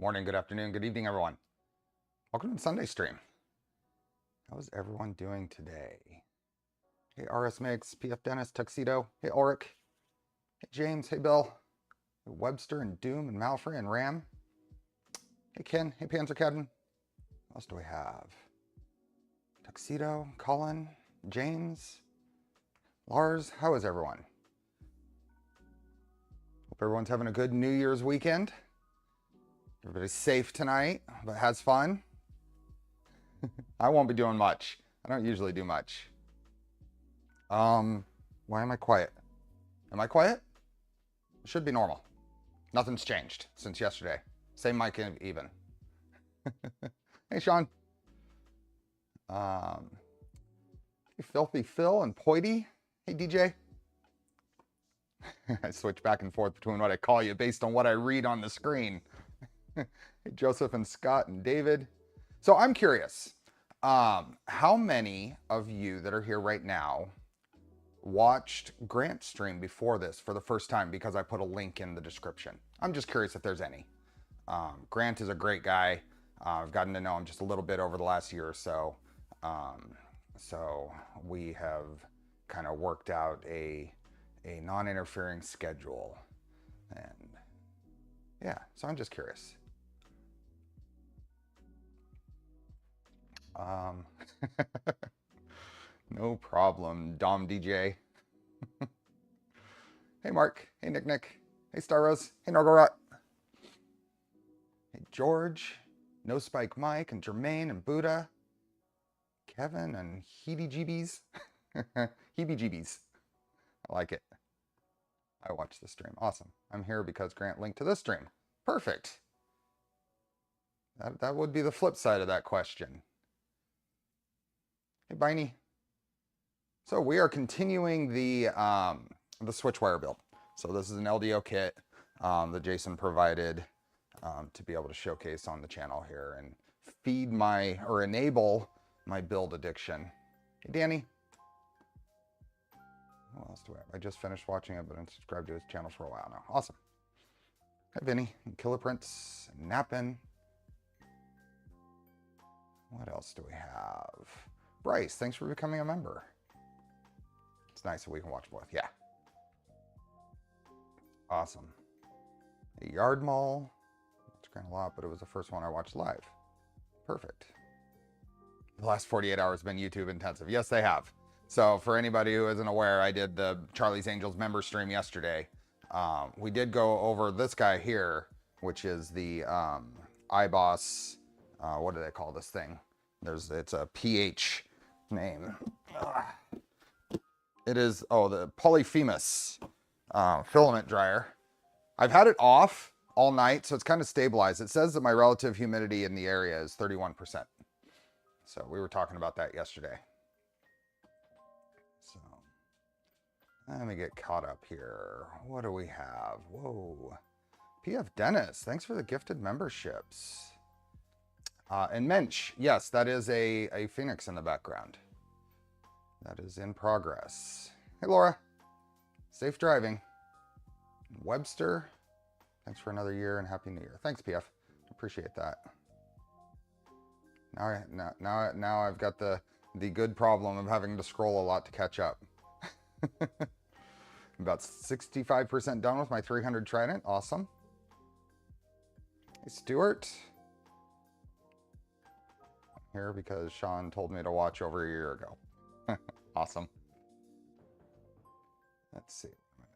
Morning, good afternoon, good evening, everyone. Welcome to the Sunday stream. How is everyone doing today? Hey, RS Mix, PF Dennis, Tuxedo. Hey, Auric. Hey, James. Hey, Bill. Hey, Webster and Doom and Malfrey and Ram. Hey, Ken. Hey, Panzer Kevin. What else do we have? Tuxedo, Colin, James, Lars. How is everyone? Hope everyone's having a good New Year's weekend. Everybody's safe tonight, but has fun. I won't be doing much. I don't usually do much. Why am I quiet? Am I quiet? It should be normal. Nothing's changed since yesterday. Same mic even. Hey, Sean. Hey, Filthy Phil and Poity. Hey, DJ. I switch back and forth between what I call you based on what I read on the screen. Hey, Joseph and Scott and David. So I'm curious, how many of you that are here right now watched Grant's stream before this for the first time because I put a link in the description? I'm just curious if there's any. Grant is a great guy. I've gotten to know him just a little bit over the last year or so. So we have kind of worked out a non-interfering schedule. And yeah, so I'm just curious. No problem, Dom DJ. Hey, Mark. Hey, Nick. Hey, Star Rose. Hey, Norgorot. Hey, George. No Spike Mike and Jermaine and Buddha. Kevin and Heebie-jeebies. Heebie-jeebies. I like it. I watched the stream. Awesome. I'm here because Grant linked to this stream. Perfect. That would be the flip side of that question. Hey, Biney. So we are continuing the switchwire build. So this is an LDO kit that Jason provided to be able to showcase on the channel here and feed or enable my build addiction. Hey, Danny. What else do I have? I just finished watching it, but I'm subscribed to his channel for a while now. Awesome. Hey, Vinny. And Killer Prince. And Nappin. What else do we have? Bryce, thanks for becoming a member. It's nice that we can watch both. Yeah. Awesome. A Yard Mall. It's kind of a lot, but it was the first one I watched live. Perfect. The last 48 hours have been YouTube intensive. Yes, they have. So for anybody who isn't aware, I did the Charlie's Angels member stream yesterday. We did go over this guy here, which is the iBoss. What do they call this thing? It's a PH name. It is, the Polyphemus filament dryer. I've had it off all night, so it's kind of stabilized. It says that my relative humidity in the area is 31%. So we were talking about that yesterday. So let me get caught up here. What do we have? Whoa. PF Dennis, thanks for the gifted memberships. And Mensch, yes, that is a Phoenix in the background. That is in progress. Hey, Laura. Safe driving. Webster, thanks for another year and Happy New Year. Thanks, PF. Appreciate that. Now I've got the good problem of having to scroll a lot to catch up. About 65% done with my 300 Trident. Awesome. Hey, Stuart. Here because Sean told me to watch over a year ago. Awesome. Let's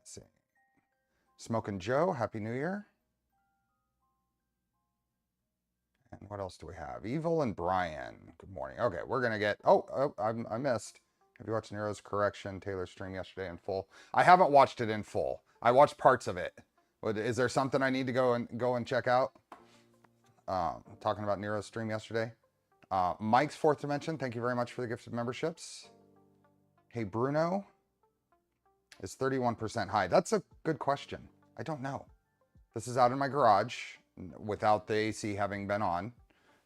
see. Smoking Joe, Happy New Year. And what else do we have? Evil and Brian. Good morning. Okay, we're gonna get. I missed. Have you watched Nero's Correction Taylor stream yesterday in full? I haven't watched it in full. I watched parts of it. Is there something I need to go and check out? Talking about Nero's stream yesterday. Mike's Fourth Dimension, thank you very much for the gifted memberships. Hey, Bruno, is 31% high? That's a good question. I don't know. This is out in my garage without the AC having been on.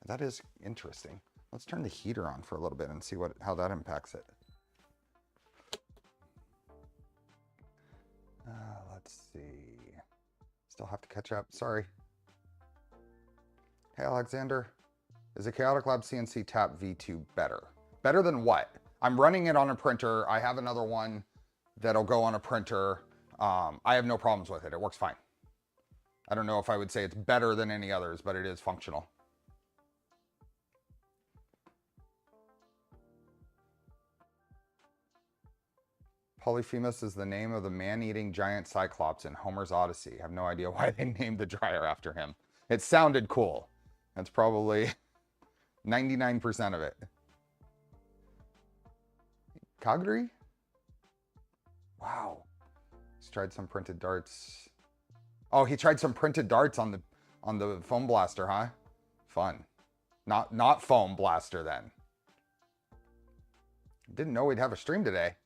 That is interesting. Let's turn the heater on for a little bit and see how that impacts it. Let's see. Still have to catch up. Sorry. Hey, Alexander. Is a Chaotic Lab CNC Tap V2 better? Better than what? I'm running it on a printer. I have another one that'll go on a printer. I have no problems with it. It works fine. I don't know if I would say it's better than any others, but it is functional. Polyphemus is the name of the man-eating giant cyclops in Homer's Odyssey. I have no idea why they named the dryer after him. It sounded cool. That's probably 99% of it. Kagri? Wow. He's tried some printed darts. Oh, he tried some printed darts on the foam blaster, huh? Fun. Not foam blaster then. Didn't know we'd have a stream today.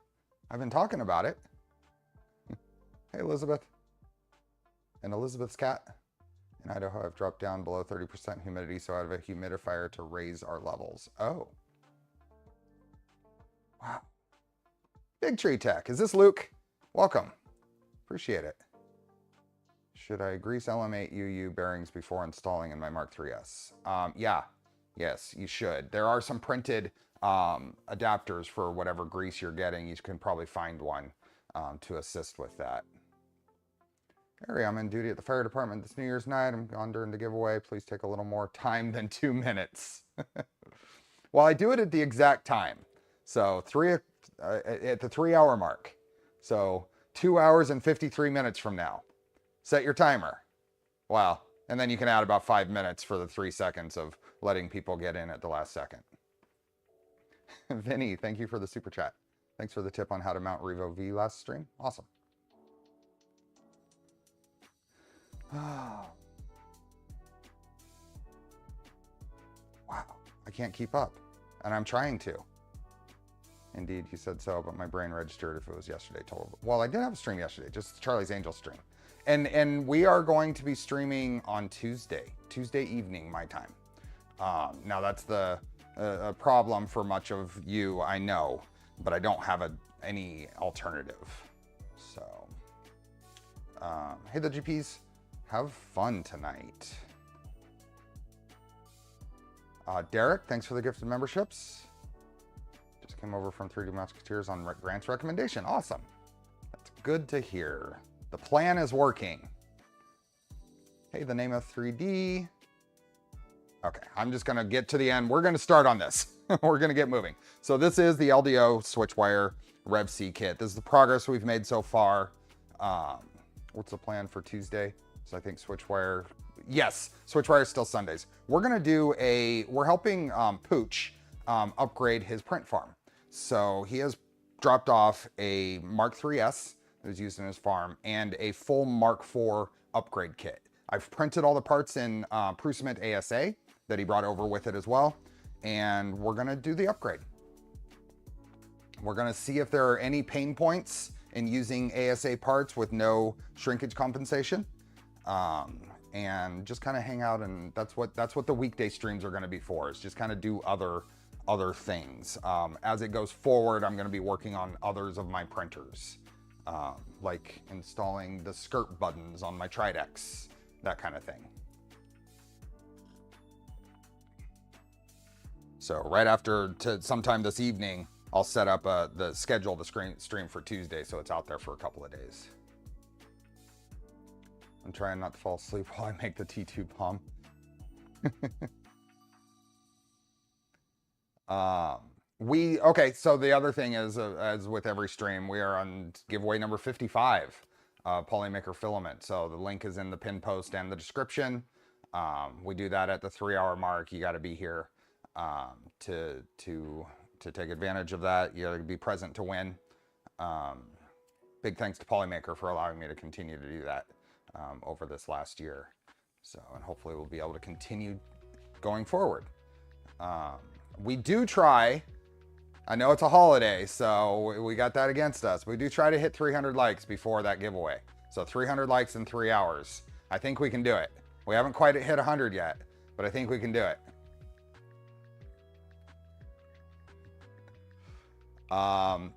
I've been talking about it. Hey, Elizabeth. And Elizabeth's cat. In Idaho, I've dropped down below 30% humidity, so I have a humidifier to raise our levels. Oh. Wow. Big Tree Tech. Is this Luke? Welcome. Appreciate it. Should I grease LM8 UU bearings before installing in my Mark III's? Yeah. Yes, you should. There are some printed adapters for whatever grease you're getting. You can probably find one to assist with that. Harry, I'm in duty at the fire department this New Year's night. I'm gone during the giveaway. Please take a little more time than 2 minutes. Well, I do it at the exact time. So at the 3-hour mark. So 2 hours and 53 minutes from now. Set your timer. Wow. And then you can add about 5 minutes for the 3 seconds of letting people get in at the last second. Vinny, thank you for the super chat. Thanks for the tip on how to mount Revo V last stream. Awesome. Wow. I can't keep up. And I'm trying to. Indeed, you said so, but my brain registered if it was yesterday total. Well, I did have a stream yesterday, just Charlie's Angel stream. And we are going to be streaming on Tuesday evening, my time. Now that's the problem for much of you, I know, but I don't have any alternative. So, hey, the GPs, have fun tonight. Derek, thanks for the gift of memberships. Just came over from 3D Musketeers on Grant's recommendation. Awesome. That's good to hear. The plan is working. Hey, the name of 3D. Okay, I'm just gonna get to the end. We're gonna start on this. We're gonna get moving. So this is the LDO Switchwire revC kit. This is the progress we've made so far. What's the plan for Tuesday? So I think Switchwire, yes, Switchwire is still Sundays. We're gonna do we're helping Pooch upgrade his print farm. So he has dropped off a Mark III's that was used in his farm and a full Mark IV upgrade kit. I've printed all the parts in Prusament ASA that he brought over with it as well. And we're gonna do the upgrade. We're gonna see if there are any pain points in using ASA parts with no shrinkage compensation. And just kind of hang out, and that's what the weekday streams are gonna be for, is just kind of do other things. As it goes forward, I'm gonna be working on others of my printers. Like installing the skirt buttons on my Tridex, that kind of thing. So right after, sometime this evening, I'll set up the stream for Tuesday, so it's out there for a couple of days. I'm trying not to fall asleep while I make the T2 bomb. Okay, so the other thing is, as with every stream, we are on giveaway number 55, Polymaker filament. So the link is in the pin post and the description. We do that at the 3-hour mark. You got to be here to take advantage of that. You got to be present to win. Big thanks to Polymaker for allowing me to continue to do that over this last year. So, and hopefully we'll be able to continue going forward. We do try, I know it's a holiday, so we got that against us. We do try to hit 300 likes before that giveaway. So 300 likes in 3 hours. I think we can do it. We haven't quite hit 100 yet, but I think we can do it.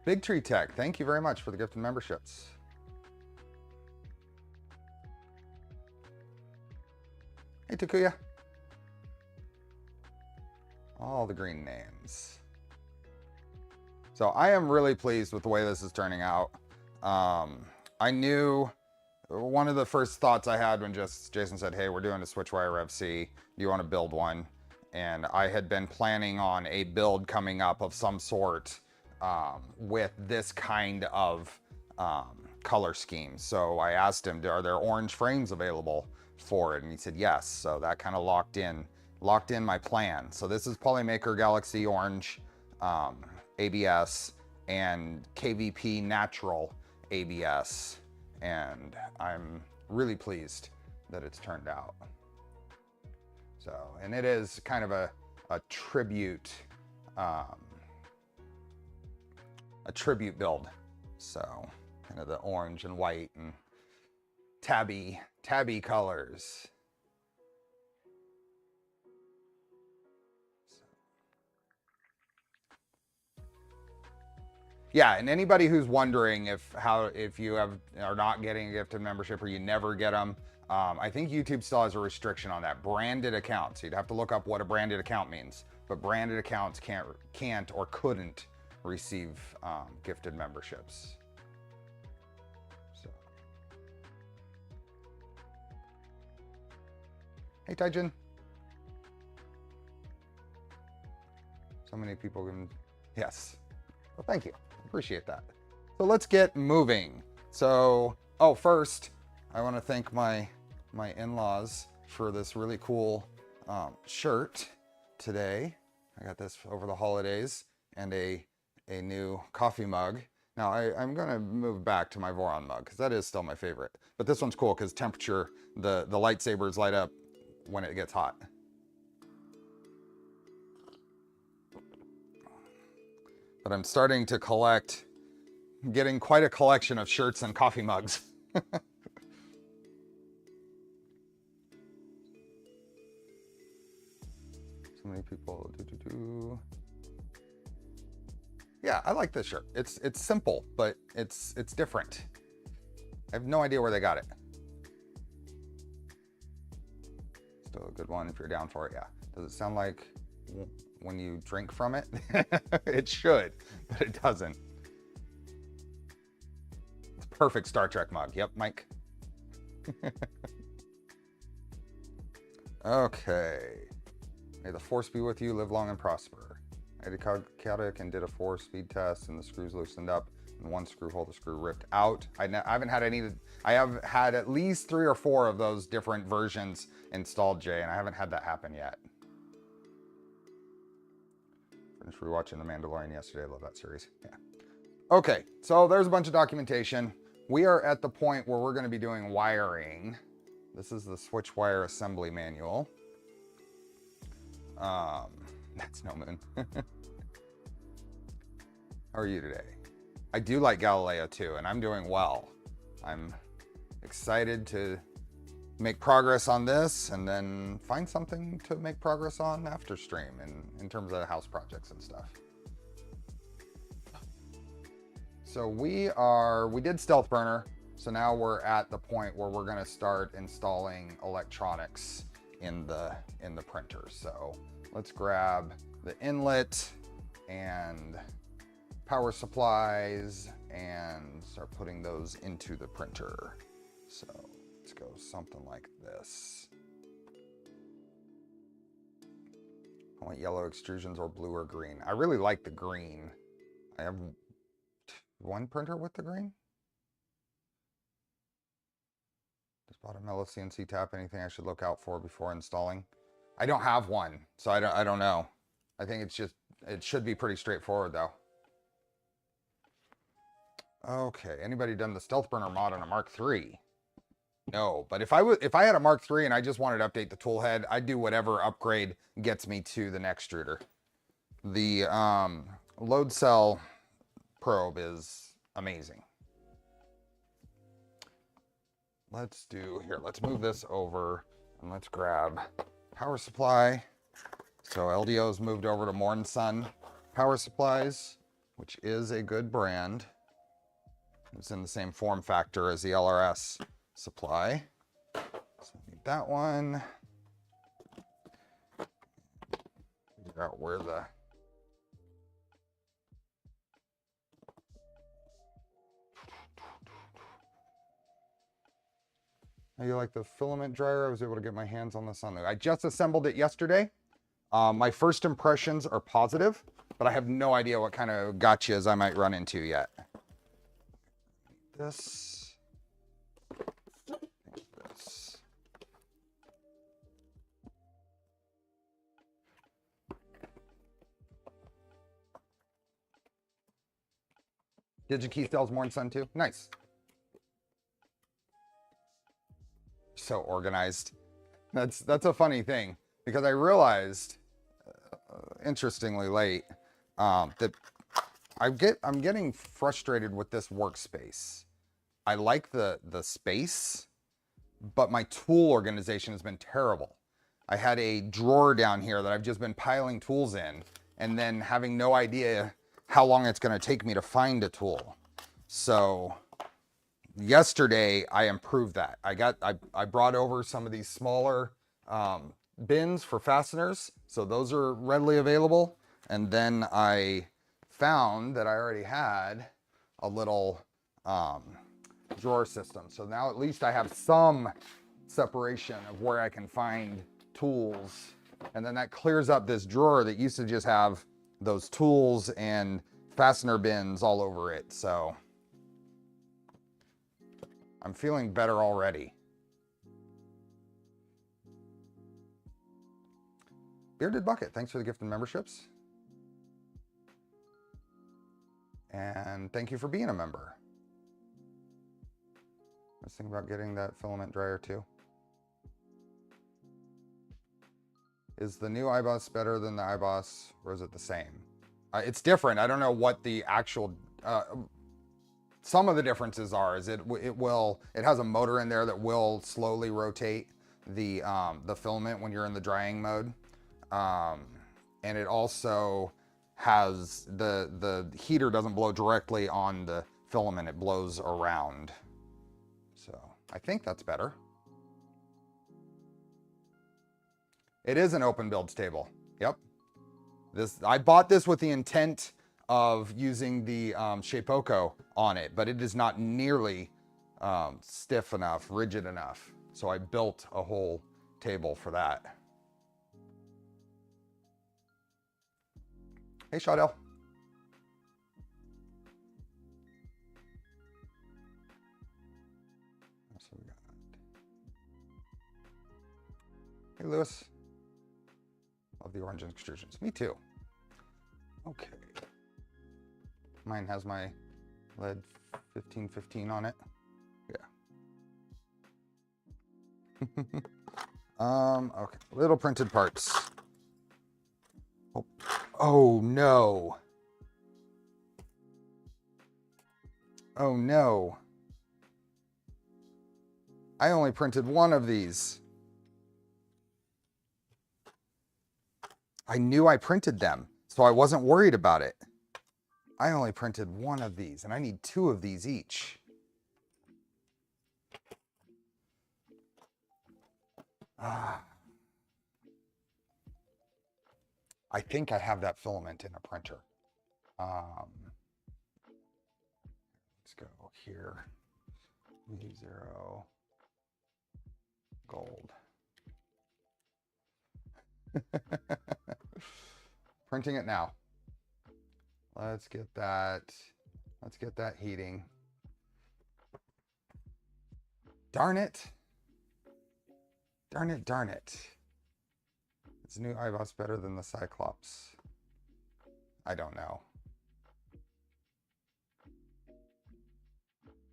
Big Tree Tech, thank you very much for the gift of memberships. Hey, Takuya. All the green names. So I am really pleased with the way this is turning out. I knew one of the first thoughts I had when Jason said, hey, we're doing a Switchwire revC. Do you want to build one? And I had been planning on a build coming up of some sort with this kind of color scheme. So I asked him, are there orange frames available for it? And he said yes. So that kind of locked in my plan. So this is Polymaker Galaxy Orange ABS and KVP Natural ABS. And I'm really pleased that it's turned out. So, and it is kind of a tribute build. So kind of the orange and white and tabby colors. Yeah, and anybody who's wondering if you are not getting a gifted membership or you never get them, I think YouTube still has a restriction on that. Branded accounts. You'd have to look up what a branded account means, but branded accounts can't or couldn't receive gifted memberships. So, hey Taijin. So many people can. Yes. Well, thank you. Appreciate that. So let's get moving. So, first, I want to thank my in-laws for this really cool shirt today. I got this over the holidays, and a new coffee mug. Now I'm going to move back to my Voron mug because that is still my favorite. But this one's cool because temperature, the lightsabers light up when it gets hot. But I'm starting to collect, getting quite a collection of shirts and coffee mugs. So many people Yeah, I like this shirt. It's simple, but it's different. I have no idea where they got it. Still a good one if you're down for it, yeah. Does it sound like when you drink from it? It should, but it doesn't. It's a perfect Star Trek mug. Yep, Mike. Okay. May the force be with you, live long and prosper. I did chaotic and did a 4-speed test, and the screws loosened up, and one screw hole, the screw ripped out. I haven't had any. I have had at least 3 or 4 of those different versions installed, Jay, and I haven't had that happen yet. Finished rewatching The Mandalorian yesterday. I love that series. Yeah. Okay, so there's a bunch of documentation. We are at the point where we're going to be doing wiring. This is the Switchwire assembly manual. That's no moon. How are you today? I do like Galileo too, and I'm doing well. I'm excited to make progress on this and then find something to make progress on after stream in terms of house projects and stuff. So we did Stealth Burner. So now we're at the point where we're going to start installing electronics in the printer. So let's grab the inlet and power supplies and start putting those into the printer. So let's go something like this. I want yellow extrusions or blue or green. I really like the green. I have one printer with the green. Does bottom LFCNC tap anything I should look out for before installing? I don't have one, so I don't know. I think it should be pretty straightforward though. Okay, anybody done the Stealth Burner mod on a Mark III? No, but if I had a Mark III and I just wanted to update the toolhead, I'd do whatever upgrade gets me to the next extruder. The load cell probe is amazing. Let's move this over and let's grab power supply. So LDO's moved over to Morn Sun Power Supplies, which is a good brand. It's in the same form factor as the LRS supply. So I need that one. figure out where the... How you like the filament dryer? I was able to get my hands on this on there. I just assembled it yesterday. My first impressions are positive, but I have no idea what kind of gotchas I might run into yet. This. This. DigiKey sells more in Sun too. Nice. So organized. That's a funny thing because I realized, interestingly late, that I'm getting frustrated with this workspace. I like the space, but my tool organization has been terrible. I had a drawer down here that I've just been piling tools in, and then having no idea how long it's going to take me to find a tool. So yesterday I improved that. I brought over some of these smaller bins for fasteners, so those are readily available. And then I found that I already had a little drawer system. So now at least I have some separation of where I can find tools. And then that clears up this drawer that used to just have those tools and fastener bins all over it. So I'm feeling better already. Bearded Bucket, thanks for the gift and memberships. And thank you for being a member. I was thinking about getting that filament dryer too. Is the new iBoss better than the iBoss, or is it the same? It's different. I don't know what the actual, some of the differences are. Is it has a motor in there that will slowly rotate the filament when you're in the drying mode. And it also has the heater doesn't blow directly on the filament, it blows around. So I think that's better. It is an open build table. Yep. I bought this with the intent of using the Shapeoko on it, but it is not nearly stiff enough, rigid enough. So I built a whole table for that. Hey, Shadell. So we got... Hey, Lewis. Love the orange extrusions. Me too. Okay. Mine has my lead 1515 on it. Yeah. Okay. Little printed parts. Oh no. Oh no. I only printed one of these. I knew I printed them, so I wasn't worried about it. I only printed one of these, and I need 2 of these each. I think I have that filament in a printer. Let's go here. V0 gold. Printing it now. Let's get that heating. Darn it. Darn it, darn it. Is the new iBoss better than the Cyclops? I don't know.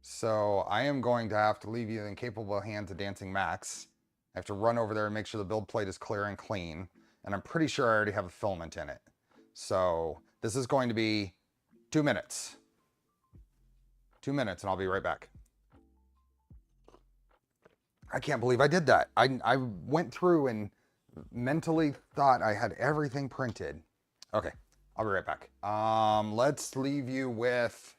So I am going to have to leave you in capable hands of Dancing Max. I have to run over there and make sure the build plate is clear and clean. And I'm pretty sure I already have a filament in it. So this is going to be 2 minutes. 2 minutes and I'll be right back. I can't believe I did that. I went through and mentally thought I had everything printed. Okay, I'll be right back. Let's leave you with...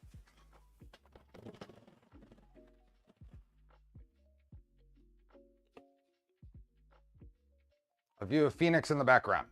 a view of Phoenix in the background.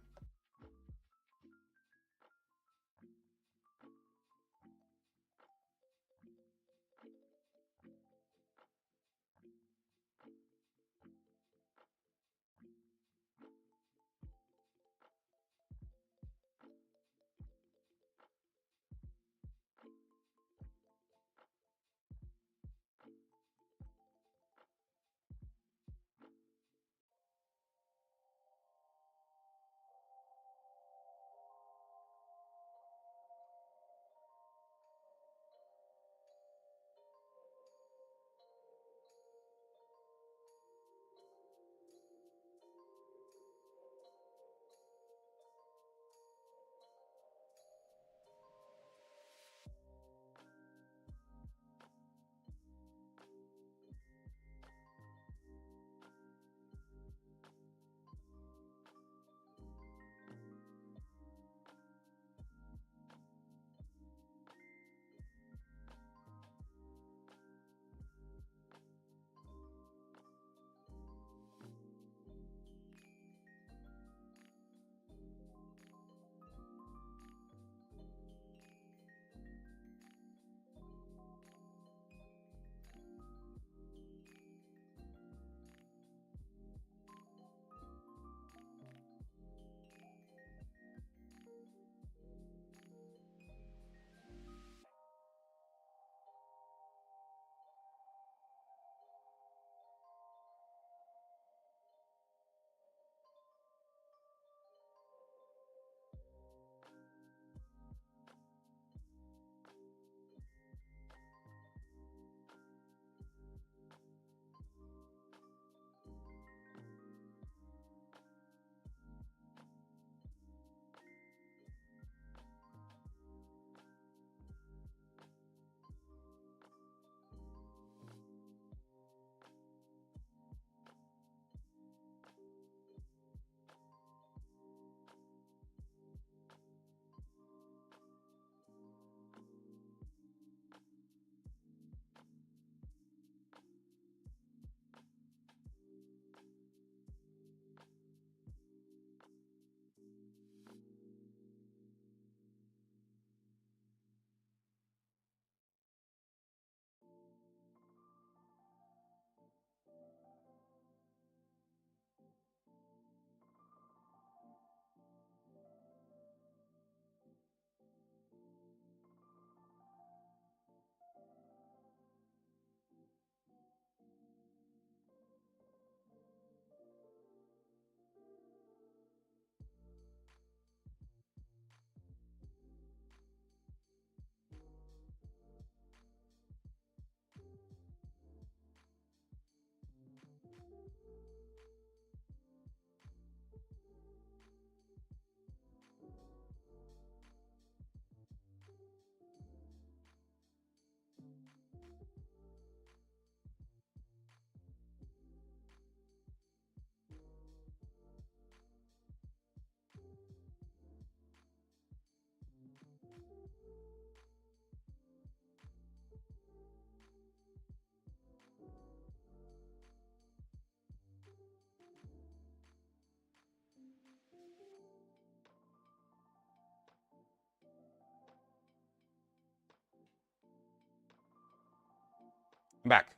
back.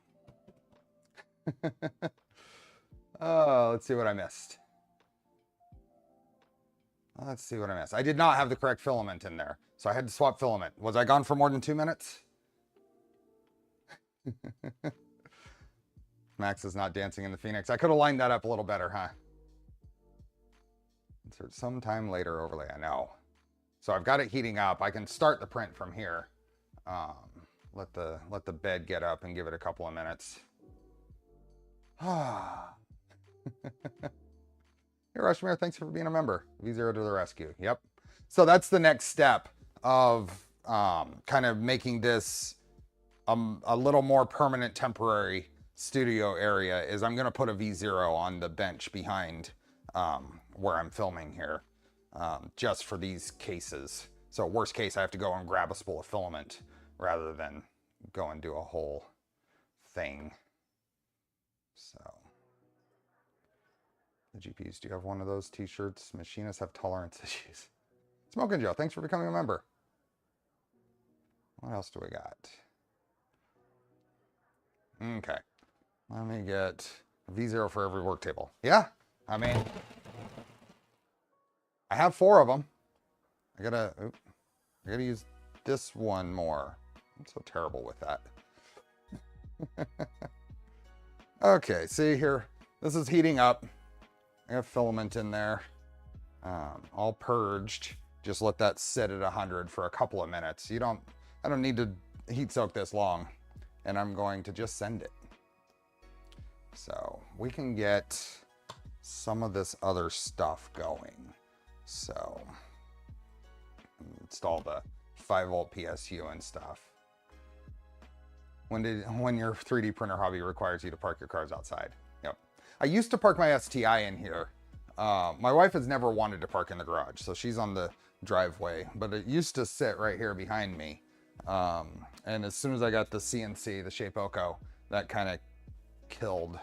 Oh, let's see what I missed. Let's see what I missed. I did not have the correct filament in there, so I had to swap filament. Was I gone for more than 2 minutes? Max is not dancing in the Phoenix. I could have lined that up a little better, huh? Insert sometime later overlay. I know. So I've got it heating up. I can start the print from here. Let the bed get up and give it a couple of minutes. Hey, Rushmere, thanks for being a member. V0 to the rescue. Yep. So that's the next step of kind of making this a little more permanent temporary studio area is I'm going to put a V0 on the bench behind where I'm filming here just for these cases. So worst case, I have to go and grab a spool of filament rather than go and do a whole thing. So the GPUs, do you have one of those t-shirts? Machinists have tolerance issues. Smoking Joe, thanks for becoming a member. What else do we got? Okay. Let me get V0 for every work table. Yeah, I mean, I have 4 of them. I gotta use this one more. I'm so terrible with that. Okay, see here, this is heating up. I have filament in there, all purged. Just let that sit at 100 for a couple of minutes. I don't need to heat soak this long, and I'm going to just send it. So we can get some of this other stuff going. So install the 5-volt PSU and stuff. When your 3D printer hobby requires you to park your cars outside. Yep. I used to park my STI in here. My wife has never wanted to park in the garage, so she's on the driveway, but it used to sit right here behind me. And as soon as I got the CNC, the Shape Oko, that kind of killed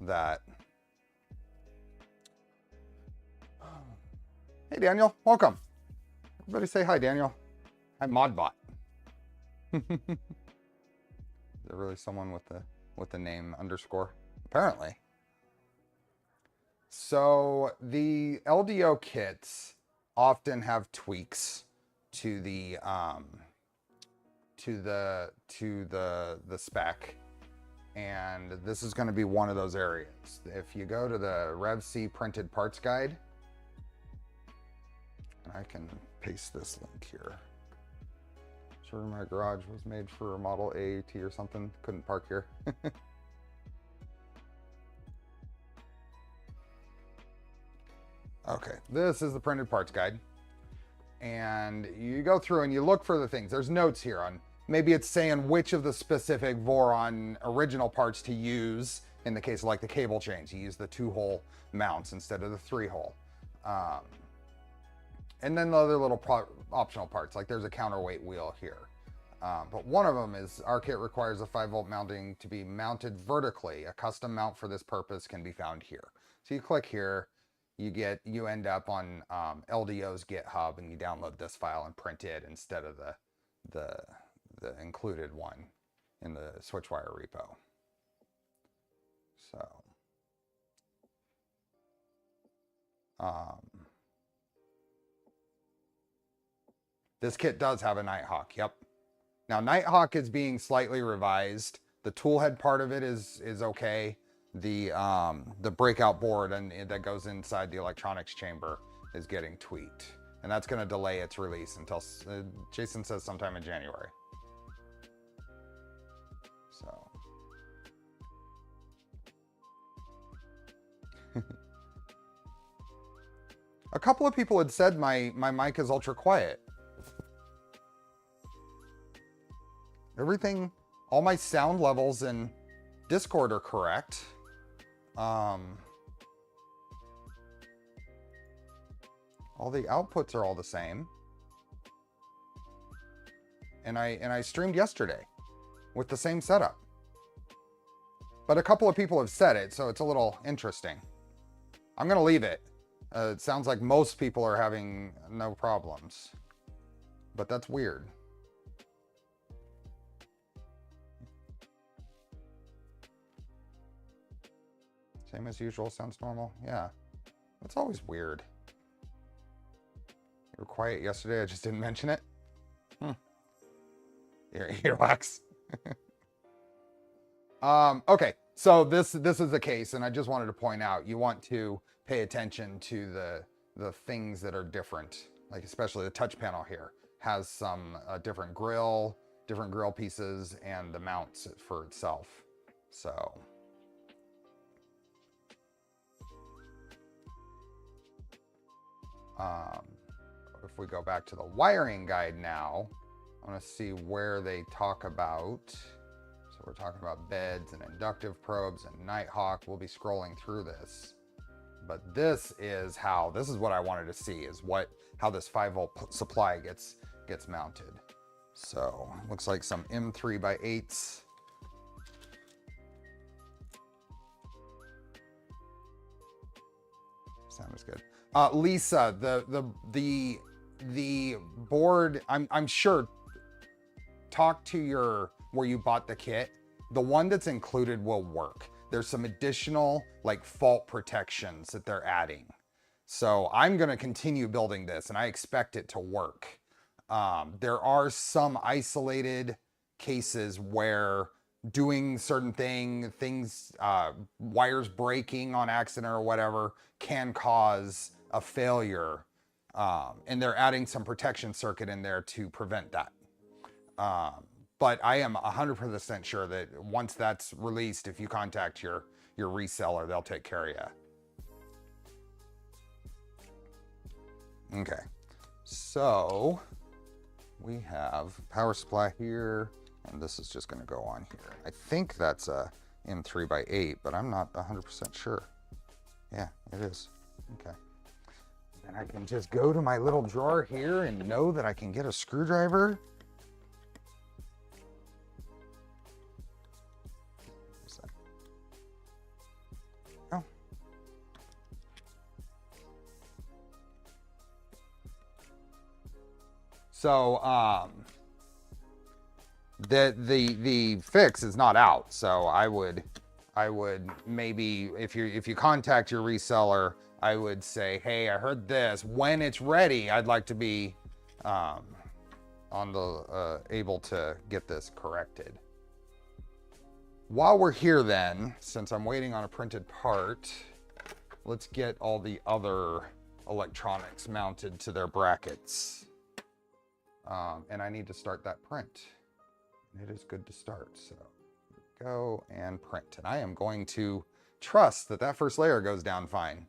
that. Hey Daniel, welcome. Everybody say hi, Daniel. Hi Modbot. Is there really someone with the name underscore? Apparently. So the LDO kits often have tweaks to the spec, and this is going to be one of those areas. If you go to the revC printed parts guide, I can paste this link here. Sure, my garage was made for a Model A, T, or something. Couldn't park here. Okay, this is the printed parts guide. And you go through and you look for the things. There's notes here on, maybe it's saying which of the specific Voron original parts to use. In the case of like the cable chains, you use the 2-hole mounts instead of the 3-hole. And then the other little optional parts, like there's a counterweight wheel here. But one of them is, our kit requires a 5-volt mounting to be mounted vertically. A custom mount for this purpose can be found here. So you click here, you end up on LDO's GitHub, and you download this file and print it instead of the included one in the Switchwire repo. So this kit does have a Nighthawk. Yep. Now Nighthawk is being slightly revised. The toolhead part of it is okay. The breakout board and that goes inside the electronics chamber is getting tweaked, and that's going to delay its release until Jason says sometime in January. So a couple of people had said my mic is ultra quiet. Everything, all my sound levels in Discord are correct. All the outputs are all the same. And I streamed yesterday with the same setup. But a couple of people have said it, so it's a little interesting. I'm gonna leave it. It sounds like most people are having no problems, but that's weird. Same as usual, sounds normal. Yeah, that's always weird. You were quiet yesterday, I just didn't mention it. Earwax. Okay, so this is the case, and I just wanted to point out, you want to pay attention to the things that are different, like especially the touch panel here has some different grill pieces and the mounts for itself. So if we go back to the wiring guide now, I want to see where they talk about. So we're talking about beds and inductive probes and Nighthawk. We'll be scrolling through this. But this is what I wanted to see, is how this 5-volt supply gets mounted. So looks like some M3x8s. Sound is good. Lisa, the board, I'm sure, talk to where you bought the kit. The one that's included will work. There's some additional like fault protections that they're adding. So I'm going to continue building this, and I expect it to work. There are some isolated cases where doing certain things, wires breaking on accident or whatever, can cause a failure. And they're adding some protection circuit in there to prevent that. But I am 100% sure that once that's released, if you contact your reseller, they'll take care of you. Okay, so we have power supply here, and this is just going to go on here. I think that's a M3x8, but I'm not 100% sure. Yeah, it is. Okay. Then I can just go to my little drawer here and know that I can get a screwdriver. Oh. So, the fix is not out. So I would maybe, if you contact your reseller, I would say, hey, I heard this. When it's ready, I'd like to be able to get this corrected. While we're here then, since I'm waiting on a printed part, let's get all the other electronics mounted to their brackets. And I need to start that print. It is good to start, so go and print. And I am going to trust that that first layer goes down fine.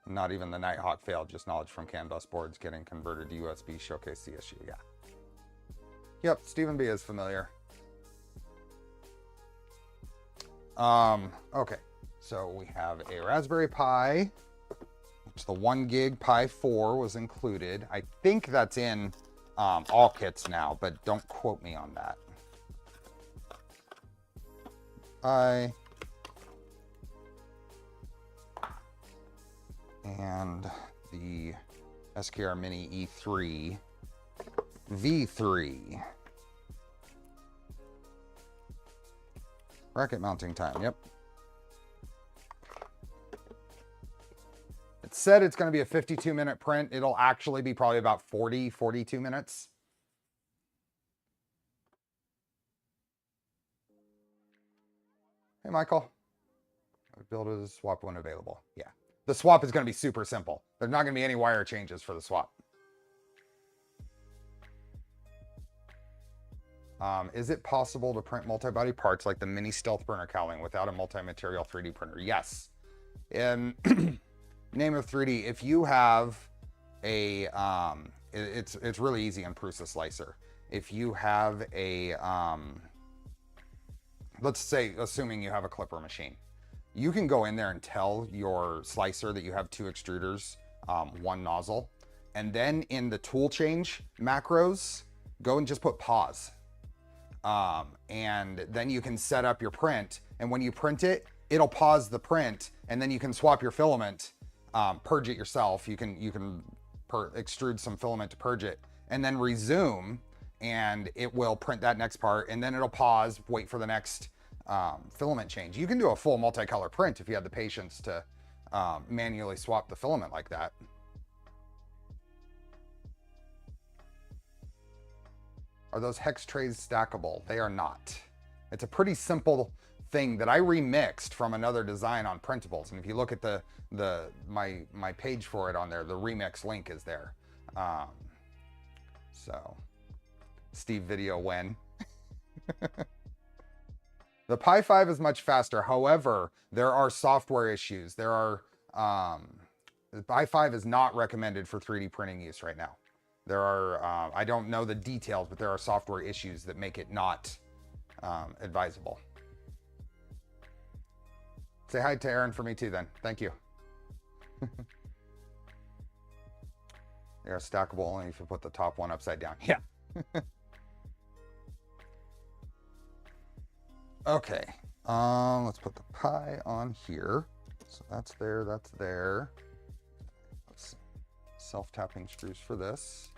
Not even the Nighthawk failed, just knowledge from CAN bus boards getting converted to USB showcase CSU, yeah. Yep, Stephen B is familiar. Okay, so we have a Raspberry Pi, which the 1 gig Pi 4 was included. I think that's in all kits now, but don't quote me on that. And the SKR Mini E3 V3. Bracket mounting time, yep. It said it's going to be a 52-minute print. It'll actually be probably about 42 minutes. Hey, Michael. I would build a swap when available. Yeah. The swap is going to be super simple. There's not going to be any wire changes for the swap. Is it possible to print multi-body parts like the mini stealth burner cowling without a multi-material 3D printer? Yes. In name of 3D, if you have a, it's really easy in Prusa Slicer. If you have a, let's say, assuming you have a clipper machine, you can go in there and tell your slicer that you have 2 extruders, 1 nozzle, and then in the tool change macros, go and just put pause. And then you can set up your print, and when you print it, it'll pause the print, and then you can swap your filament, purge it yourself. You can extrude some filament to purge it, and then resume. and it will print that next part, and then it'll pause, wait for the next filament change. You can do a full multicolor print if you have the patience to manually swap the filament like that. Are those hex trays stackable? They are not. It's a pretty simple thing that I remixed from another design on printables. And if you look at my page for it on there, the remix link is there. So Steve video when. The Pi 5 is much faster. However, there are software issues. There are, the Pi 5 is not recommended for 3D printing use right now. There are, I don't know the details, but there are software issues that make it not advisable. Say hi to Aaron for me too then. Thank you. They are stackable only if you put the top one upside down. Yeah. Okay. Let's put the Pi on here. So that's there, that's there. Let's self-tapping screws for this.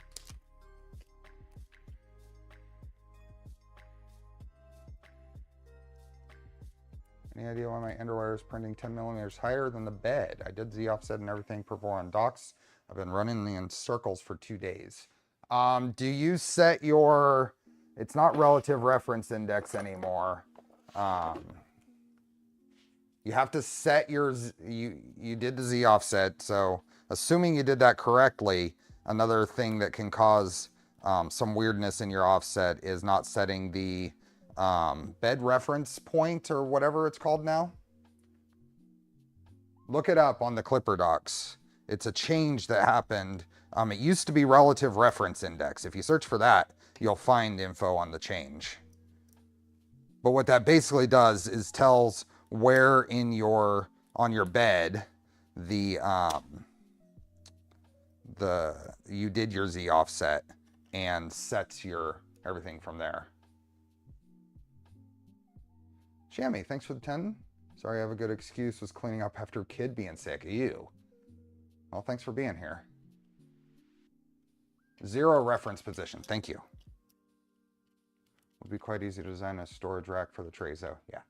Any idea why my underwire is printing 10 millimeters higher than the bed? I did Z offset and everything per Voron docks. I've been running in circles for 2 days. Do you set your, it's not relative reference index anymore. You have to set your, you did the Z offset. So assuming you did that correctly, another thing that can cause some weirdness in your offset is not setting the bed reference point or whatever it's called now. Look it up on the Clipper docs. It's a change that happened. It used to be relative reference index. If you search for that, you'll find info on the change. But what that basically does is tells where in your, on your bed, you did your Z offset and sets your everything from there. Shammy, thanks for the 10. Sorry, I have a good excuse. Was cleaning up after kid being sick. Ew. Well, thanks for being here. 0 reference position. Thank you. Would be quite easy to design a storage rack for the trays, though. Yeah.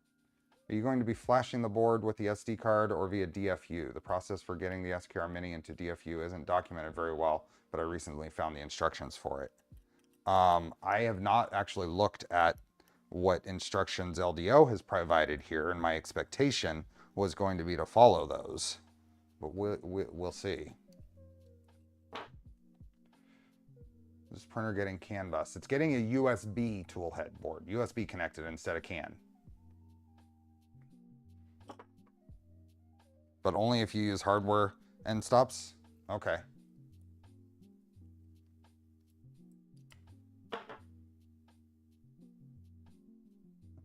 Are you going to be flashing the board with the SD card or via DFU? The process for getting the SQR Mini into DFU isn't documented very well, but I recently found the instructions for it. I have not actually looked at what instructions LDO has provided here, and my expectation was going to be to follow those, but we'll see. This printer getting CAN bus. It's getting a USB toolhead board, USB connected instead of CAN. But only if you use hardware end stops? Okay.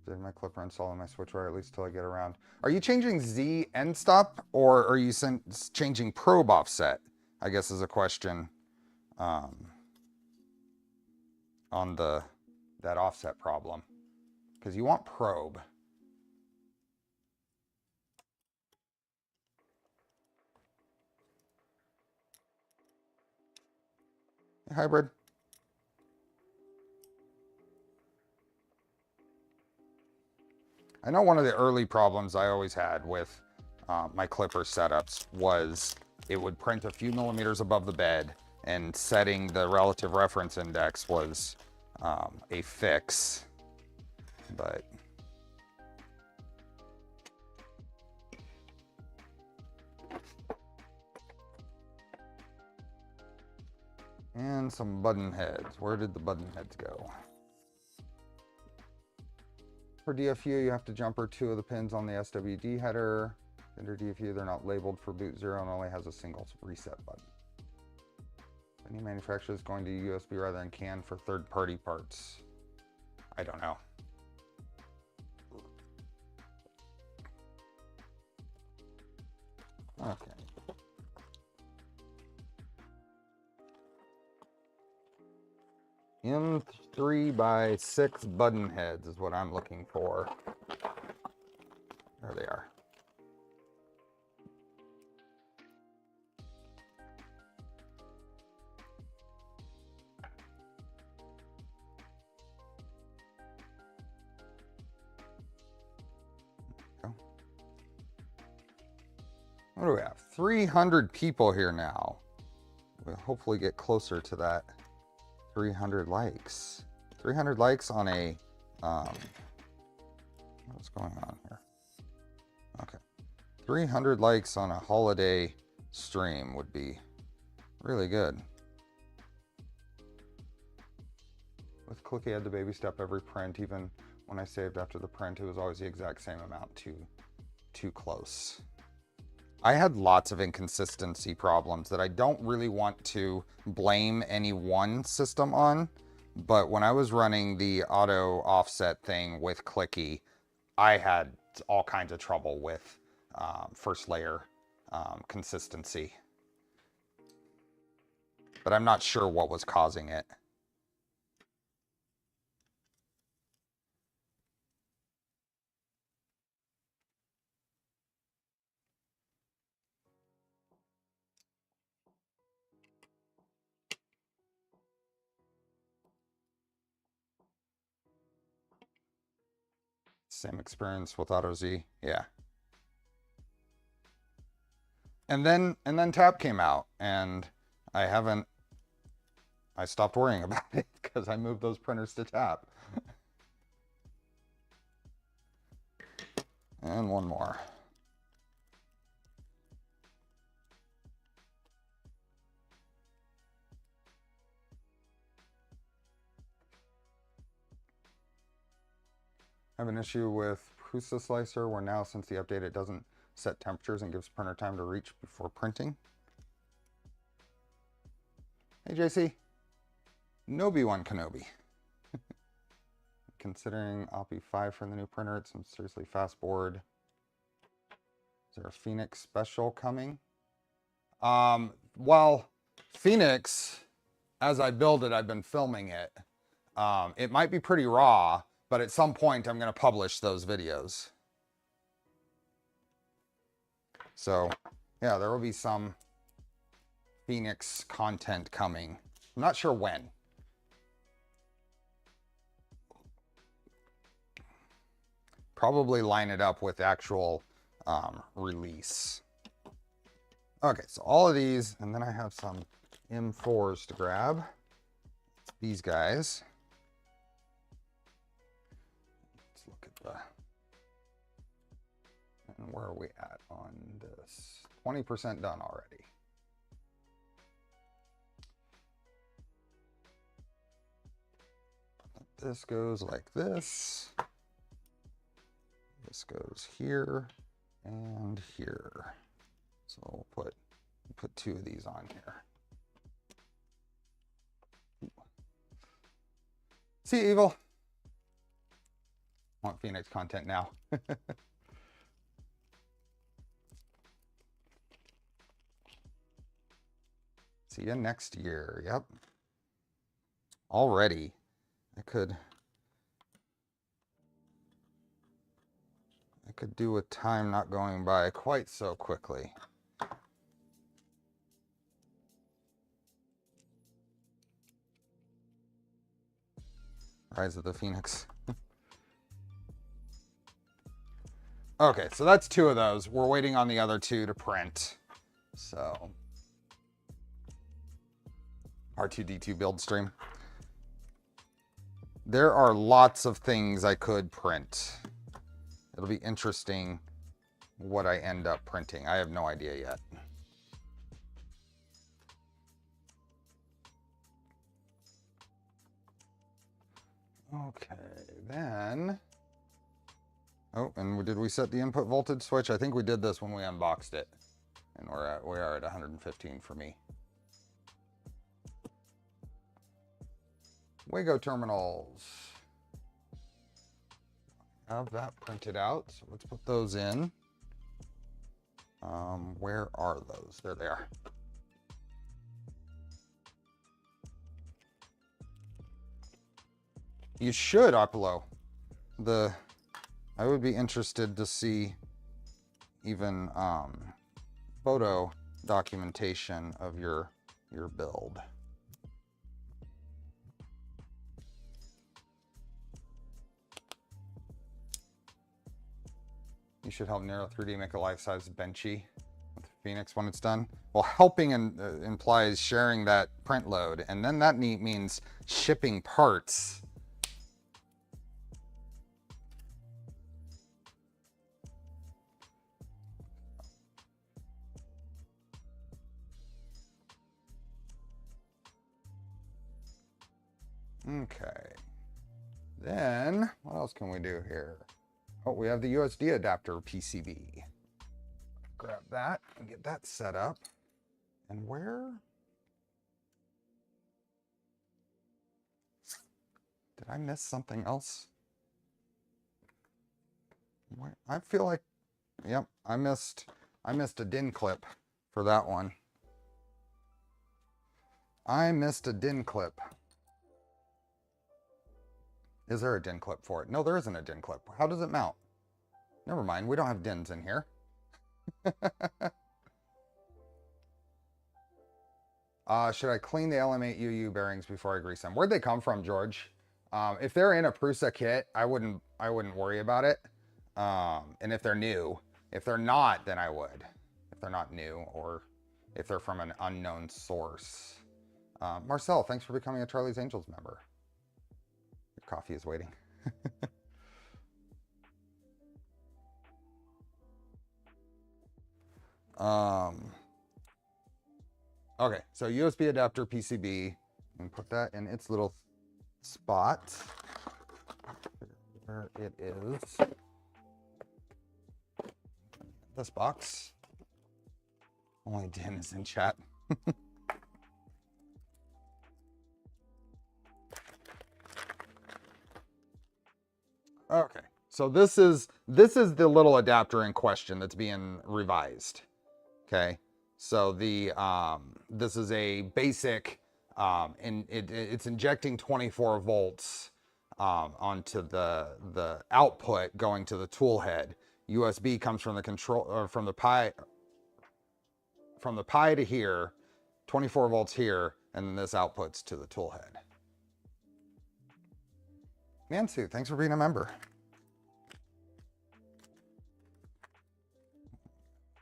Did my clipper installing my switchwire at least till I get around. Are you changing Z end stop or are you changing probe offset? I guess is a question on that offset problem. Because you want probe. Hey, hybrid. I know one of the early problems I always had with my clipper setups was it would print a few millimeters above the bed, and setting the relative reference index was a fix, but and some button heads. Where did the button heads go? For DFU, you have to jumper 2 of the pins on the SWD header. Under DFU, they're not labeled for boot 0 and only has a single reset button. Any manufacturer is going to USB rather than CAN for third-party parts? I don't know. Okay. M3x6 button heads is what I'm looking for. There they are. What do we have? 300 people here now. We'll hopefully get closer to that 300 likes. 300 likes on a, what's going on here? Okay. 300 likes on a holiday stream would be really good. With Clicky, I had to baby step every print. Even when I saved after the print, it was always the exact same amount, too close. I had lots of inconsistency problems that I don't really want to blame any one system on, but when I was running the auto offset thing with Clicky, I had all kinds of trouble with first layer consistency. But I'm not sure what was causing it. Same experience with AutoZ, yeah. And then Tab came out, and I stopped worrying about it because I moved those printers to Tab. And one more. I have an issue with Prusa Slicer where now, since the update, it doesn't set temperatures and gives printer time to reach before printing. Hey JC, Nobi-Wan Kenobi. Considering OPI 5 for the new printer, it's some seriously fast board. Is there a Phoenix special coming? Well, Phoenix, as I build it, I've been filming it. It might be pretty raw, but at some point I'm going to publish those videos. So, yeah, there will be some Phoenix content coming. I'm not sure when. Probably line it up with actual release. Okay, so all of these, and then I have some M4s to grab. These guys. Let's look at the, and where are we at on this? 20% done already. This goes like this. This goes here and here. So we'll put two of these on here. See, Evil. Want Phoenix content now. See you next year. Yep. Already. I could do with time not going by quite so quickly. Rise of the Phoenix. Okay, so that's two of those. We're waiting on the other two to print. So, R2D2 build stream. There are lots of things I could print. It'll be interesting what I end up printing. I have no idea yet. Okay, then. Oh, and did we set the input voltage switch? I think we did this when we unboxed it. And we are at 115 for me. Wago terminals. Have that printed out, so let's put those in. Where are those? There they are. You should upload I would be interested to see even photo documentation of your build. You should help Narrow 3D make a life-size benchy with Phoenix when it's done? Well, helping implies sharing that print load, and then that means shipping parts. Okay. Then, what else can we do here? Oh, we have the USB adapter PCB. Grab that and get that set up. And where? Did I miss something else? I feel like, yep, I missed a DIN clip for that one. I missed a DIN clip. Is there a DIN clip for it? No, there isn't a DIN clip. How does it mount? Never mind, we don't have DINs in here. Should I clean the LM8 UU bearings before I grease them? Where'd they come from, George? If they're in a Prusa kit, I wouldn't worry about it. And if they're new. If they're not, then I would. If they're not new, or if they're from an unknown source. Marcel, thanks for becoming a Charlie's Angels member. Your coffee is waiting. Okay, so USB adapter PCB, and put that in its little spot where it is. This box. Only Dan is in chat. Okay, so this is the little adapter in question that's being revised. Okay, so the this is a basic, and it's injecting 24 volts onto the output going to the tool head. USB comes from the control, or from the pi to here, 24 volts here, and then this outputs to the tool head. Mansu, thanks for being a member.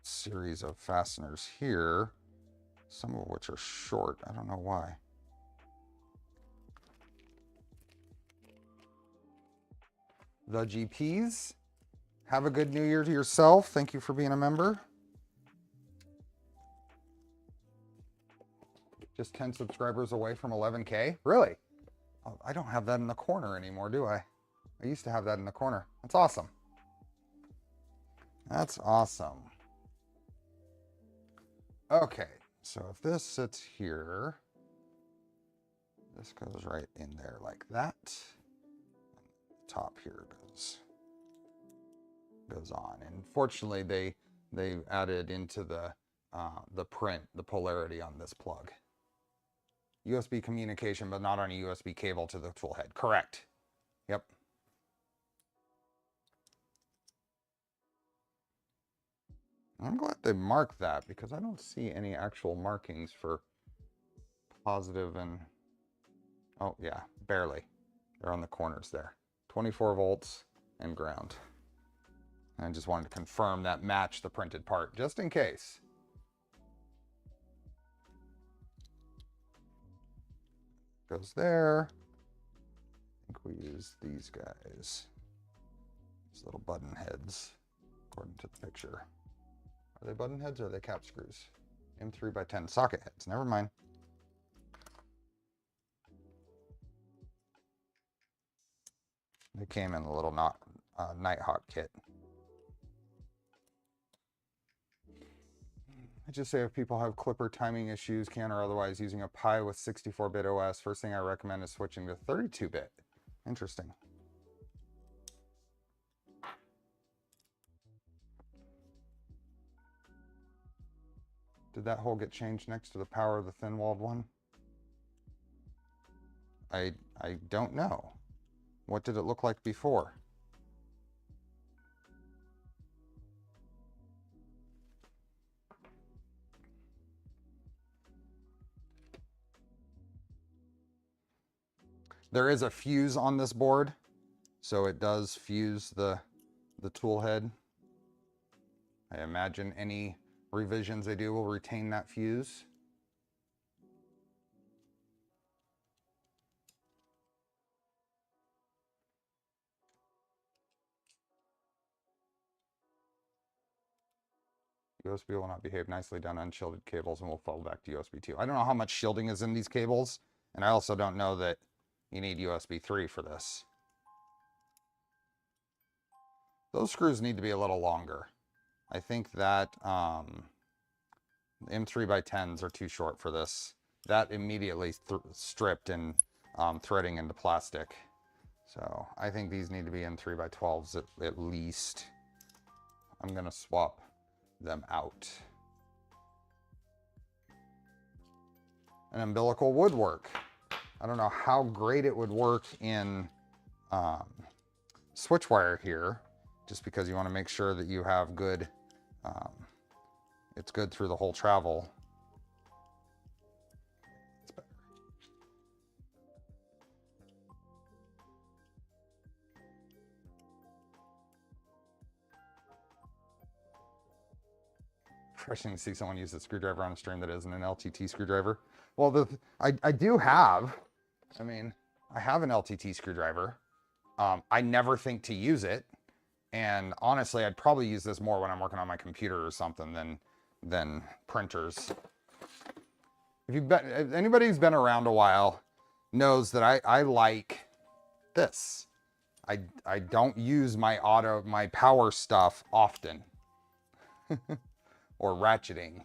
Series of fasteners here, some of which are short. I don't know why. The GPs, have a good new year to yourself. Thank you for being a member. Just 10 subscribers away from 11K. Really? Oh, I don't have that in the corner anymore, do I? I used to have that in the corner. That's awesome. That's awesome. Okay, so if this sits here, this goes right in there like that. The top here goes on. And fortunately, they added into the print the polarity on this plug. USB communication, but not on a USB cable to the tool head. Correct. Yep. I'm glad they marked that, because I don't see any actual markings for positive and, oh yeah, barely. They're on the corners there. 24 volts and ground. I just wanted to confirm that matched the printed part, just in case. Goes there. I think we use these guys. These little button heads, according to the picture. Are they button heads or are they cap screws? M3x10 socket heads, never mind. They came in a little Nighthawk kit. I just say if people have clipper timing issues, can or otherwise, using a Pi with 64-bit OS, first thing I recommend is switching to 32-bit. Interesting. Did that hole get changed next to the power of the thin-walled one? I don't know. What did it look like before? There is a fuse on this board, so it does fuse the tool head. I imagine any revisions they do will retain that fuse. USB will not behave nicely down unshielded cables and will fall back to USB 2. I don't know how much shielding is in these cables, and I also don't know that you need USB 3 for this. Those screws need to be a little longer. I think that M3x10s are too short for this. That immediately stripped and threading into plastic. So I think these need to be M3x12s at least. I'm going to swap them out. An umbilical would work. I don't know how great it would work in switchwire here, just because you want to make sure that you have good, it's good through the whole travel. It's better. Refreshing to see someone use a screwdriver on a stream that isn't an LTT screwdriver. Well, I do have, I mean, I have an LTT screwdriver. I never think to use it. And honestly, I'd probably use this more when I'm working on my computer or something than printers. If anybody who's been around a while knows that I like this. I don't use my power stuff often. Or ratcheting.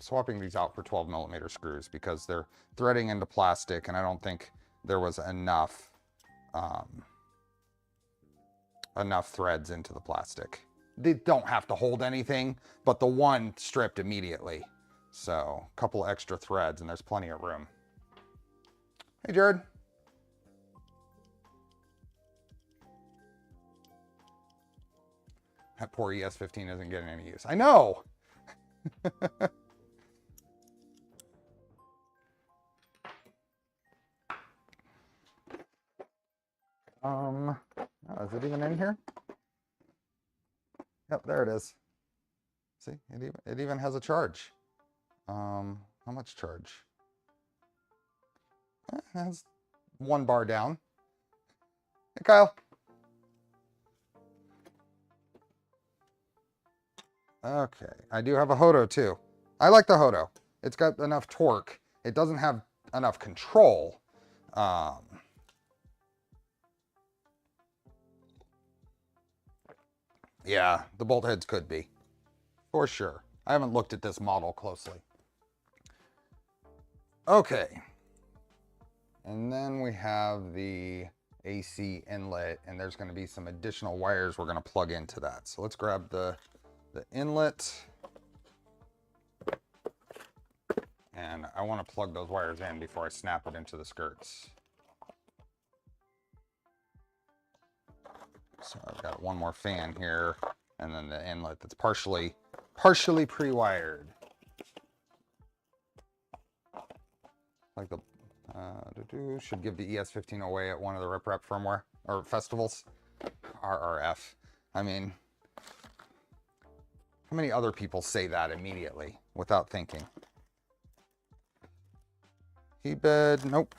Swapping these out for 12mm screws because they're threading into plastic, and I don't think there was enough enough threads into the plastic. They don't have to hold anything, but the one stripped immediately. So a couple extra threads and there's plenty of room. Hey, Jared. That poor ES15 isn't getting any use. I know. Oh, is it even in here? Yep, there it is. See, it even has a charge. How much charge? It has 1 bar down. Hey, Kyle. Okay, I do have a Hodo too. I like the Hodo. It's got enough torque. It doesn't have enough control. Yeah, the bolt heads could be, for sure. I haven't looked at this model closely. Okay. And then we have the AC inlet, and there's going to be some additional wires we're going to plug into that. So let's grab the inlet. And I want to plug those wires in before I snap it into the skirts. So I've got one more fan here, and then the inlet that's partially pre-wired. Like the should give the ES15 away at one of the Rip Rap firmware or festivals. RRF. I mean, how many other people say that immediately without thinking? Heat bed, nope.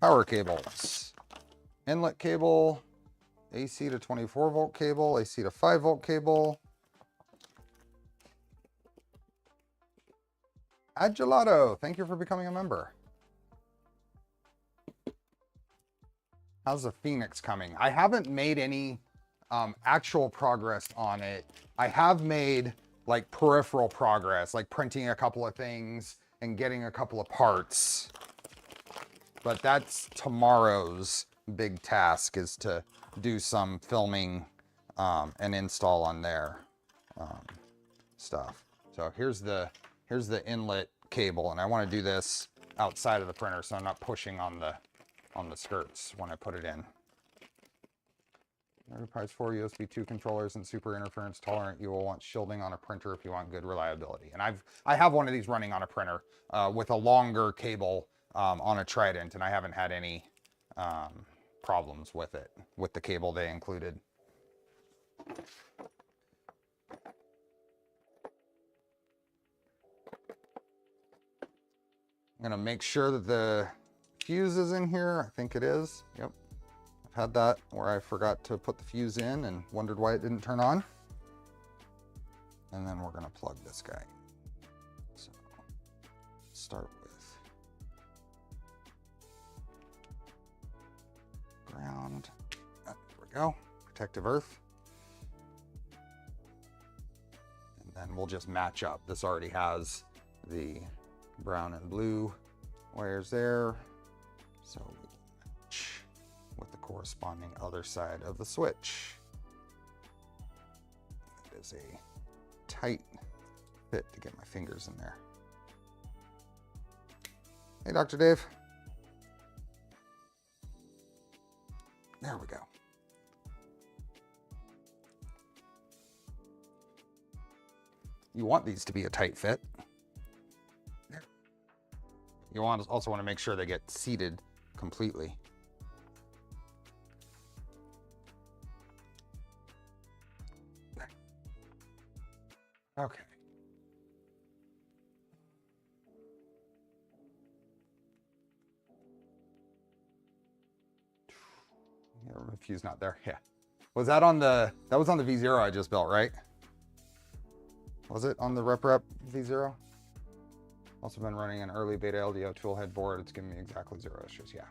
Power cables. Inlet cable. AC to 24 volt cable, AC to 5 volt cable. Agelato, thank you for becoming a member. How's the Phoenix coming? I haven't made any actual progress on it. I have made like peripheral progress, like printing a couple of things and getting a couple of parts. But that's tomorrow's big task, is to do some filming and install on their stuff. So here's the inlet cable, and I want to do this outside of the printer so I'm not pushing on the skirts when I put it in. Enterprise 4 USB 2 controller isn't super interference tolerant. You will want shielding on a printer if you want good reliability. And I have one of these running on a printer with a longer cable on a Trident, and I haven't had any problems with it, with the cable they included. I'm gonna make sure that the fuse is in here. I think it is. Yep. I've had that where I forgot to put the fuse in and wondered why it didn't turn on. And then we're gonna plug this guy. So start with ground. There we go. Protective earth. And then we'll just match up. This already has the brown and blue wires there, so we will match with the corresponding other side of the switch. It is a tight fit to get my fingers in there. Hey, Dr. Dave. There we go. You want these to be a tight fit. You also want to make sure they get seated completely. Okay. The fuse not there. Yeah. Was that on the, that was on the V0 I just built, right? Was it on the rep V0? Also been running an early beta LDO Toolhead board. It's giving me exactly 0 issues. Yeah.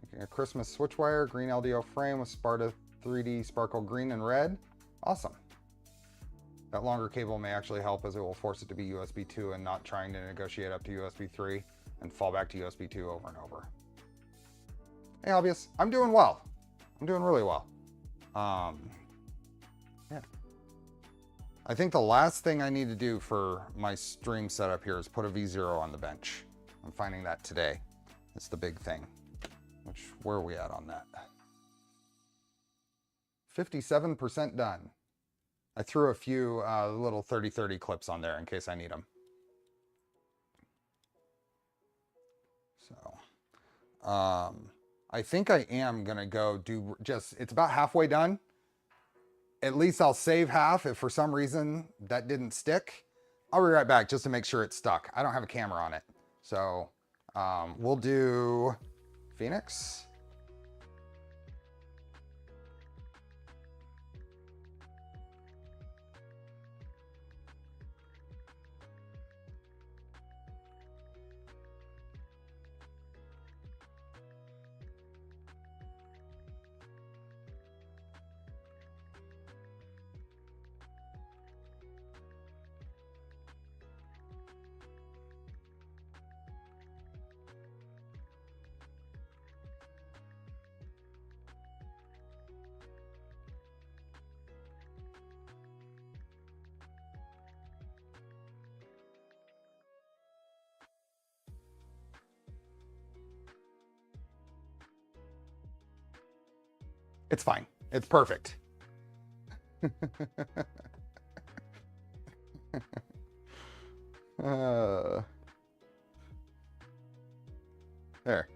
Making a Christmas switchwire, green LDO frame with Sparta 3D sparkle green and red. Awesome. That longer cable may actually help, as it will force it to be USB 2 and not trying to negotiate up to USB 3 and fall back to USB 2 over and over. Hey, hobbyists, I'm doing well. I'm doing really well. Yeah. I think the last thing I need to do for my stream setup here is put a V0 on the bench. I'm finding that today. It's the big thing. Which, where are we at on that? 57% done. I threw a few little 30-30 clips on there in case I need them. So, I think I am gonna go do just, it's about halfway done. At least I'll save half if for some reason that didn't stick. I'll be right back just to make sure it's stuck. I don't have a camera on it. So we'll do Phoenix. It's fine. It's perfect. There.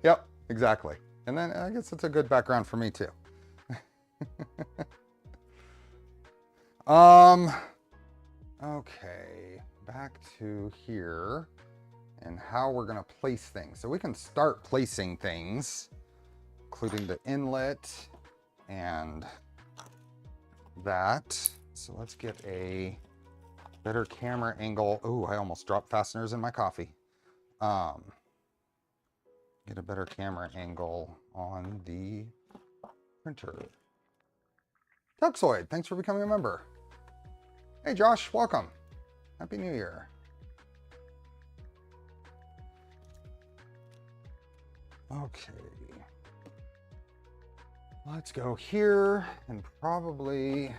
Yep, exactly. And then I guess it's a good background for me too. Okay, back to here and how we're gonna place things. So we can start placing things, including the inlet and that. So let's get a better camera angle. Oh, I almost dropped fasteners in my coffee. Get a better camera angle on the printer. Tuxoid, thanks for becoming a member. Hey Josh, welcome. Happy New Year. Okay. Let's go here and probably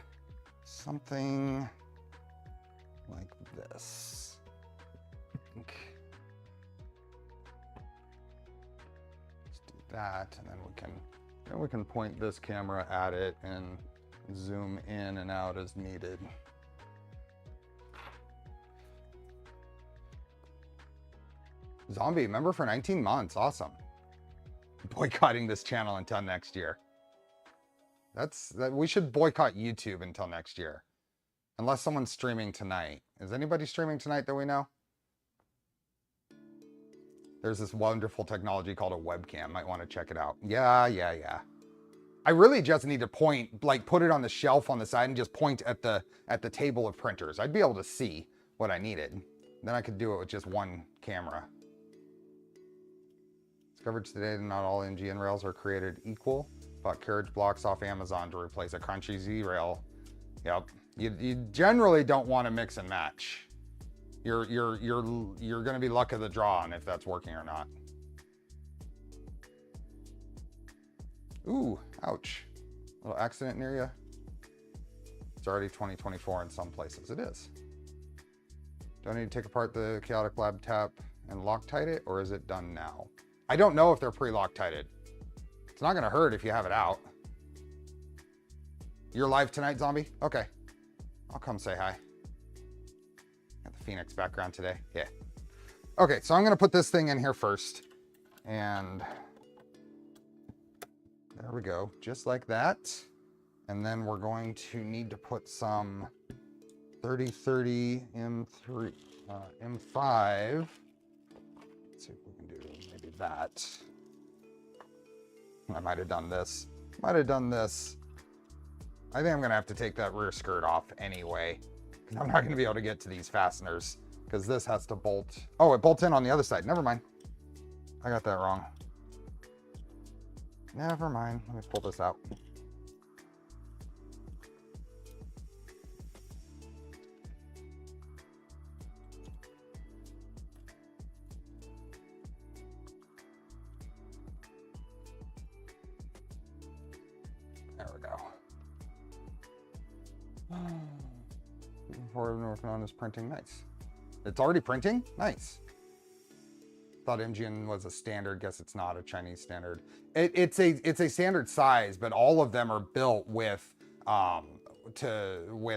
something like this. Let's do that, and then we can point this camera at it and zoom in and out as needed. Zombie, member for 19 months. Awesome. boycotting this channel until next year. We should boycott YouTube until next year. Unless someone's streaming tonight. Is anybody streaming tonight that we know? There's this wonderful technology called a webcam. Might want to check it out. Yeah. I really just need to point, like put it on the shelf on the side and just point at the table of printers. I'd be able to see what I needed. Then I could do it with just one camera. Discovered today that not all NGN rails are created equal. Bought carriage blocks off Amazon to replace a crunchy Z rail. Yep. You generally don't want to mix and match. You're going to be luck of the draw on if that's working or not. Ooh, ouch. Little accident near you. It's already 2024 in some places. It is. Do I need to take apart the Chaotic Lab tap and Loctite it, or is it done now? I don't know if they're pre-Loctited. It's not going to hurt if you have it out. You're live tonight, Zombie? Okay. I'll come say hi. Got the Phoenix background today. Yeah. Okay, so I'm going to put this thing in here first. And there we go. Just like that. And then we're going to need to put some 3030 M3, M5. Let's see if we can do maybe that. I might have done this. I think I'm gonna have to take that rear skirt off anyway, because I'm not gonna be able to get to these fasteners, because this has to bolt. Oh, it bolts in on the other side. Never mind. I got that wrong. Never mind. Let me pull this out. There we go. Before I'm working on is printing. Nice. It's already printing? Nice. Thought MGN was a standard. Guess it's not a Chinese standard. It's a standard size, but all of them are built with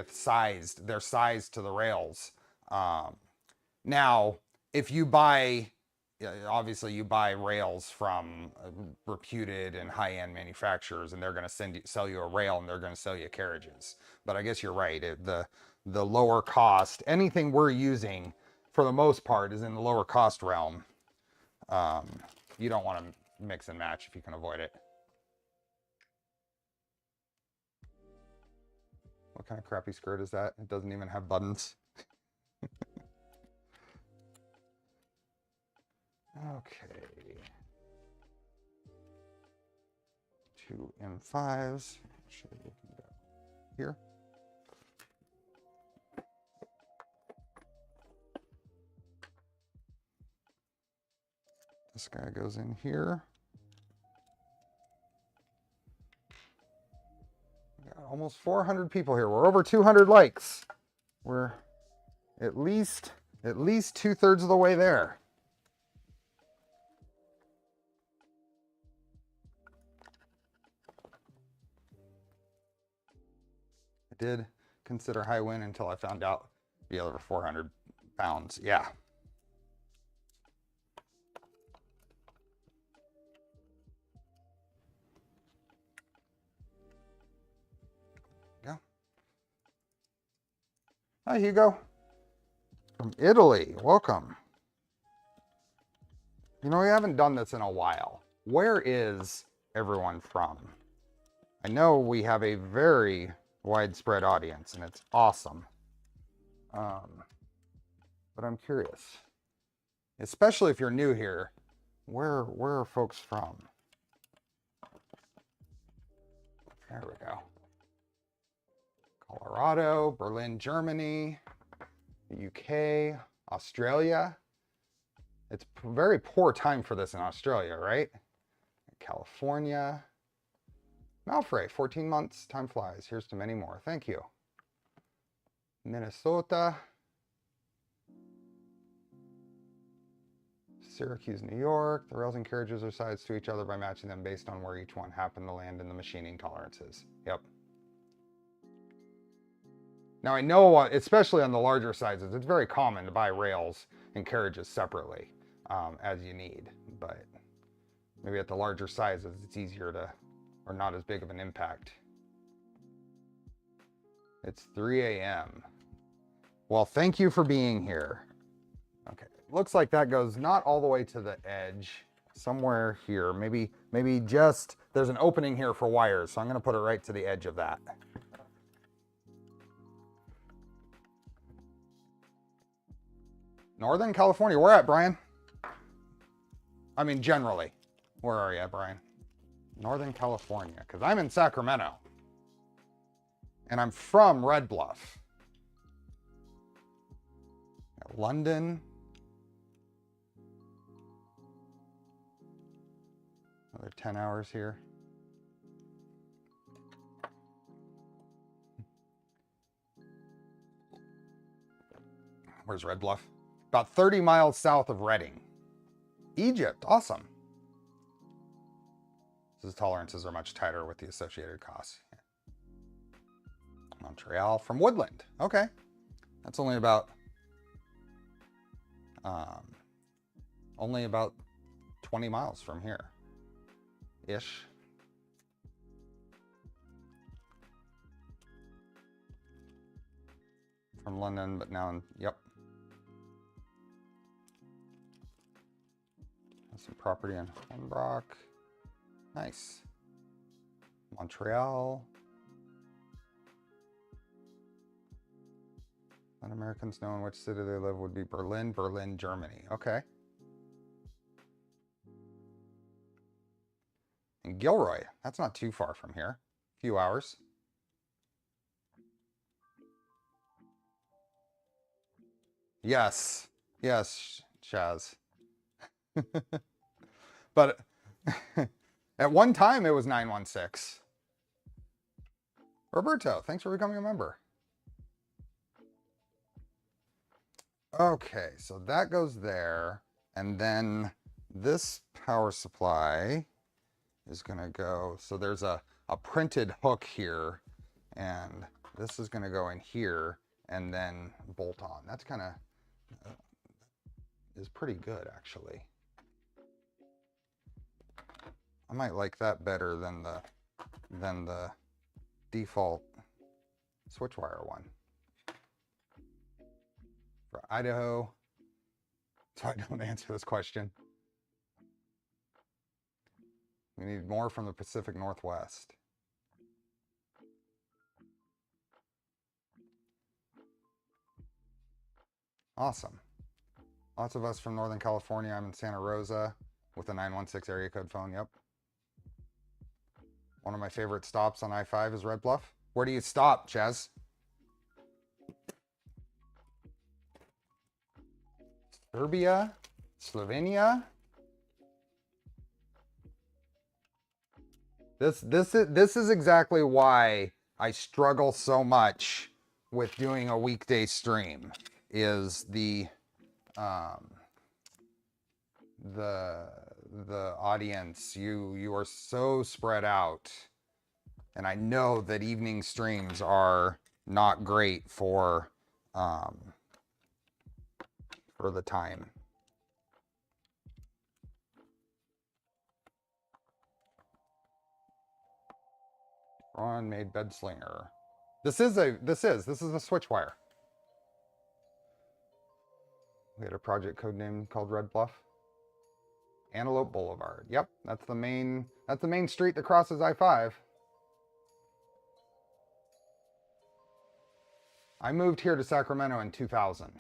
sized. They're sized to the rails. Now, if you buy, obviously you buy rails from reputed and high-end manufacturers, and they're going to sell you a rail, and they're going to sell you carriages. But I guess you're right. The lower cost, anything we're using for the most part is in the lower cost realm. You don't want to mix and match if you can avoid it. What kind of crappy skirt is that? It doesn't even have buttons. Okay. 2 M5s. Actually, we can go here. This guy goes in here. We got almost 400 people here. We're over 200 likes. We're at least 2/3 of the way there. I did consider high wind until I found out the over 400 pounds. Yeah. Hi, Hugo. From Italy. Welcome. You know, we haven't done this in a while. Where is everyone from? I know we have a very widespread audience, and it's awesome. But I'm curious. Especially if you're new here, where are folks from? There we go. Colorado, Berlin, Germany, the UK, Australia. It's a very poor time for this in Australia, right? California. Malfrey, 14 months, time flies. Here's to many more. Thank you. Minnesota. Syracuse, New York. The rails and carriages are sized to each other by matching them based on where each one happened to land in the machining tolerances. Yep. Now I know, especially on the larger sizes, it's very common to buy rails and carriages separately as you need, but Maybe at the larger sizes, it's easier to, or not as big of an impact. It's 3 a.m. Well, thank you for being here. Okay, looks like that goes not all the way to the edge, somewhere here. Maybe just, there's an opening here for wires, so I'm gonna put it right to the edge of that. Northern California, where at, Brian? I mean, generally. Where are you at, Brian? Northern California, because I'm in Sacramento. And I'm from Red Bluff. London. Another 10 hours here. Where's Red Bluff? About 30 miles south of Reading. Egypt, awesome. His tolerances are much tighter with the associated costs. Montreal from Woodland. Okay. That's only about 20 miles from here. Ish. From London, but now in, yep. Some property in Pembroke. Nice. Montreal. Let Americans know in which city they live would be Berlin, Germany. Okay. And Gilroy, that's not too far from here. A few hours. Yes. Yes, Chaz. But at one time it was 916. Roberto, thanks for becoming a member. Okay, so that goes there. And then this power supply is going to go, so there's a printed hook here, and this is going to go in here and then bolt on. That's kind of is pretty good, actually. I might like that better than the default Switchwire one. For Idaho, so I don't answer this question. We need more from the Pacific Northwest. Awesome. Lots of us from Northern California. I'm in Santa Rosa with a 916 area code phone. Yep. One of my favorite stops on I-5 is Red Bluff. Where do you stop, Chaz? Serbia? Slovenia? This is exactly why I struggle so much with doing a weekday stream, is the audience. You are so spread out, and I know that evening streams are not great for the time. Ron made bed slinger. This is a Switchwire. We had a project code name called Red Bluff. Antelope Boulevard. Yep, that's the main street that crosses I-5. I moved here to Sacramento in 2000.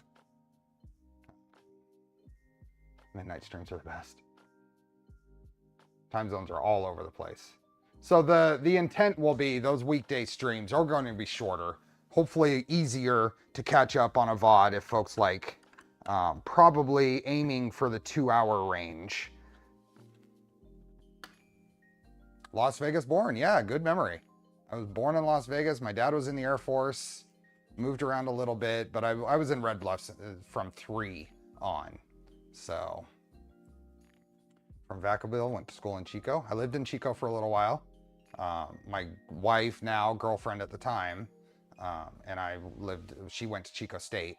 Midnight streams are the best. Time zones are all over the place. So the intent will be those weekday streams are going to be shorter, hopefully easier to catch up on a VOD if folks like. Probably aiming for the 2-hour range. Las Vegas born, yeah, good memory. I was born in Las Vegas. My dad was in the Air Force, moved around a little bit, but I was in Red Bluff from 3 on. So from Vacaville, went to school in Chico. I lived in Chico for a little while. My wife, now girlfriend at the time, and she went to Chico State.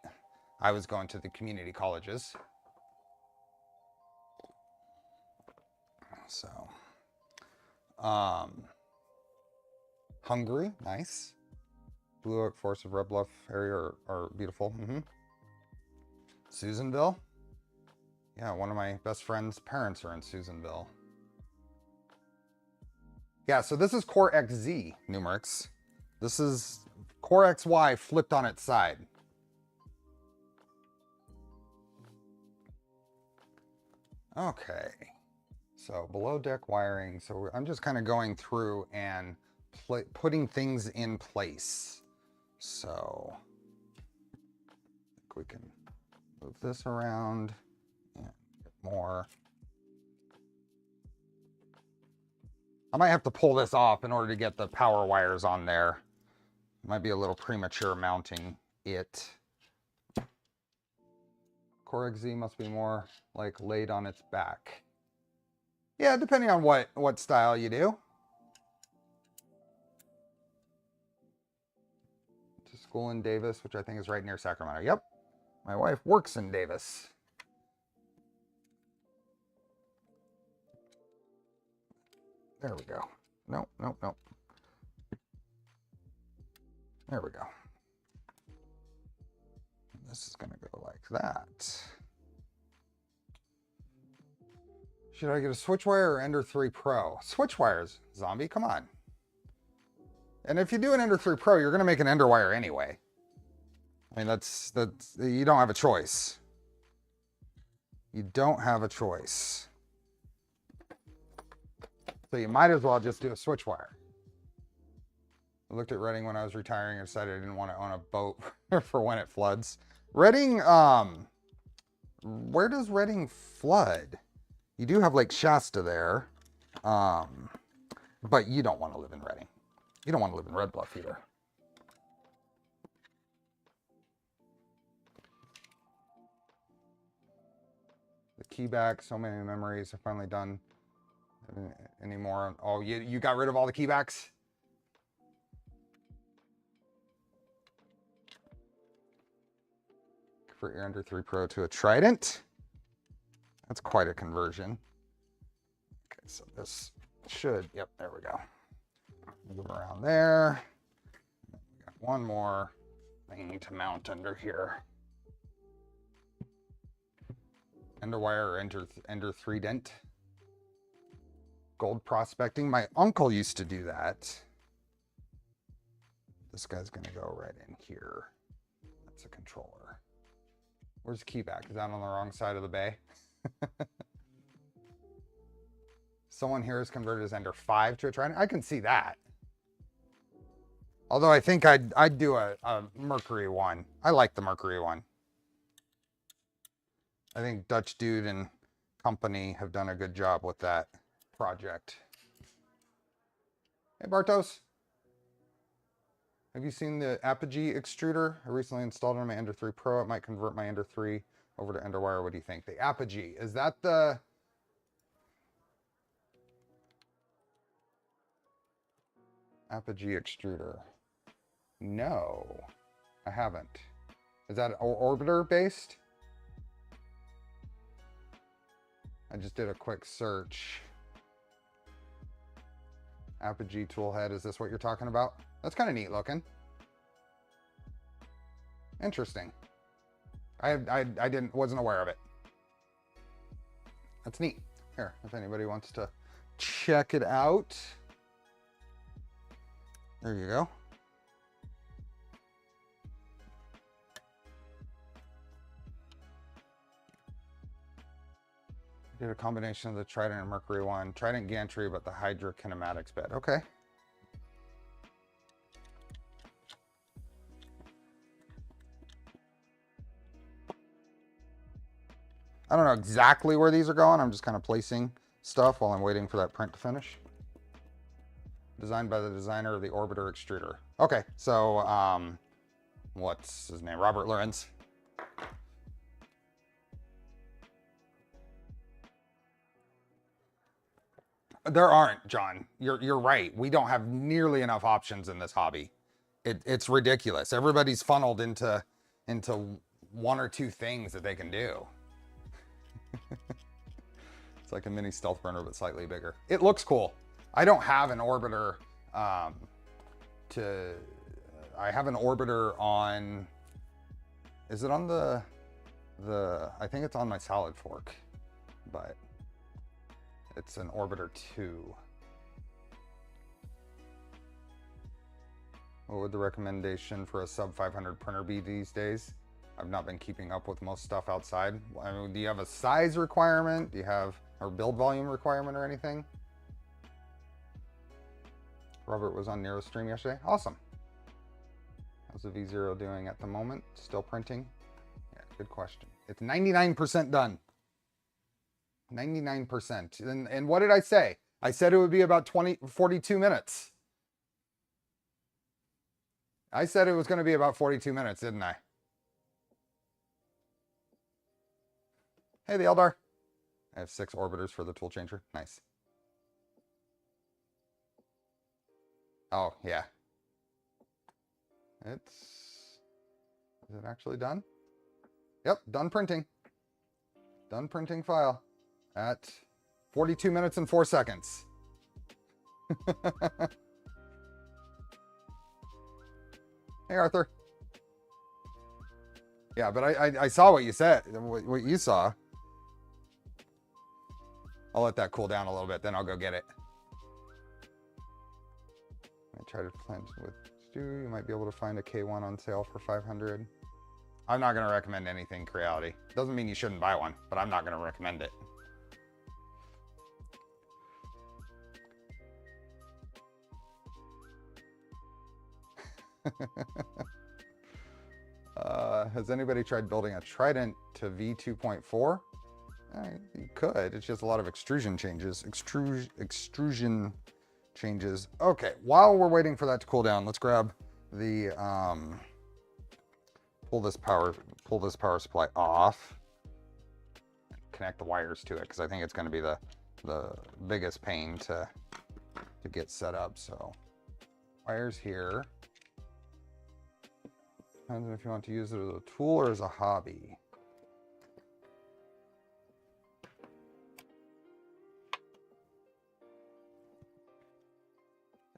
I was going to the community colleges. So, Hungary, nice. Blue Oak, Forest of Red Bluff area are beautiful. Susanville. Yeah, one of my best friend's parents are in Susanville. Yeah, so this is Core XZ numerics. This is Core XY flipped on its side. Okay, so below deck wiring. So I'm just kind of going through and putting things in place. So I think we can move this around and get more. I might have to pull this off in order to get the power wires on there. Might be a little premature mounting it. Core XZ must be more like laid on its back. Yeah, depending on what style you do. To school in Davis, which I think is right near Sacramento. Yep, my wife works in Davis. There we go. Nope, nope, nope. There we go. This is going to go like that. Should I get a Switchwire or Ender 3 Pro? Switchwires, zombie, come on. And if you do an Ender 3 Pro, you're going to make an Ender wire anyway. I mean, that's you don't have a choice. You don't have a choice. So you might as well just do a Switchwire. I looked at Reading when I was retiring and decided I didn't want to own a boat for when it floods. Reading, where does Reading flood? You do have Lake Shasta there, but you don't want to live in Reading. You don't want to live in Red Bluff either. The key back, so many memories. I've finally done anymore. Oh, you got rid of all the key backs? For your Ender 3 Pro to a Trident. That's quite a conversion. Okay, so this should, yep, there we go. Move around there. We got one more thing to mount under here. Ender wire or Ender 3 dent. Gold prospecting. My uncle used to do that. This guy's gonna go right in here. That's a controller. Where's the key back? Is that on the wrong side of the bay? Someone here has converted his Ender 5 to a Trident. I can see that. Although I think I'd do a Mercury one. I like the Mercury one. I think Dutch Dude and company have done a good job with that project. Hey Bartos. Have you seen the Apogee extruder? I recently installed it on my Ender 3 Pro. It might convert my Ender 3 over to Ender wire. What do you think? The Apogee, is that the... Apogee extruder? No, I haven't. Is that orbiter based? I just did a quick search. Apogee Toolhead, is this what you're talking about? That's kind of neat looking. Interesting. I wasn't aware of it. That's neat. Here, if anybody wants to check it out. There you go. Did a combination of the Trident and Mercury one. Trident gantry, but the Hydra kinematics bed. Okay. I don't know exactly where these are going. I'm just kind of placing stuff while I'm waiting for that print to finish. Designed by the designer of the Orbiter extruder. Okay, so what's his name? Robert Lorenz. There aren't, John. You're right. We don't have nearly enough options in this hobby. It's ridiculous. Everybody's funneled into one or two things that they can do. It's like a mini stealth burner, but slightly bigger. It looks cool. I don't have an orbiter I have an orbiter on, is it on the, I think it's on my salad fork, but it's an orbiter 2. What would the recommendation for a sub 500 printer be these days? I've not been keeping up with most stuff outside. I mean, do you have a size requirement? Do you have a build volume requirement or anything? Robert was on Nero's stream yesterday. Awesome. How's the V0 doing at the moment? Still printing? Yeah, good question. It's 99% done. 99%. And what did I say? I said it would be about 42 minutes. I said it was going to be about 42 minutes, didn't I? Hey, the Eldar. I have 6 orbiters for the tool changer. Nice. Oh, yeah. Is it actually done? Yep, done printing. Done printing file at 42 minutes and 4 seconds. Hey, Arthur. Yeah, but I saw what you said, what you saw. I'll let that cool down a little bit, then I'll go get it. I try to plant with Stu. You might be able to find a K1 on sale for 500. I'm not going to recommend anything Creality. Doesn't mean you shouldn't buy one, but I'm not going to recommend it. Has anybody tried building a Trident to V2.4? You could. It's just a lot of extrusion changes. Extrusion changes. Okay, while we're waiting for that to cool down, let's grab the pull this power supply off. Connect the wires to it because I think it's going to be the biggest pain to get set up. So wires here. Depends on if you want to use it as a tool or as a hobby.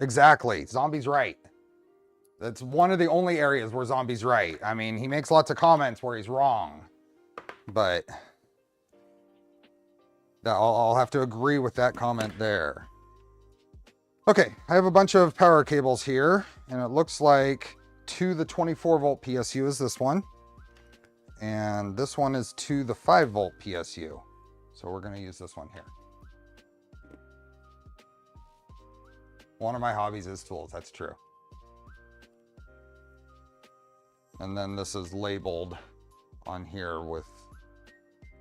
Exactly. Zombie's right. That's one of the only areas where Zombie's right. I mean, he makes lots of comments where he's wrong, but I'll have to agree with that comment there. Okay, I have a bunch of power cables here, and it looks like to the 24 volt PSU is this one, and this one is to the 5 volt PSU. So we're going to use this one here. One of my hobbies is tools, that's true. And then this is labeled on here with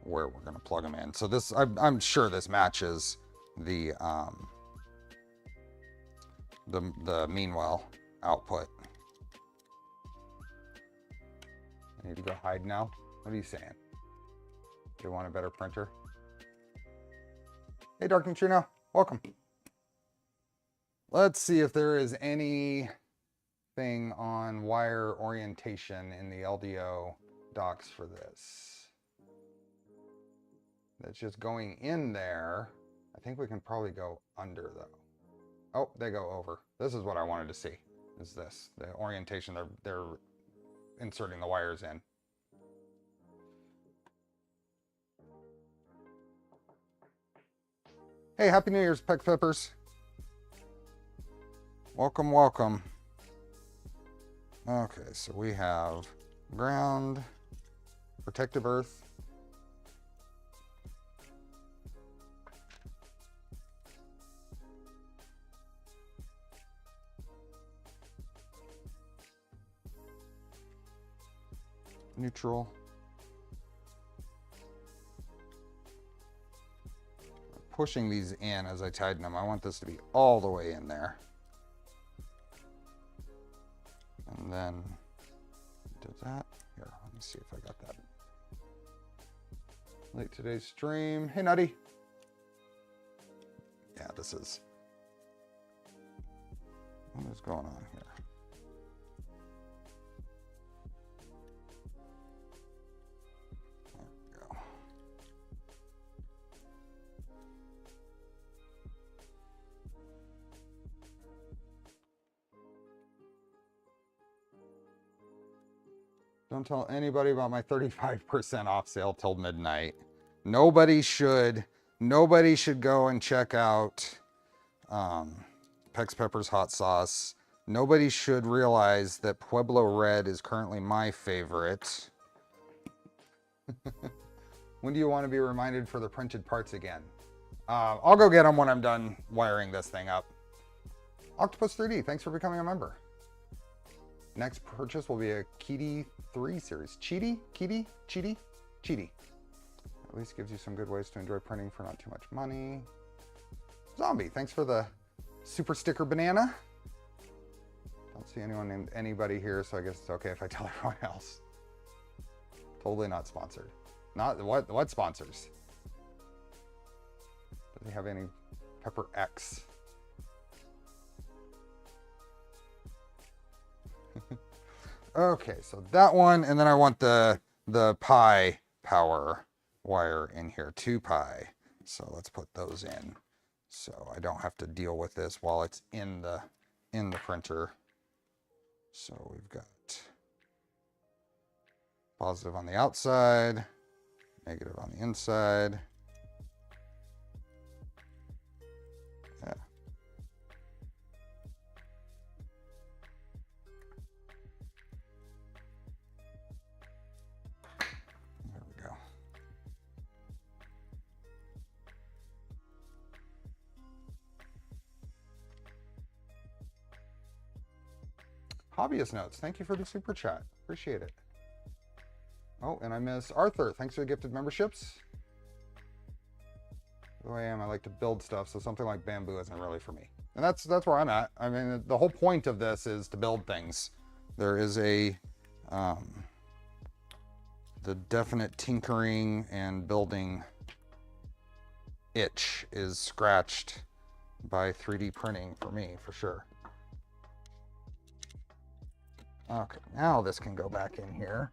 where we're going to plug them in. So this, I'm sure this matches the Meanwell output. I need to go hide now. What are you saying? Do you want a better printer? Hey, Dark Neutrino, welcome. Let's see if there is anything on wire orientation in the LDO docs for this. That's just going in there. I think we can probably go under though. Oh, they go over. This is what I wanted to see, is this. The orientation they're inserting the wires in. Hey, Happy New Year's, Peck Peppers. Welcome, welcome. Okay, so we have ground, protective earth, neutral, pushing these in as I tighten them. I want this to be all the way in there. And then did that. Here, let me see if I got that. Late today's stream. Hey, Nutty. Yeah, this is. What is going on here? There we go. Don't tell anybody about my 35% off sale till midnight. Nobody should go and check out Pex Pepper's hot sauce. Nobody should realize that Pueblo Red is currently my favorite. When do you want to be reminded for the printed parts again? I'll go get them when I'm done wiring this thing up. Octopus 3D, thanks for becoming a member. Next purchase will be a Kitty 3 series. Cheaty? Kitty? Cheaty? Cheaty. At least gives you some good ways to enjoy printing for not too much money. Zombie, thanks for the super sticker banana. Don't see anyone named anybody here, so I guess it's okay if I tell everyone else. Totally not sponsored. Not what sponsors? Does he have any Pepper X? Okay, so that one, and then I want the pi power wire in here, 2 pi. So let's put those in, so I don't have to deal with this while it's in the printer. So we've got positive on the outside, negative on the inside. Yeah. There we go. Hobbyist Notes, thank you for the super chat. Appreciate it. Oh, and I miss Arthur. Thanks for the gifted memberships. The way I am, I like to build stuff, so something like bamboo isn't really for me. And that's where I'm at. I mean, the whole point of this is to build things. There is the definite tinkering and building itch is scratched by 3D printing for me, for sure. Okay, now this can go back in here.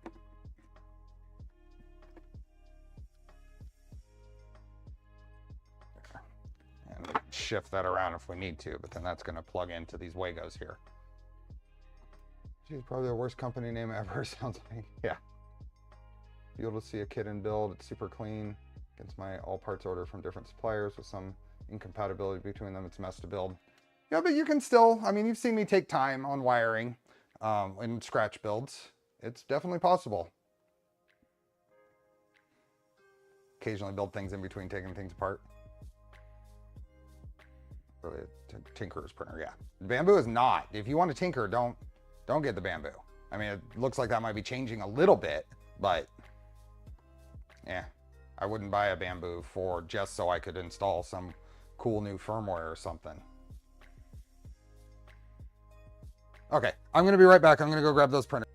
And we can shift that around if we need to, but then that's going to plug into these Wagos here. Geez, probably the worst company name ever. Sounds like, yeah. Be able to see a kit and build. It's super clean. Against my all parts order from different suppliers with some incompatibility between them. It's a mess to build. Yeah, but you can still, I mean, you've seen me take time on wiring in scratch builds. It's definitely possible. Occasionally build things in between taking things apart. Really a tinkerer's printer, yeah. Bamboo is not. If you want to tinker, don't get the bamboo. I mean, it looks like that might be changing a little bit, but yeah, I wouldn't buy a bamboo for just so I could install some cool new firmware or something. Okay, I'm gonna be right back. I'm gonna go grab those printers.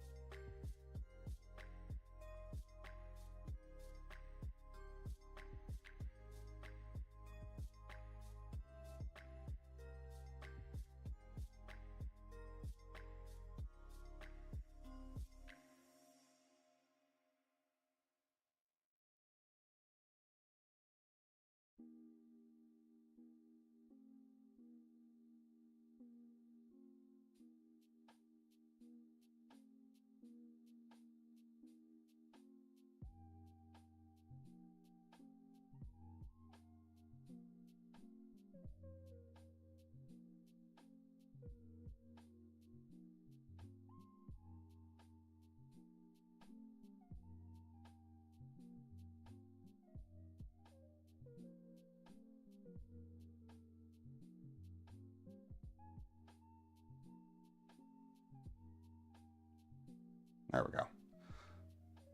There we go.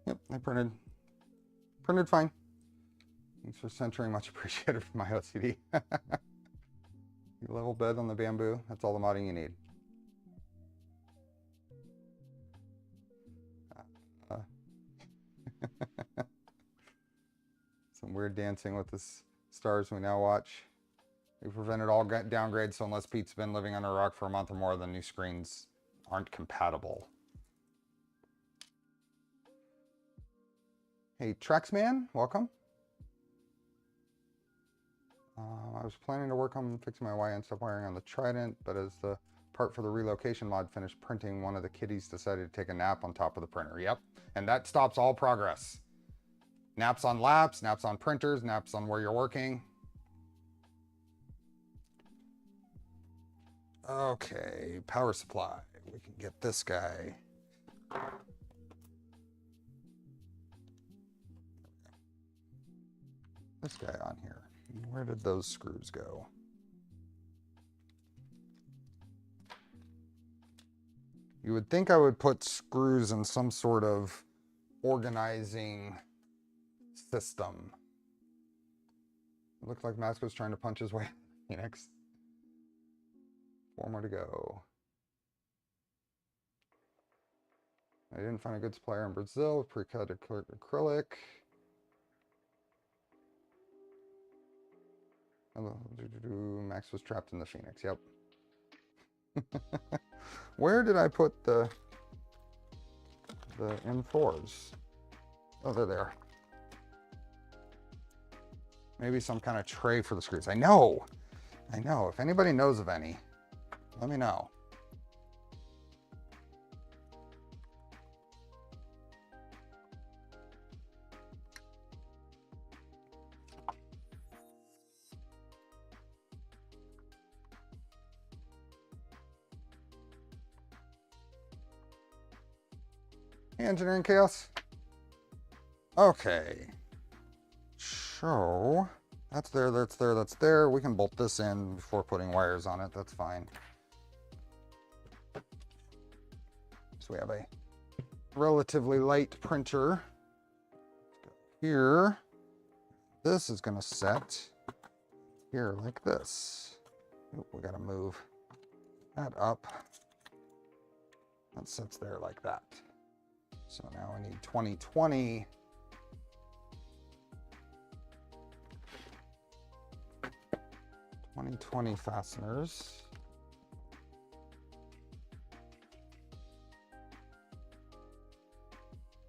Yep, I printed fine. Thanks for centering, much appreciated for my OCD. Level bed on the bamboo, that's all the modding you need. Some weird dancing with the stars we now watch. We prevented all downgrades, so unless Pete's been living under a rock for a month or more, the new screens aren't compatible. Hey, Trexman, welcome. I was planning to work on fixing my YN stuff wiring on the Trident, but as the part for the relocation mod finished printing, one of the kiddies decided to take a nap on top of the printer. Yep. And that stops all progress. Naps on laps, naps on printers, naps on where you're working. Okay, power supply. We can get this guy. This guy on here. Where did those screws go? You would think I would put screws in some sort of organizing system. It looked like Max was trying to punch his way. Phoenix. 4 more to go. I didn't find a good supplier in Brazil with pre-cut acrylic. Max was trapped in the Phoenix. Yep. Where did I put the M4s? Oh, they're there. Maybe some kind of tray for the screws. I know. If anybody knows of any, let me know. Hey, Engineering Chaos. Okay. So that's there, that's there, that's there. We can bolt this in before putting wires on it. That's fine. So we have a relatively light printer. Let's go here. This is going to set here like this. Oop, we got to move that up. That sits there like that. So now I need 2020. Fasteners.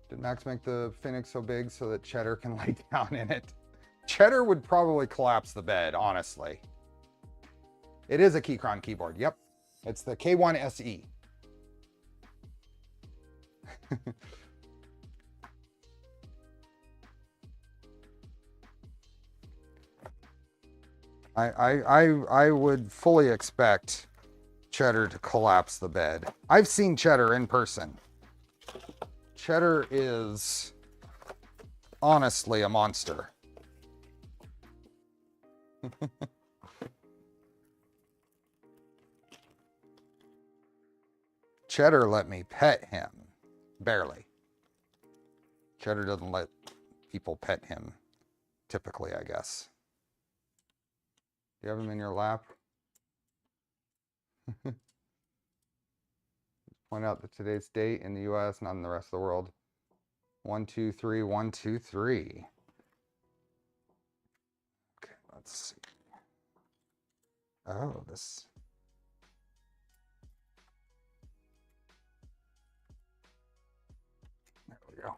Did Max make the Phoenix so big so that Cheddar can lay down in it? Cheddar would probably collapse the bed, honestly. It is a Keychron keyboard. Yep. It's the K1 SE. I would fully expect Cheddar to collapse the bed. I've seen Cheddar in person. Cheddar is honestly a monster. Cheddar let me pet him. Barely. Cheddar doesn't let people pet him, typically, I guess. Do you have him in your lap? Point out that today's date in the US, not in the rest of the world. 123 123. Okay, let's see. Oh, this. There we go.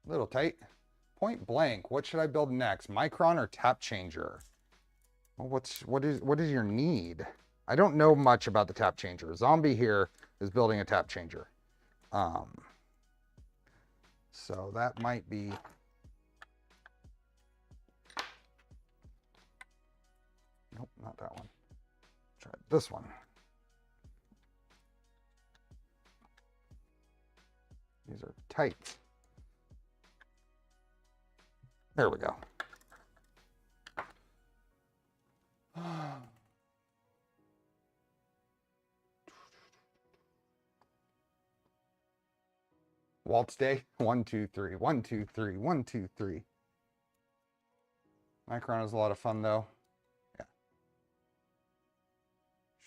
A little tight. Point blank. What should I build next? Micron or tap changer? Well, what is your need? I don't know much about the tap changer. Zombie here is building a tap changer. So that might be. Nope, not that one. Try this one. These are tight. There we go. Waltz day. 1 2 3 1 2 3 1 2 3. Micron is a lot of fun though. Yeah.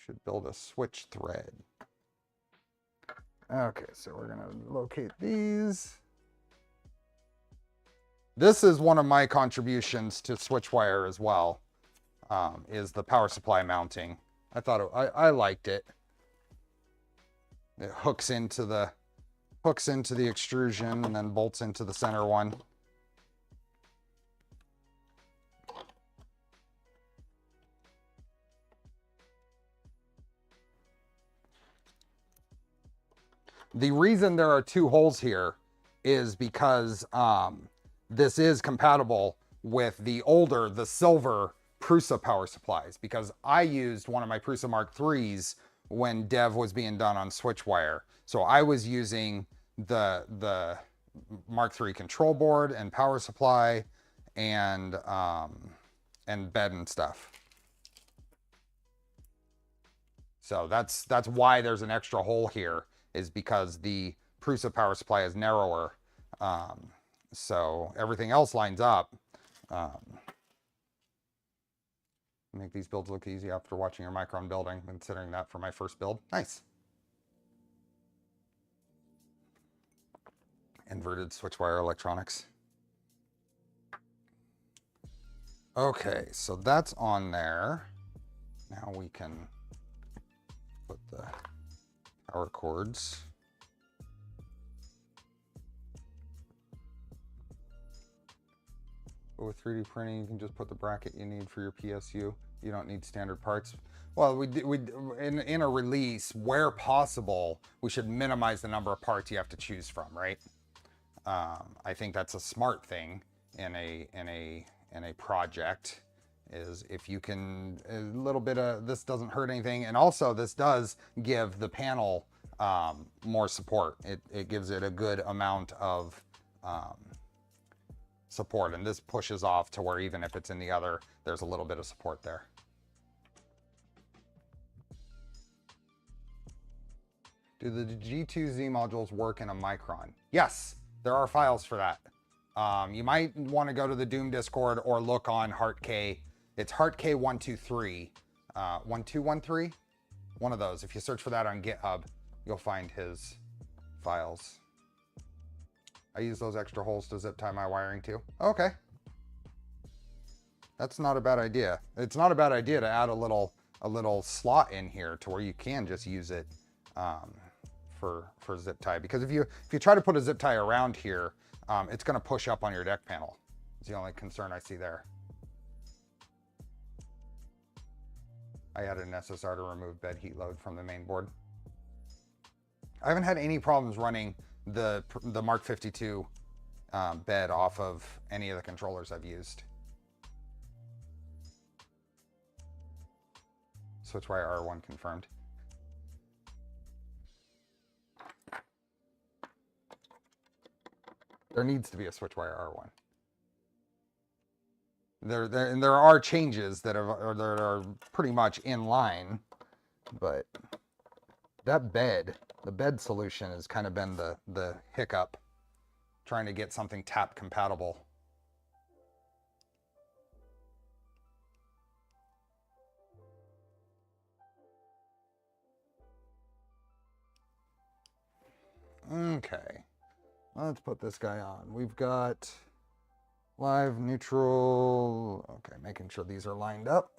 Should build a switch thread. Okay, so we're gonna locate these. This is one of my contributions to Switchwire as well. Is the power supply mounting. I thought I liked it. It hooks into the extrusion and then bolts into the center one. The reason there are 2 holes here is because this is compatible with the silver Prusa power supplies, because I used one of my Prusa Mark IIIs when dev was being done on Switchwire. So I was using the Mark III control board and power supply and bed and stuff. So that's why there's an extra hole here, is because the Prusa power supply is narrower. So everything else lines up. Make these builds look easy after watching your Micron building, considering that for my first build. Nice. Inverted switchwire electronics. Okay, so that's on there. Now we can put the power cords. But with 3D printing, you can just put the bracket you need for your PSU. You don't need standard parts. Well, in a release, where possible, we should minimize the number of parts you have to choose from, right? I think that's a smart thing in a project, is if you can, a little bit of this doesn't hurt anything, and also this does give the panel more support. It gives it a good amount of support, and this pushes off to where even if it's in the other, there's a little bit of support there. Do the G2Z modules work in a Micron? Yes, there are files for that. You might want to go to the Doom Discord or look on HeartK. It's HeartK123, 1213, one of those. If you search for that on GitHub, you'll find his files. I use those extra holes to zip tie my wiring too. Okay. That's not a bad idea. It's not a bad idea to add a little slot in here to where you can just use it for zip tie, because if you try to put a zip tie around here, it's going to push up on your deck panel. It's the only concern I see there. I added an SSR to remove bed heat load from the main board. I haven't had any problems running the Mark 52 bed off of any of the controllers I've used. Switchwire R1 confirmed. There needs to be a Switchwire R1. There are changes that are pretty much in line, but that the bed solution has kind of been the hiccup, trying to get something tap compatible. Okay, let's put this guy on. We've got live, neutral. Okay, making sure these are lined up.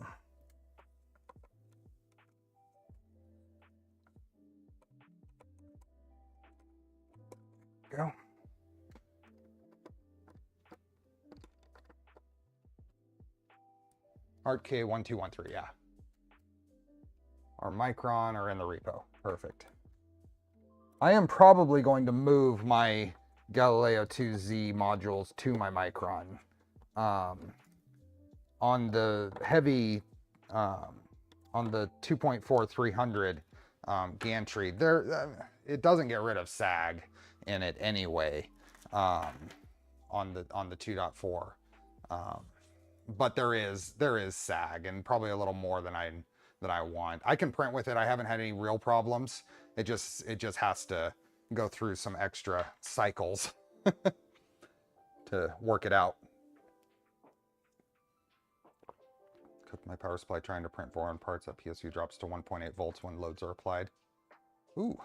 Go. HeartK1213, yeah. Our Micron are in the repo. Perfect. I am probably going to move my Galileo 2Z modules to my Micron. On the heavy, on the 2.4 300 gantry, it doesn't get rid of sag in it anyway, on the 2.4, but there is sag, and probably a little more than I want. I can print with it. I haven't had any real problems. It just has to go through some extra cycles to work it out. Cooked my power supply trying to print Voron parts. That PSU drops to 1.8 volts when loads are applied. Ooh.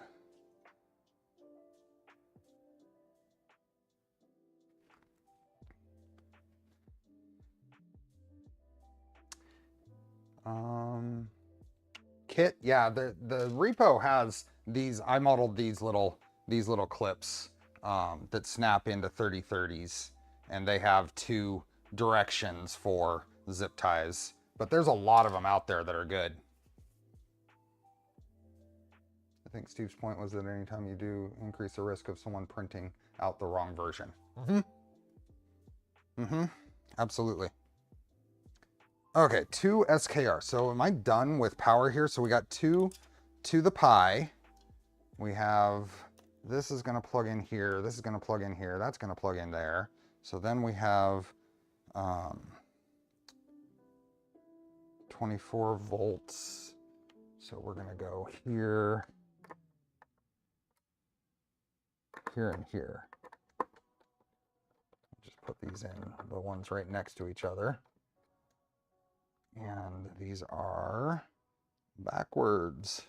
Kit, yeah, the repo has these. I modeled these little clips that snap into 3030s, and they have 2 directions for zip ties, but there's a lot of them out there that are good. I think Steve's point was that anytime you do increase the risk of someone printing out the wrong version. Absolutely. Okay, 2 SKR. So am I done with power here? So we got 2 to the Pi. We have, this is going to plug in here. This is going to plug in here. That's going to plug in there. So then we have 24 volts. So we're going to go here, here, and here. Just put these in, the ones right next to each other. And these are backwards.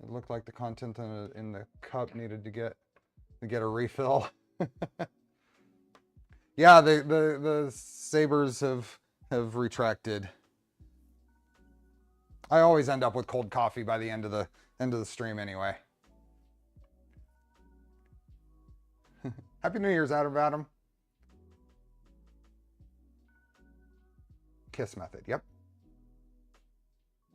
It looked like the content in the cup needed to get a refill. Yeah, the sabers have retracted. I always end up with cold coffee by the end of the stream anyway. Happy New Year's, Adam. KISS method, yep.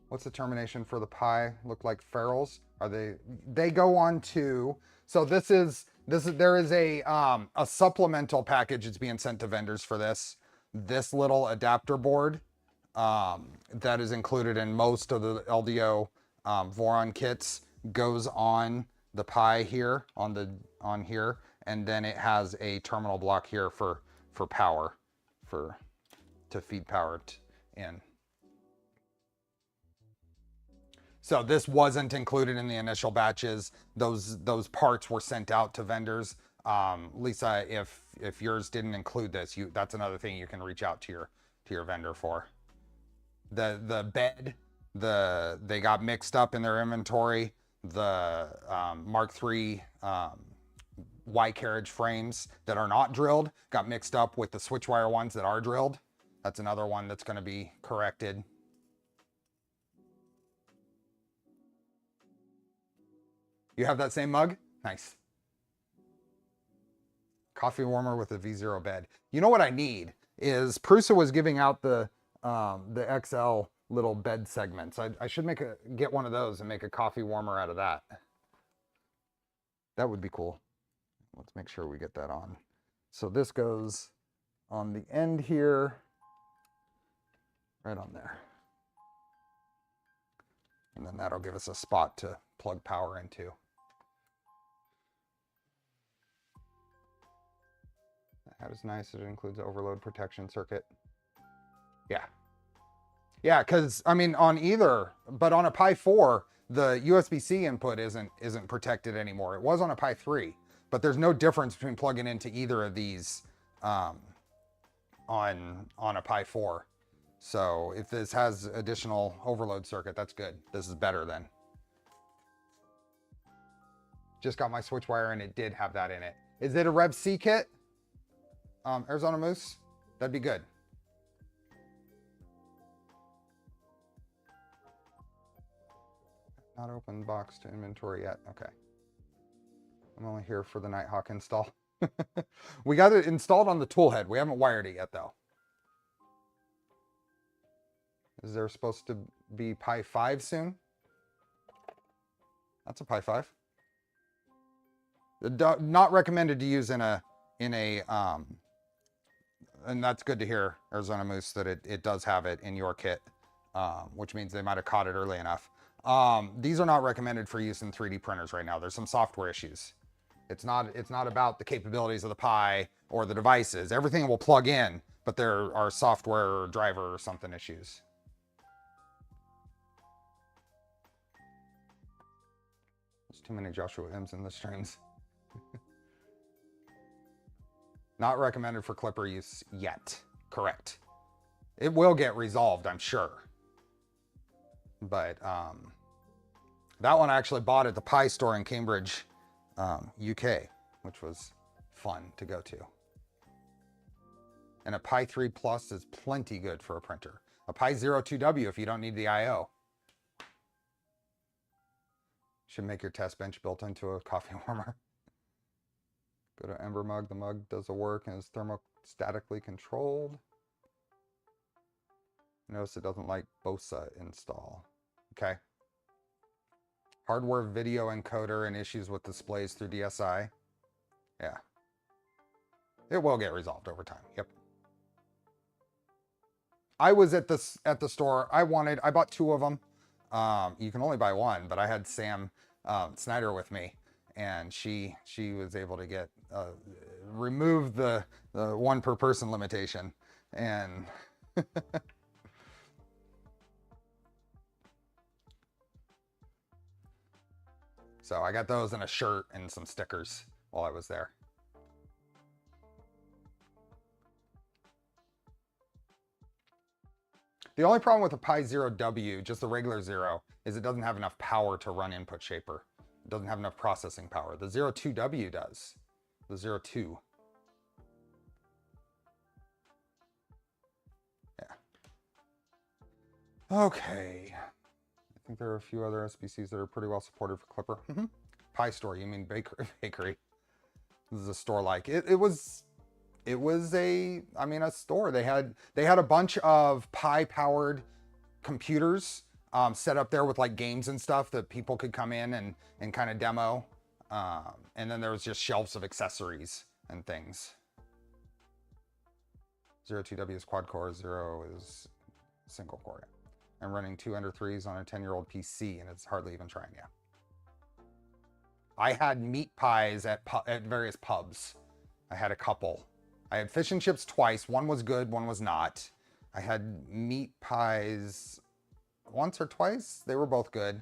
What's the termination for the Pi look like? Ferrules? Are they go on to, so there is a supplemental package that's being sent to vendors for this little adapter board that is included in most of the LDO Voron kits, goes on the Pi here, on here, and then it has a terminal block here for power, to feed power in. So this wasn't included in the initial batches. Those parts were sent out to vendors. Lisa, if yours didn't include this, that's another thing you can reach out to your vendor for. The bed, they got mixed up in their inventory. The Mark III Y carriage frames that are not drilled got mixed up with the switchwire ones that are drilled. That's another one that's going to be corrected. You have that same mug? Nice. Coffee warmer with a V0 bed. You know what I need is, Prusa was giving out the XL little bed segments. I should get one of those and make a coffee warmer out of that. That would be cool. Let's make sure we get that on. So this goes on the end here, right on there. And then that'll give us a spot to plug power into. That is nice. It includes an overload protection circuit. Yeah. Yeah, because I mean on either, but on a Pi 4, the USB-C input isn't protected anymore. It was on a Pi 3, but there's no difference between plugging into either of these on a Pi 4. So if this has additional overload circuit, that's good. This is better then. Just got my switchwire and it did have that in it. Is it a revC kit? Arizona Moose? That'd be good. Not open box to inventory yet. Okay. I'm only here for the Nighthawk install. We got it installed on the Toolhead. We haven't wired it yet though. Is there supposed to be Pi 5 soon? That's a Pi 5. Not recommended to use in a and that's good to hear, Arizona Moose, that it does have it in your kit, which means they might have caught it early enough. These are not recommended for use in 3D printers right now. There's some software issues. It's not about the capabilities of the Pi or the devices. Everything will plug in, but there are software or driver or something issues. There's too many Joshua M's in the streams. Not recommended for clipper use yet. Correct. It will get resolved, I'm sure. But that one I actually bought at the Pi store in Cambridge, UK, which was fun to go to. And a Pi 3 Plus is plenty good for a printer. A Pi 02W if you don't need the I/O. Should make your test bench built into a coffee warmer. Go to Ember Mug. The mug does the work and is thermostatically controlled. Notice it doesn't like BOSA install. Okay. Hardware video encoder and issues with displays through DSI. Yeah. It will get resolved over time. Yep. I was at the store. I bought 2 of them. You can only buy one, but I had Sam Snyder with me, and she was able to get remove the 1 per person limitation, and so I got those and a shirt and some stickers while I was there. The only problem with the Pi 0W, just the regular 0, is it doesn't have enough power to run input shaper. It doesn't have enough processing power. The 02W does. The 02. Yeah. Okay. I think there are a few other SBCs that are pretty well supported for Clipper. Pi store, you mean bakery. This is a store like it was a store. They had a bunch of Pi powered computers set up there with like games and stuff that people could come in and kind of demo. And then there was just shelves of accessories and things. 02W is quad core, 0 is single core. I'm running 2 Ender 3s on a 10-year-old PC, and it's hardly even trying yet. I had meat pies at various pubs. I had a couple. I had fish and chips twice. One was good, one was not. I had meat pies once or twice. They were both good.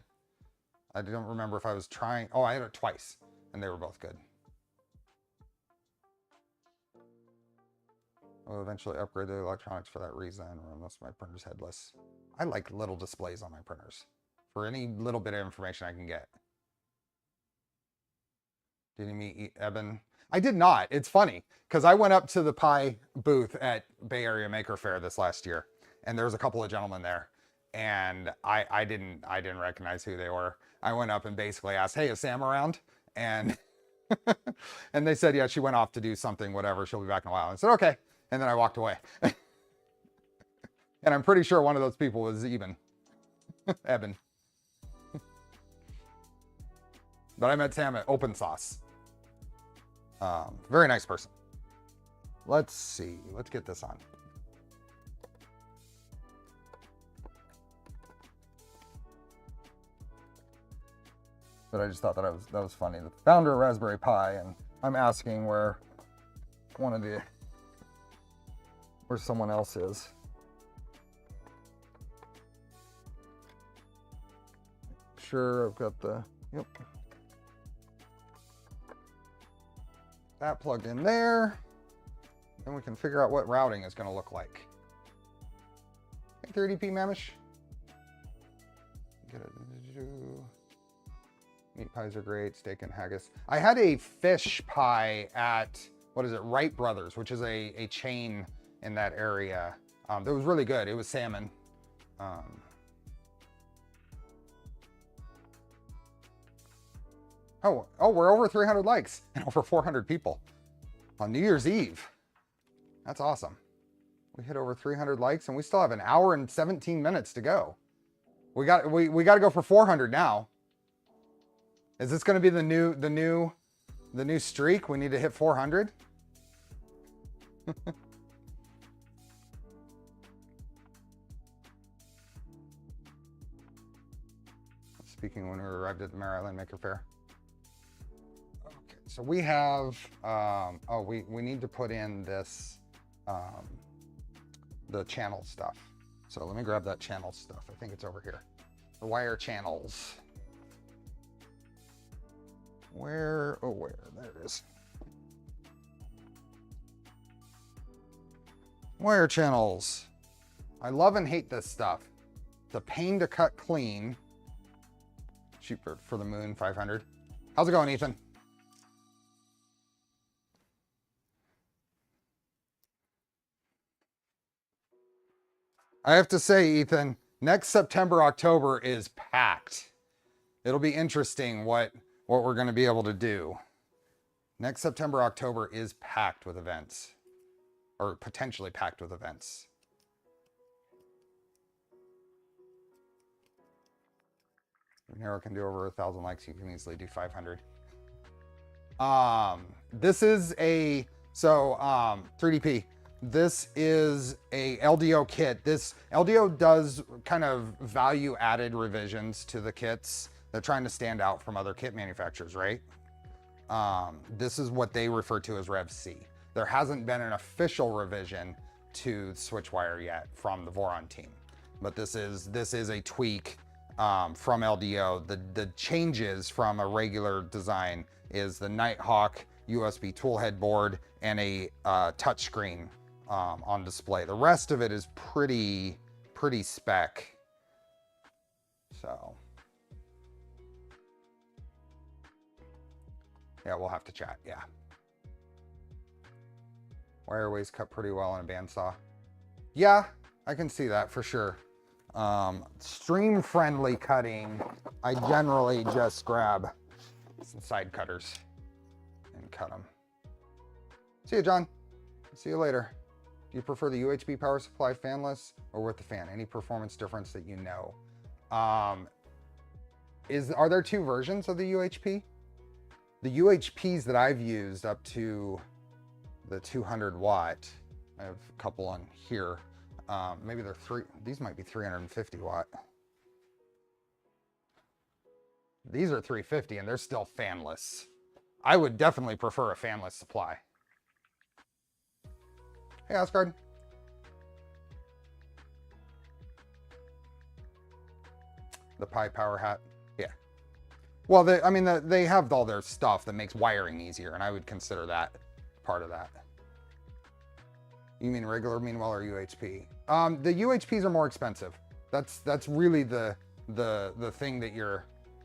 I don't remember if I was trying. Oh, I had it twice, and they were both good. I'll eventually upgrade the electronics for that reason, or unless my printer's headless. I like little displays on my printers for any little bit of information I can get. Did you meet Eben? I did not. It's funny because I went up to the Pi booth at Bay Area Maker Faire this last year, and there was a couple of gentlemen there, and I didn't recognize who they were. I went up and basically asked, "Hey, is Sam around?" And and they said, "Yeah, she went off to do something, whatever. She'll be back in a while." I said, "Okay," and then I walked away. And I'm pretty sure one of those people was Eben. But I met Sam at Open Sauce. Very nice person. Let's see. Let's get this on. But I just thought that was funny. The founder of Raspberry Pi, and I'm asking where someone else is. Sure, I've got yep. That plugged in there. Then we can figure out what routing is going to look like. Hey, 30p Mamish. Meat pies are great. Steak and haggis. I had a fish pie at, what is it, Wright Brothers, which is a chain in that area. That was really good. It was salmon. Oh, we're over 300 likes and over 400 people on New Year's Eve. That's awesome. We hit over 300 likes and we still have an hour and 17 minutes to go. We got to go for 400 now. Is this going to be the new streak? We need to hit 400. Speaking when we arrived at the Maryland Maker Faire. So we have, we need to put in this, the channel stuff. So let me grab that channel stuff. I think it's over here. The wire channels. Where, there it is. Wire channels. I love and hate this stuff. It's a pain to cut clean. Shoot for the moon 500. How's it going, Ethan? I have to say, Ethan, next September, October is packed. It'll be interesting what we're going to be able to do. Next September, October is packed with events, or potentially packed with events. Nero can do over 1,000 likes. You can easily do 500. This is a, 3DP. This is a LDO kit. This LDO does kind of value added revisions to the kits. They're trying to stand out from other kit manufacturers, right? This is what they refer to as revC. There hasn't been an official revision to Switchwire yet from the Voron team, but this is a tweak from LDO. The changes from a regular design is the Nighthawk USB toolhead board and a touchscreen on display. The rest of it is pretty spec. So yeah, we'll have to chat. Yeah. Wireways cut pretty well on a bandsaw. Yeah, I can see that for sure. Stream friendly cutting, I generally just grab some side cutters and cut them. See you, John. See you later. Do you prefer the UHP power supply fanless or with the fan? Any performance difference that you know? Are there two versions of the UHP? The UHPs that I've used up to the 200 watt, I have a couple on here. Maybe they're these might be 350 watt. These are 350 and they're still fanless. I would definitely prefer a fanless supply. Hey, Asgard. The Pi Power Hat. Yeah. Well, they have all their stuff that makes wiring easier, and I would consider that part of that. You mean regular, meanwhile, or UHP? The UHPs are more expensive. That's really the thing that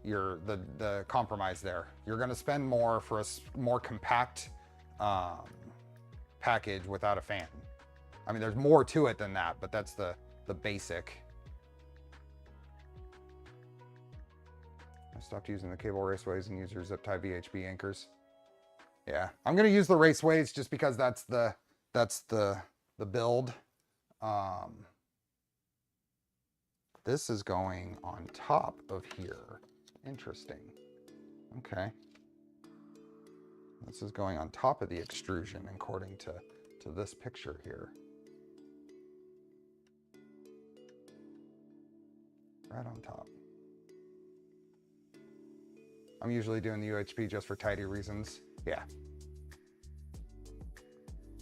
the compromise there. You're going to spend more for a more compact package without a fan. I mean, there's more to it than that, but that's the basic. I stopped using the cable raceways and use your zip tie VHB anchors. Yeah, I'm going to use the raceways just because that's the build. This is going on top of here. Interesting. Okay. This is going on top of the extrusion according to this picture here. Right on top. I'm usually doing the UHP just for tidy reasons. Yeah.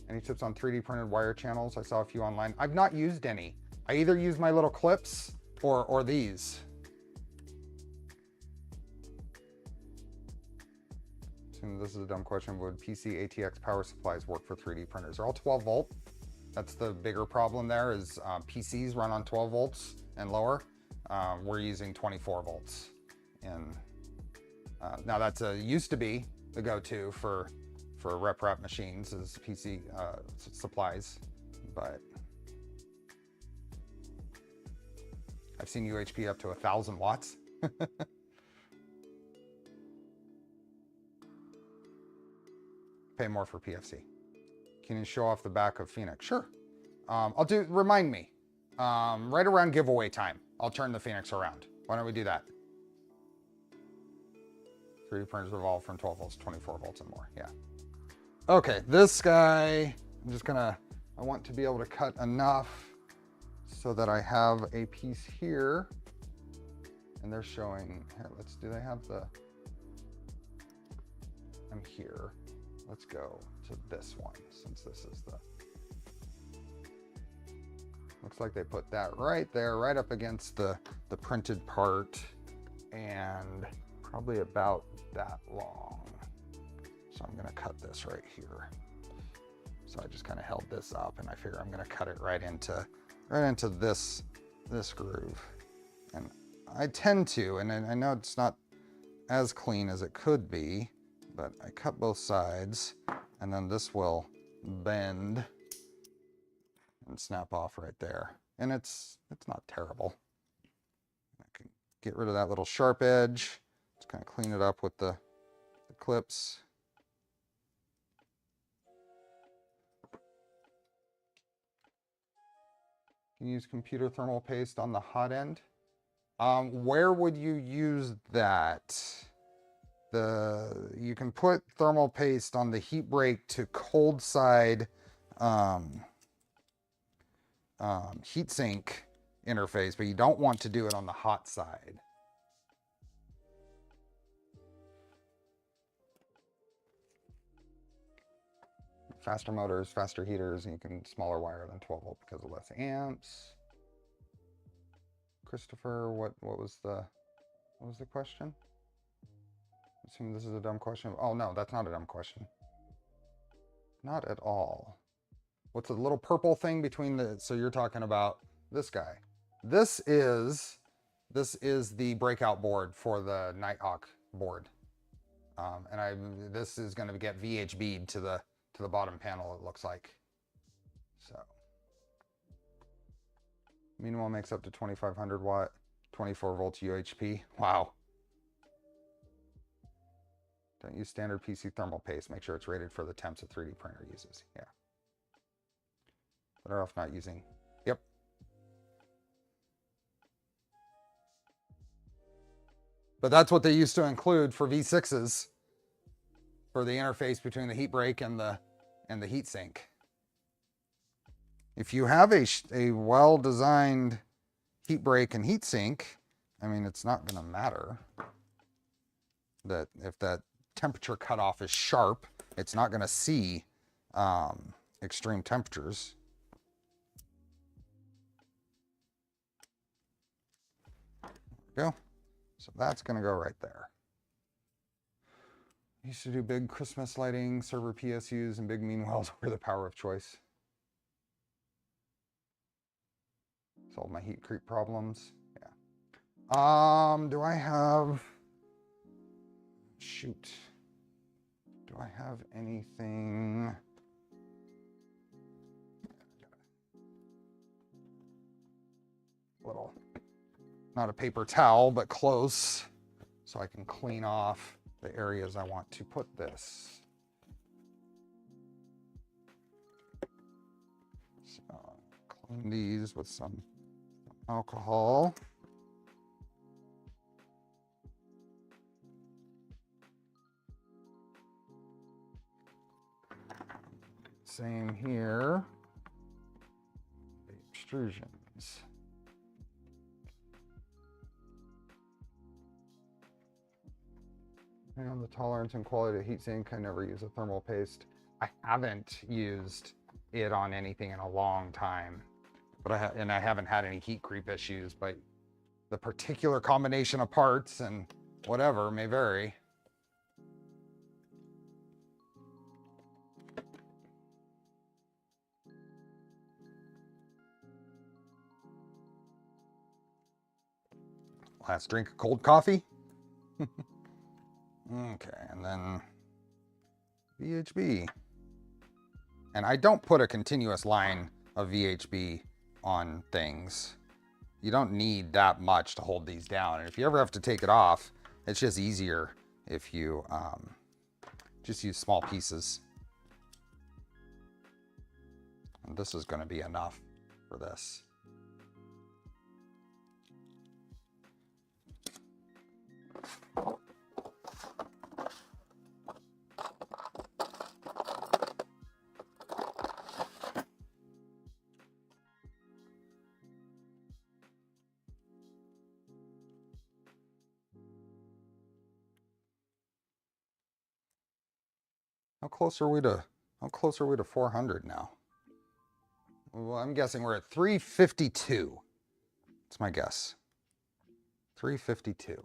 Any tips on 3D printed wire channels? I saw a few online. I've not used any. I either use my little clips or these. This is a dumb question. Would PC ATX power supplies work for 3D printers? They're all 12 volt. That's the bigger problem there is PCs run on 12 volts and lower. We're using 24 volts. And now that's used to be the go-to for rep machines is PC supplies, but I've seen UHP up to 1,000 watts. Pay more for PFC. Can you show off the back of Phoenix? Sure. Remind me. Right around giveaway time, I'll turn the Phoenix around. Why don't we do that? 3D printers evolve from 12 volts to 24 volts and more. Yeah. Okay, this guy, I want to be able to cut enough so that I have a piece here. And they're showing, here, do they have I'm here. Let's go to this one, since this is looks like they put that right there, right up against the printed part, and probably about that long. So I'm gonna cut this right here. So I just kind of held this up, and I figure I'm gonna cut it right into this groove. And I tend to, and I know it's not as clean as it could be, but I cut both sides, and then this will bend and snap off right there. And it's not terrible. I can get rid of that little sharp edge. Just kind of clean it up with the clips. Can you use computer thermal paste on the hot end? Where would you use that? You can put thermal paste on the heat break to cold side heatsink interface, but you don't want to do it on the hot side. Faster motors, faster heaters, and you can smaller wire than 12 volt because of less amps. Christopher, what was the question? I assume this is a dumb question. Oh no, that's not a dumb question. Not at all. What's the little purple thing between the, so you're talking about this guy. This is the breakout board for the Nighthawk board. And this is going to get VHB'd to the bottom panel, it looks like. So meanwhile makes up to 2500 watt, 24 volts UHP. Wow. Don't use standard PC thermal paste. Make sure it's rated for the temps a 3D printer uses. Yeah. Better off not using. Yep. But that's what they used to include for V6s for the interface between the heat break and the heat sink. If you have a well-designed heat break and heat sink, I mean, it's not going to matter that if that temperature cutoff is sharp, it's not going to see extreme temperatures. There we go. So that's going to go right there. I used to do big Christmas lighting, server PSUs, and big mean wells were the power of choice. Solve my heat creep problems. Yeah. Do I have... Shoot. Do I have anything... Little... Not a paper towel, but close. So I can clean off the areas I want to put this. So clean these with some alcohol. Same here. The extrusions. And the tolerance and quality of heatsink, I never use a thermal paste. I haven't used it on anything in a long time, but I haven't had any heat creep issues, but the particular combination of parts and whatever may vary. Last drink of cold coffee. Okay, and then VHB. And I don't put a continuous line of VHB on things. You don't need that much to hold these down. And if you ever have to take it off, it's just easier if you just use small pieces. And this is going to be enough for this. How close are we to 400 now? Well, I'm guessing we're at 352. That's my guess. 352.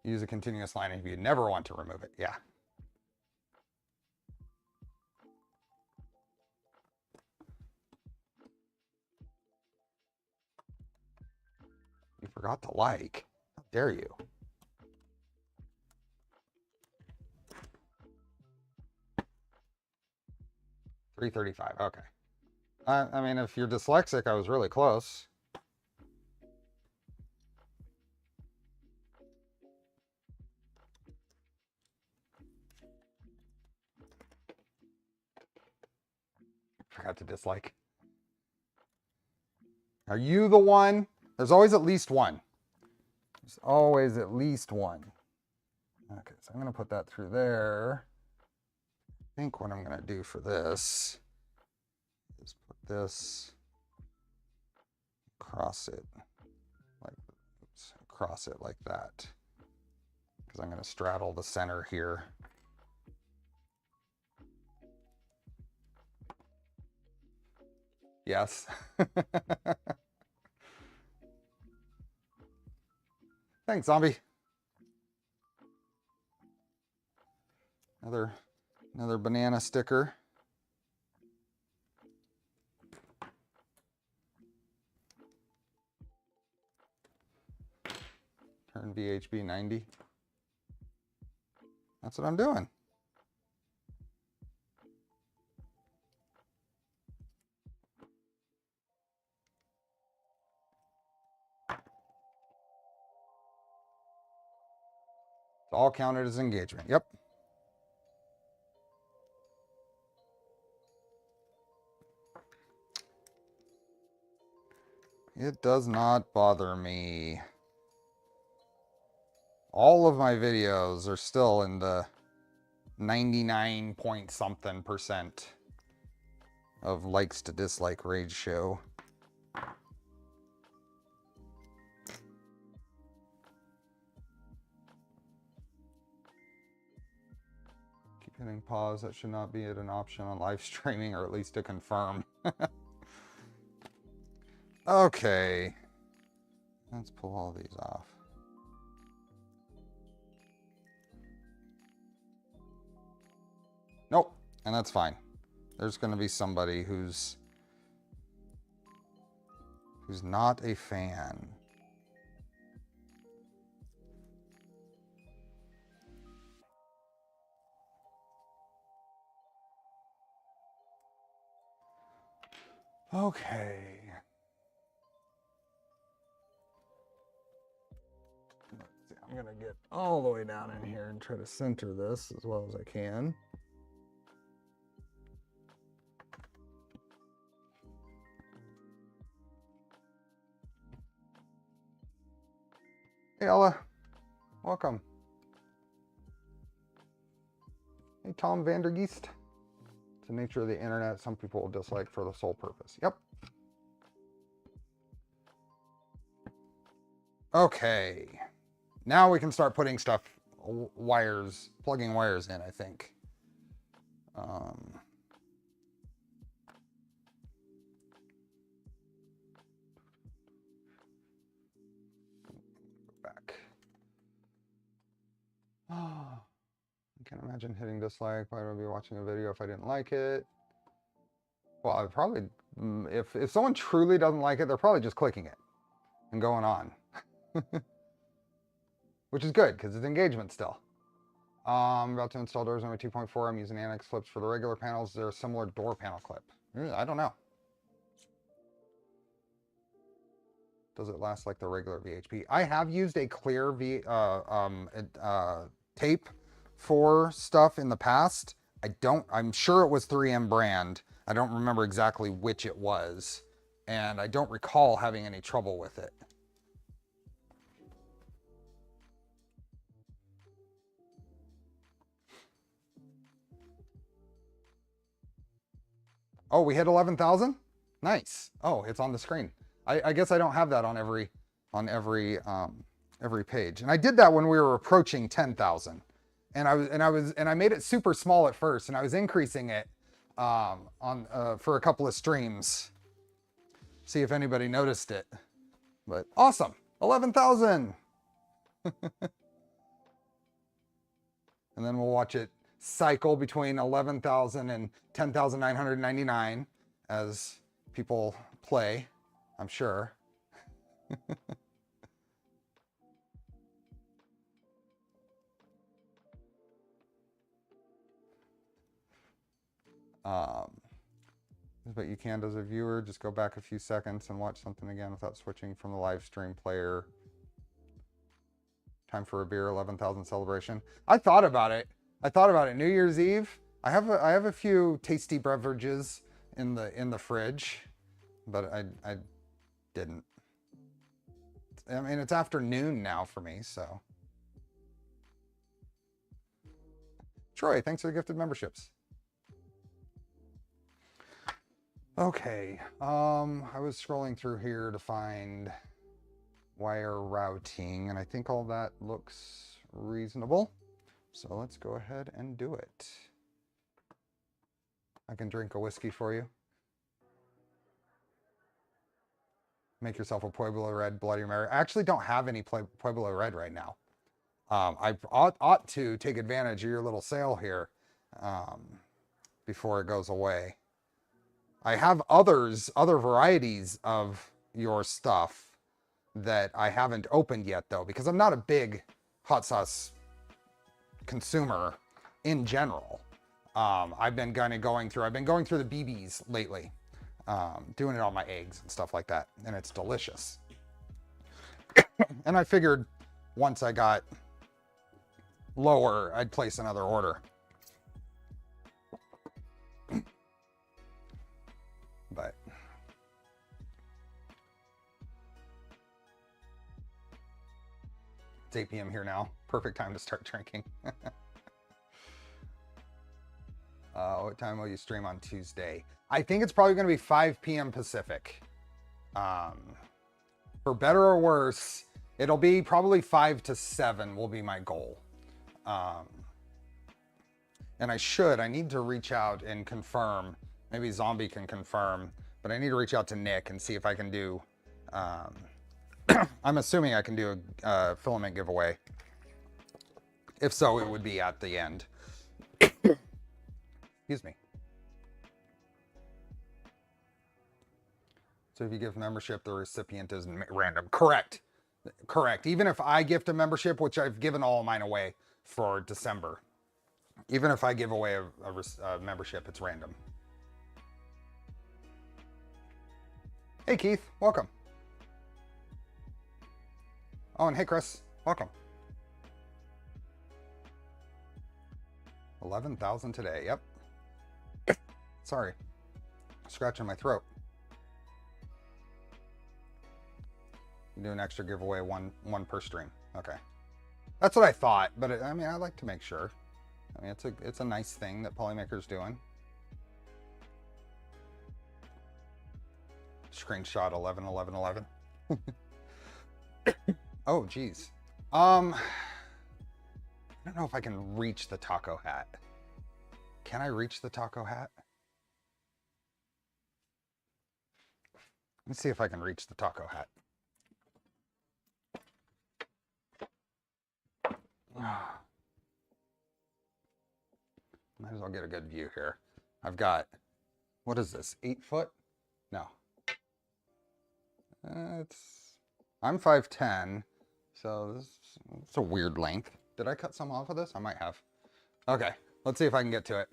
Use a continuous line if you never want to remove it. Yeah. You forgot to like. How dare you? $335. Okay. I mean, if you're dyslexic, I was really close. forgot to dislike. Are you the one? There's always at least one. There's always at least one. Okay, so I'm going to put that through there. I think what I'm going to do for this is put this across it like that, because I'm going to straddle the center here. Yes. Thanks, zombie. Another banana sticker. Turn VHB 90. That's what I'm doing. It's all counted as engagement. Yep. It does not bother me. All of my videos are still in the 99 point something% of likes to dislike ratio. Keep hitting pause. That should not be an option on live streaming, or at least to confirm. Okay. Let's pull all these off. Nope, and that's fine. There's going to be somebody who's not a fan. Okay. Let's see. I'm going to get all the way down in here and try to center this as well as I can. Hey, Ella. Welcome. Hey, Tom Vandergeest. It's the nature of the internet. Some people will dislike for the sole purpose. Yep. Okay. Now we can start putting stuff, wires, plugging wires in, I think. Go back. Oh, I can't imagine hitting dislike. Why would I be watching a video if I didn't like it? Well, I probably, if someone truly doesn't like it, they're probably just clicking it and going on. Which is good, because it's engagement still. I'm about to install doors on my 2.4. I'm using annex clips for the regular panels. Is there a similar door panel clip? I don't know. Does it last like the regular VHP? I have used a clear tape for stuff in the past. I'm sure it was 3M brand. I don't remember exactly which it was. And I don't recall having any trouble with it. Oh, we hit 11,000? Nice. Oh, it's on the screen. I guess I don't have that on every page. And I did that when we were approaching 10,000. And I made it super small at first, and I was increasing it for a couple of streams. See if anybody noticed it. But awesome. 11,000. And then we'll watch it cycle between 11,000 and 10,999 as people play, I'm sure. But you can, as a viewer, just go back a few seconds and watch something again without switching from the live stream player. Time for a beer, 11,000 celebration. I thought about it. New Year's Eve. I have a few tasty beverages in the fridge, but I didn't. I mean, it's afternoon now for me, so. Troy, thanks for the gifted memberships. Okay, I was scrolling through here to find wire routing, and I think all that looks reasonable. So let's go ahead and do it. I can drink a whiskey for you. Make yourself a Pueblo Red Bloody Mary. I actually don't have any Pueblo Red right now. I ought to take advantage of your little sale here before it goes away. I have other varieties of your stuff that I haven't opened yet, though, because I'm not a big hot sauce consumer in general. I've been going through the BBs lately, doing it on my eggs and stuff like that, and it's delicious. And I figured once I got lower, I'd place another order. But it's 8 p.m. here now. Perfect time to start drinking. What time will you stream on Tuesday? I think it's probably going to be 5 p.m. Pacific. For better or worse, it'll be probably 5 to 7 will be my goal. And I need to reach out and confirm. Maybe Zombie can confirm, but I need to reach out to Nick and see if I can do, I'm assuming I can do a filament giveaway. If so, it would be at the end. Excuse me. So if you give membership, the recipient is random. Correct. Correct. Even if I gift a membership, which I've given all of mine away for December, even if I give away a membership, it's random. Hey, Keith. Welcome. Oh, and hey, Chris. Welcome. 11,000 today. Yep. Sorry. Scratching my throat. Do an extra giveaway, one per stream. Okay. That's what I thought, but I mean, I like to make sure. I mean, it's a nice thing that Polymaker's doing. Screenshot 11. Oh, geez. I don't know if I can reach the taco hat. Can I reach the taco hat? Let's see if I can reach the taco hat. Might as well get a good view here. I've got, what is this, 8 foot? No. I'm 5'10", so it's a weird length. Did I cut some off of this? I might have. Okay, let's see if I can get to it.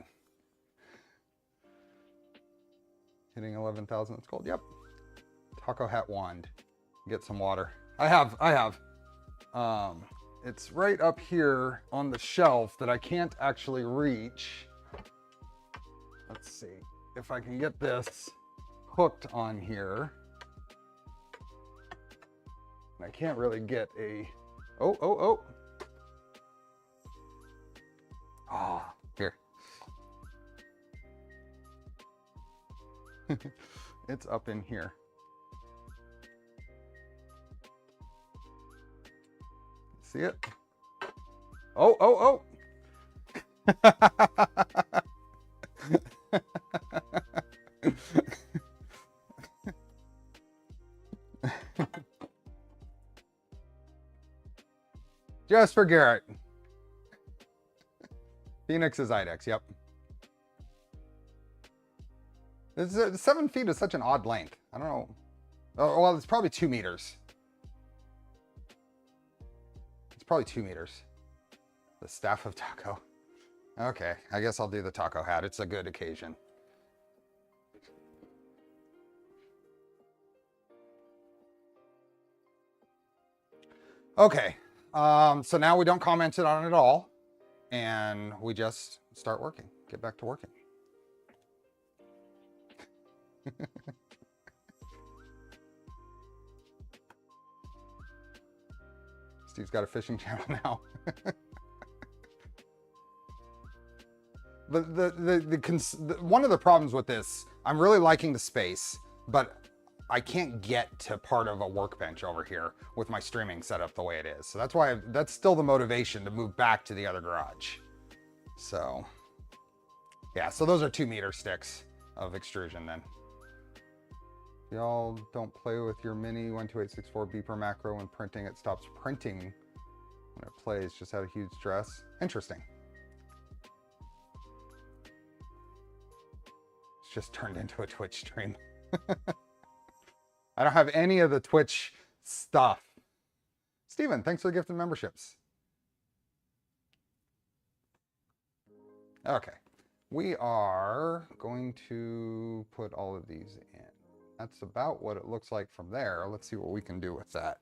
Hitting 11,000, it's cold. Yep. Taco hat wand. Get some water. I have. It's right up here on the shelf that I can't actually reach. Let's see if I can get this hooked on here. And I can't really get a, oh, here. It's up in here. See it? Oh. Just for Garrett. Phoenix's IDEX, yep. 7 feet is such an odd length. I don't know. Oh, well, it's probably 2 meters. It's probably 2 meters. The staff of taco. Okay, I guess I'll do the taco hat. It's a good occasion. Okay, so now we don't comment it on it at all, and we just start working. Get back to working. Steve's got a fishing channel now. One of the problems with this, I'm really liking the space, but I can't get to part of a workbench over here with my streaming set up the way it is. So that's why that's still the motivation to move back to the other garage. So yeah, so those are 2 meter sticks of extrusion then. Y'all don't play with your mini 12864 beeper macro when printing. It stops printing when it plays. Just had a huge stress. Interesting. It's just turned into a Twitch stream. I don't have any of the Twitch stuff. Steven, thanks for the gift of memberships. Okay. We are going to put all of these in. That's about what it looks like from there. Let's see what we can do with that.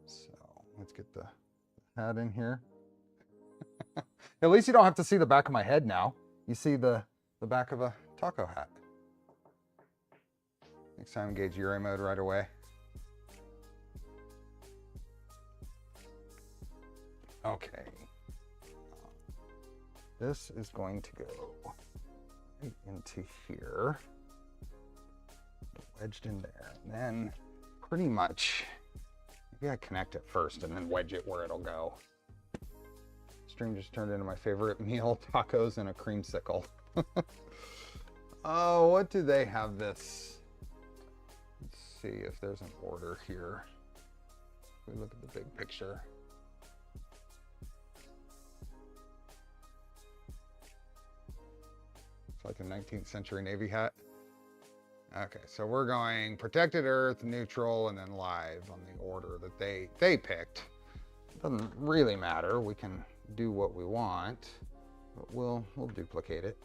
So let's get the hat in here. At least you don't have to see the back of my head now. You see the back of a taco hat. Next time engage Euro mode right away. Okay. This is going to go right into here. Wedged in there, and then pretty much, maybe I connect it first and then wedge it where it'll go. Stream just turned into my favorite meal, tacos and a creamsicle. Oh, what do they have this? Let's see if there's an order here. We look at the big picture. It's like a 19th century Navy hat. Okay, so we're going protected earth, neutral, and then live on the order that they picked. Doesn't really matter. We can do what we want, but we'll duplicate it.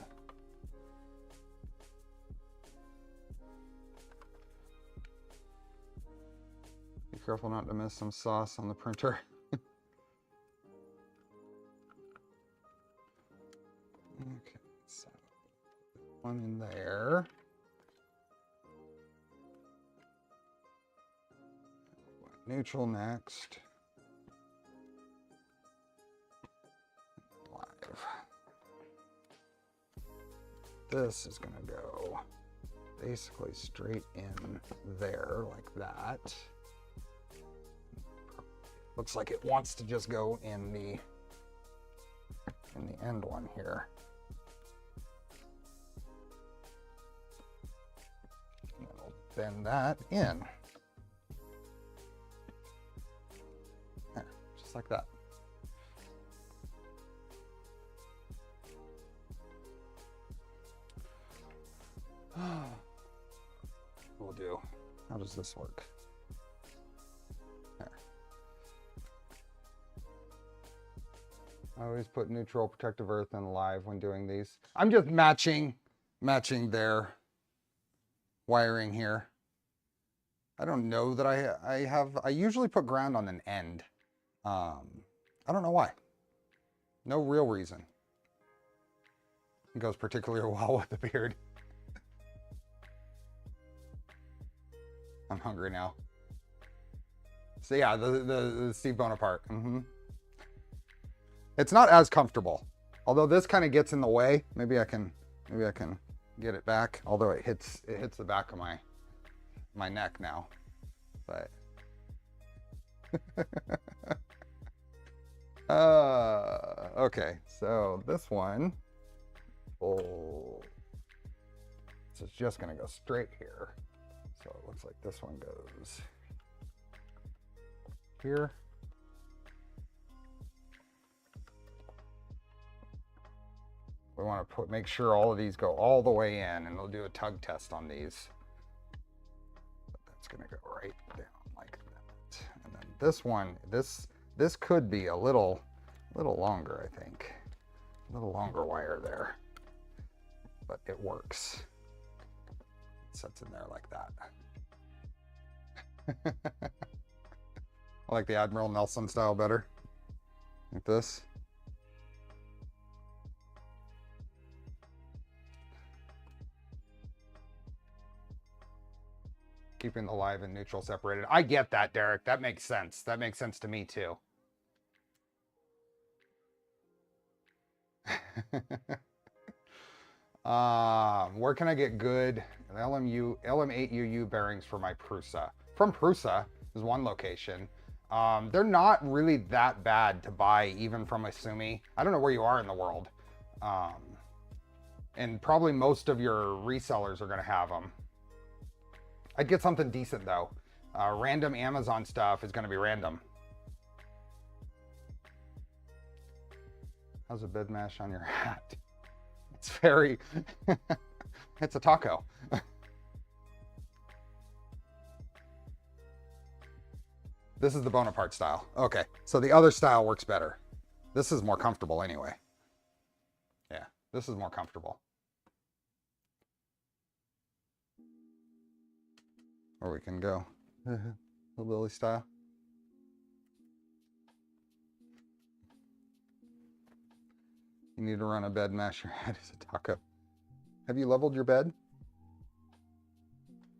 Be careful not to miss some sauce on the printer. Okay, so one in there. Neutral next. Live. This is going to go basically straight in there like that. Looks like it wants to just go in the end one here. And then we'll bend that in. Like that. We'll do. How does this work? There. I always put neutral, protective earth, and live when doing these. I'm just matching their wiring here. I don't know that I usually put ground on an end. I don't know why. No real reason. It goes particularly well with the beard. I'm hungry now. So yeah, the Steve Bonaparte. It's not as comfortable. Although this kind of gets in the way. Maybe I can get it back. Although it hits the back of my neck now. But okay, so this one, so it's just gonna go straight here. So it looks like this one goes here. We want to make sure all of these go all the way in, and we'll do a tug test on these. But that's gonna go right down like that. And then this one, this could be a little longer, I think. A little longer wire there, but it works. It sets in there like that. I like the Admiral Nelson style better. Like this. keeping the live and neutral separated. I get that, Derek. That makes sense. That makes sense to me too. Where can I get good LM8UU bearings for my Prusa? From Prusa is one location. They're not really that bad to buy, even from Asumi. I don't know where you are in the world. And probably most of your resellers are going to have them. I'd get something decent though. Random Amazon stuff is going to be random. How's a bed mesh on your hat? It's very, it's a taco. This is the Bonaparte style. Okay, so the other style works better. This is more comfortable anyway. Yeah, this is more comfortable. Or we can go the Lily style. You need to run a bed mesh, your head is a taco. Have you leveled your bed?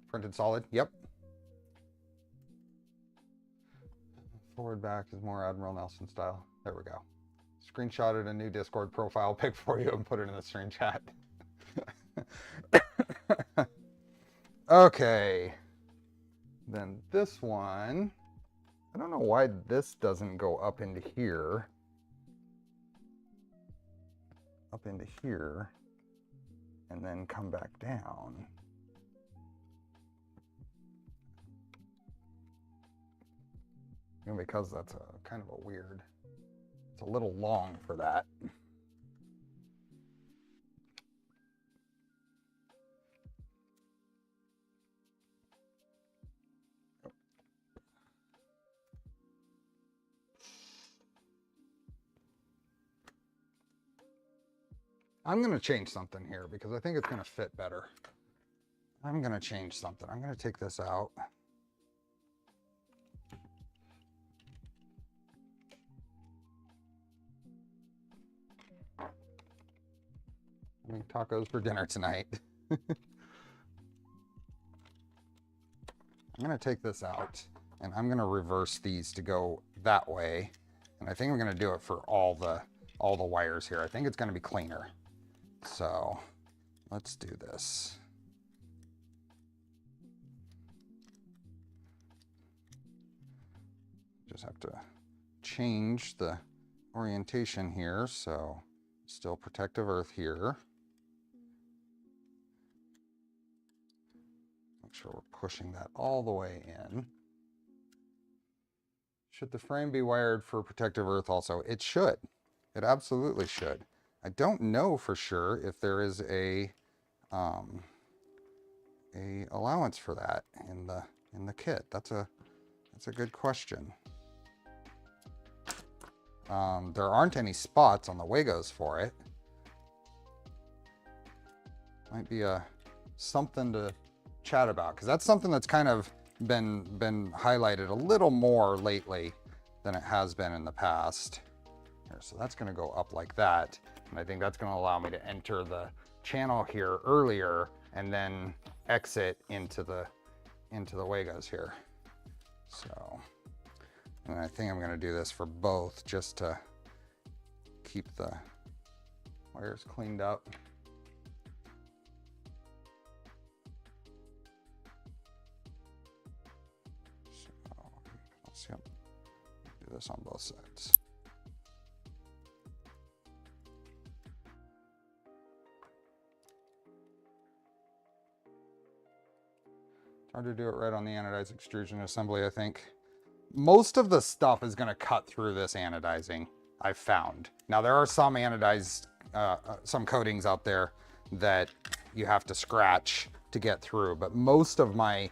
Printed solid? Yep. Forward back is more Admiral Nelson style. There we go. Screenshotted a new Discord profile pic for you and put it in the stream chat. Okay. Then this one, I don't know why this doesn't go up into here. Up into here and then come back down. And because that's a kind of a weird, it's a little long for that. I'm going to change something here because I think it's going to fit better. I'm going to change something. I'm going to take this out. Having tacos for dinner tonight. I'm going to take this out and I'm going to reverse these to go that way. And I think I'm going to do it for all the wires here. I think it's going to be cleaner. So let's do this. Just have to change the orientation here. So still protective earth here. Make sure we're pushing that all the way in. Should the frame be wired for protective earth also? It should. It absolutely should. I don't know for sure if there is a allowance for that in the kit. That's a good question. There aren't any spots on the Wagos for it. Might be something to chat about because that's something that's kind of been highlighted a little more lately than it has been in the past. Here, so that's going to go up like that. And I think that's going to allow me to enter the channel here earlier and then exit into the Wagos here. So, and I think I'm going to do this for both just to keep the wires cleaned up. So, let's see, do this on both sides. Hard to do it right on the anodized extrusion assembly, I think. Most of the stuff is going to cut through this anodizing, I've found. Now, there are some anodized, some coatings out there that you have to scratch to get through, but most of my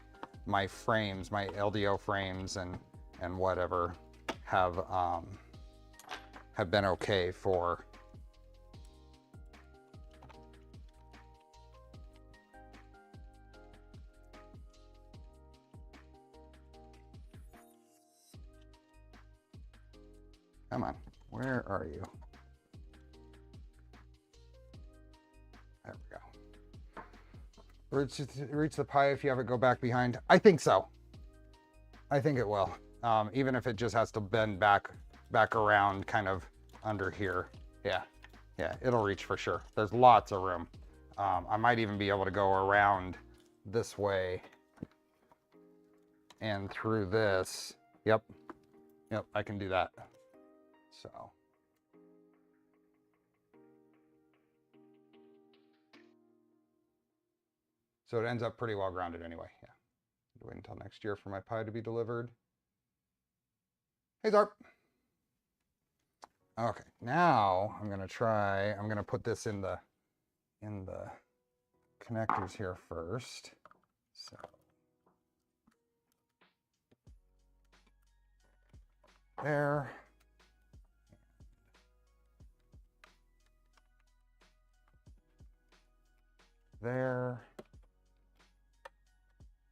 frames, my LDO frames and whatever, have been okay for Come on, where are you? There we reach the pi if you have it go back behind? I think so. I think it will. Even if it just has to bend back around kind of under here. Yeah, it'll reach for sure. There's lots of room. I might even be able to go around this way and through this. Yep, I can do that. So it ends up pretty well grounded anyway. Yeah. Wait until next year for my Pi to be delivered. Hey, Zarp. Okay, now I'm gonna put this in the connectors here first. So there. There.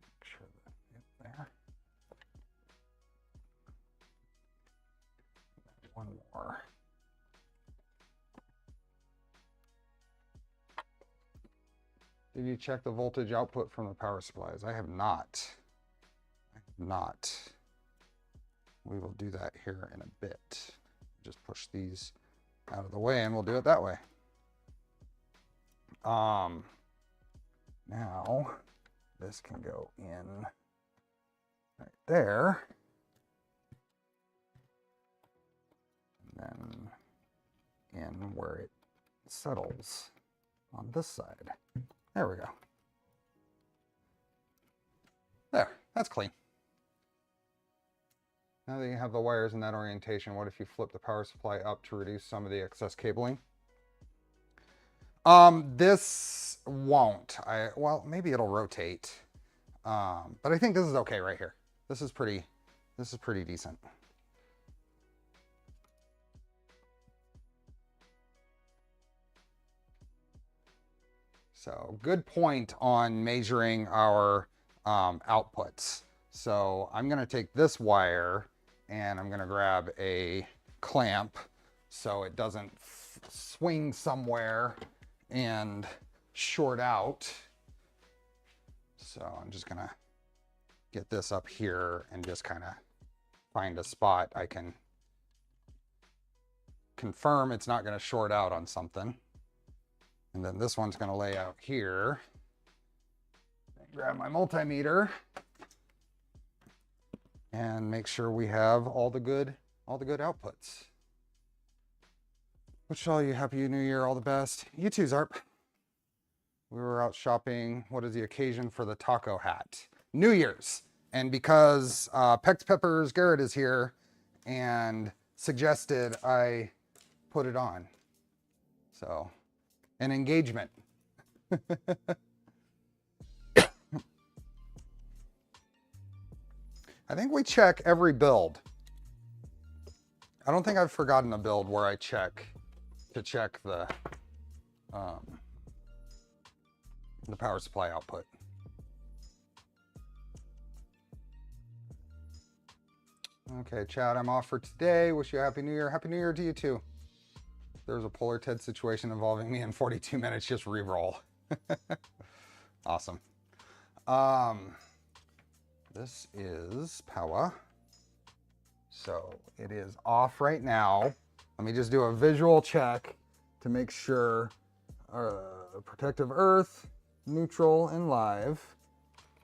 Make sure that there. One more. Did you check the voltage output from the power supplies? I have not. We will do that here in a bit. Just push these out of the way and we'll do it that way. Now this can go in right there. And then in where it settles on this side. There we go. There, that's clean. Now that you have the wires in that orientation, what if you flip the power supply up to reduce some of the excess cabling? This won't. Well, maybe it'll rotate. But I think this is okay right here. This is pretty decent. So good point on measuring our outputs. So I'm going to take this wire and I'm going to grab a clamp so it doesn't swing somewhere and short out. So I'm just going to get this up here and just kind of find a spot I can confirm it's not going to short out on something. And then this one's going to lay out here. Grab my multimeter and make sure we have all the good outputs. Wish all you happy new year, all the best. You too, Zarp. We were out shopping. What is the occasion for the taco hat? New Year's. And because Pecked Peppers Garrett is here and suggested I put it on. So, an engagement. I think we check every build. I don't think I've forgotten a build where I check the power supply output. Okay, Chad, I'm off for today. Wish you a happy new year. Happy new year to you too. There's a Polar Ted situation involving me in 42 minutes, just re-roll. Awesome. This is power. So it is off right now. Let me just do a visual check to make sure protective earth, neutral, and live.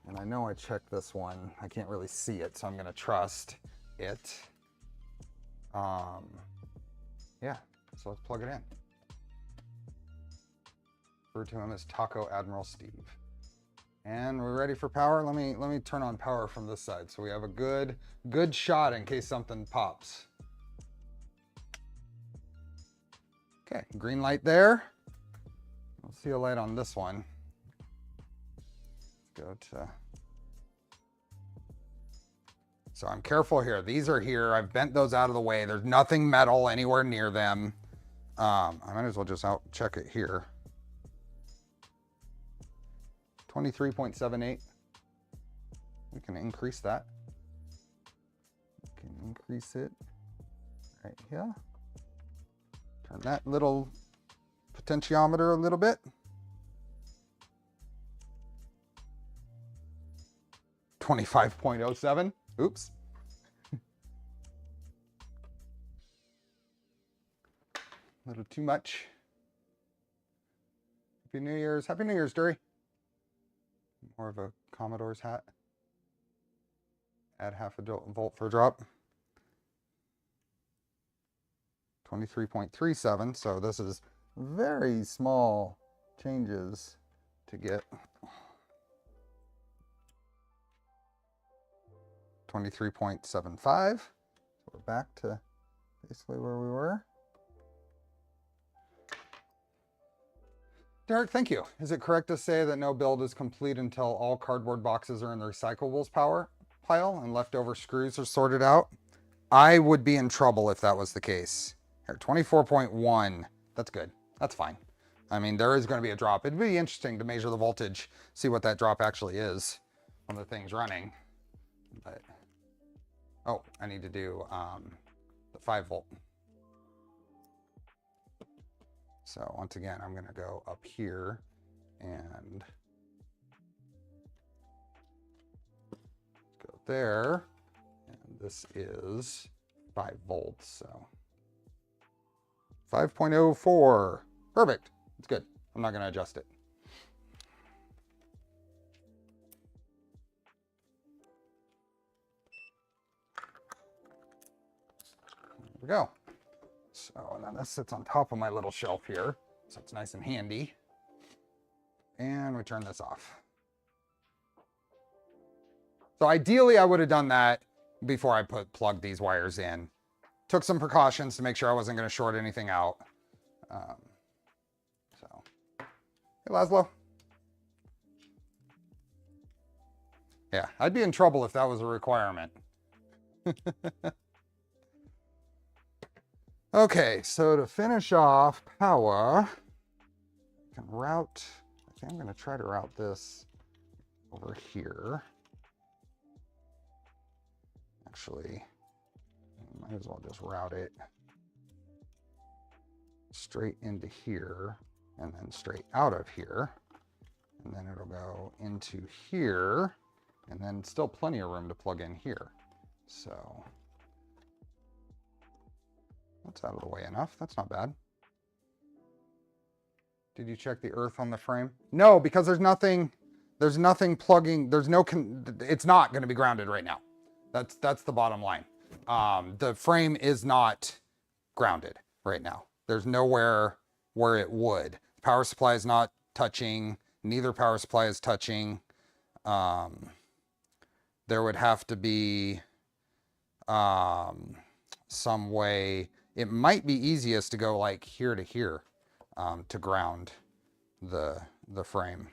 And I know I checked this one. I can't really see it, so I'm going to trust it. Yeah, so let's plug it in. Refer to him as Taco Admiral Steve. And we're ready for power. Let me turn on power from this side so we have a good shot in case something pops. Okay, green light there. We'll see a light on this one. Let's go to. So I'm careful here. These are here. I've bent those out of the way. There's nothing metal anywhere near them. I might as well just check it here. 23.78. We can increase that. We can increase it right here. Turn that little potentiometer a little bit. 25.07. Oops. A little too much. Happy New Year's. Happy New Year's, Dury. More of a Commodore's hat. Add half a volt for a drop. 23.37. So this is very small changes to get 23.75. So we're back to basically where we were. Derek, thank you. Is it correct to say that no build is complete until all cardboard boxes are in the recyclables pile and leftover screws are sorted out? I would be in trouble if that was the case. Here, 24.1. That's good. That's fine. I mean, there is going to be a drop. It'd be interesting to measure the voltage, see what that drop actually is when the thing's running. But, oh, I need to do the 5 volt. So once again, I'm going to go up here and go there. And this is 5 volts. So 5.04. Perfect. It's good. I'm not going to adjust it. There we go. So, and then this sits on top of my little shelf here, so it's nice and handy. And we turn this off. So ideally, I would have done that before I plugged these wires in. Took some precautions to make sure I wasn't going to short anything out. Hey, Laszlo. Yeah, I'd be in trouble if that was a requirement. Okay, so to finish off power, I can route, I think I'm going to try to route this over here. Actually, I might as well just route it straight into here and then straight out of here. And then it'll go into here and then still plenty of room to plug in here. So that's out of the way enough. That's not bad. Did you check the earth on the frame? No, because there's nothing plugging. It's not going to be grounded right now. That's the bottom line. The frame is not grounded right now. There's nowhere where it would. Power supply is not touching. Neither power supply is touching. There would have to be some way. It might be easiest to go like here to here to ground the frame.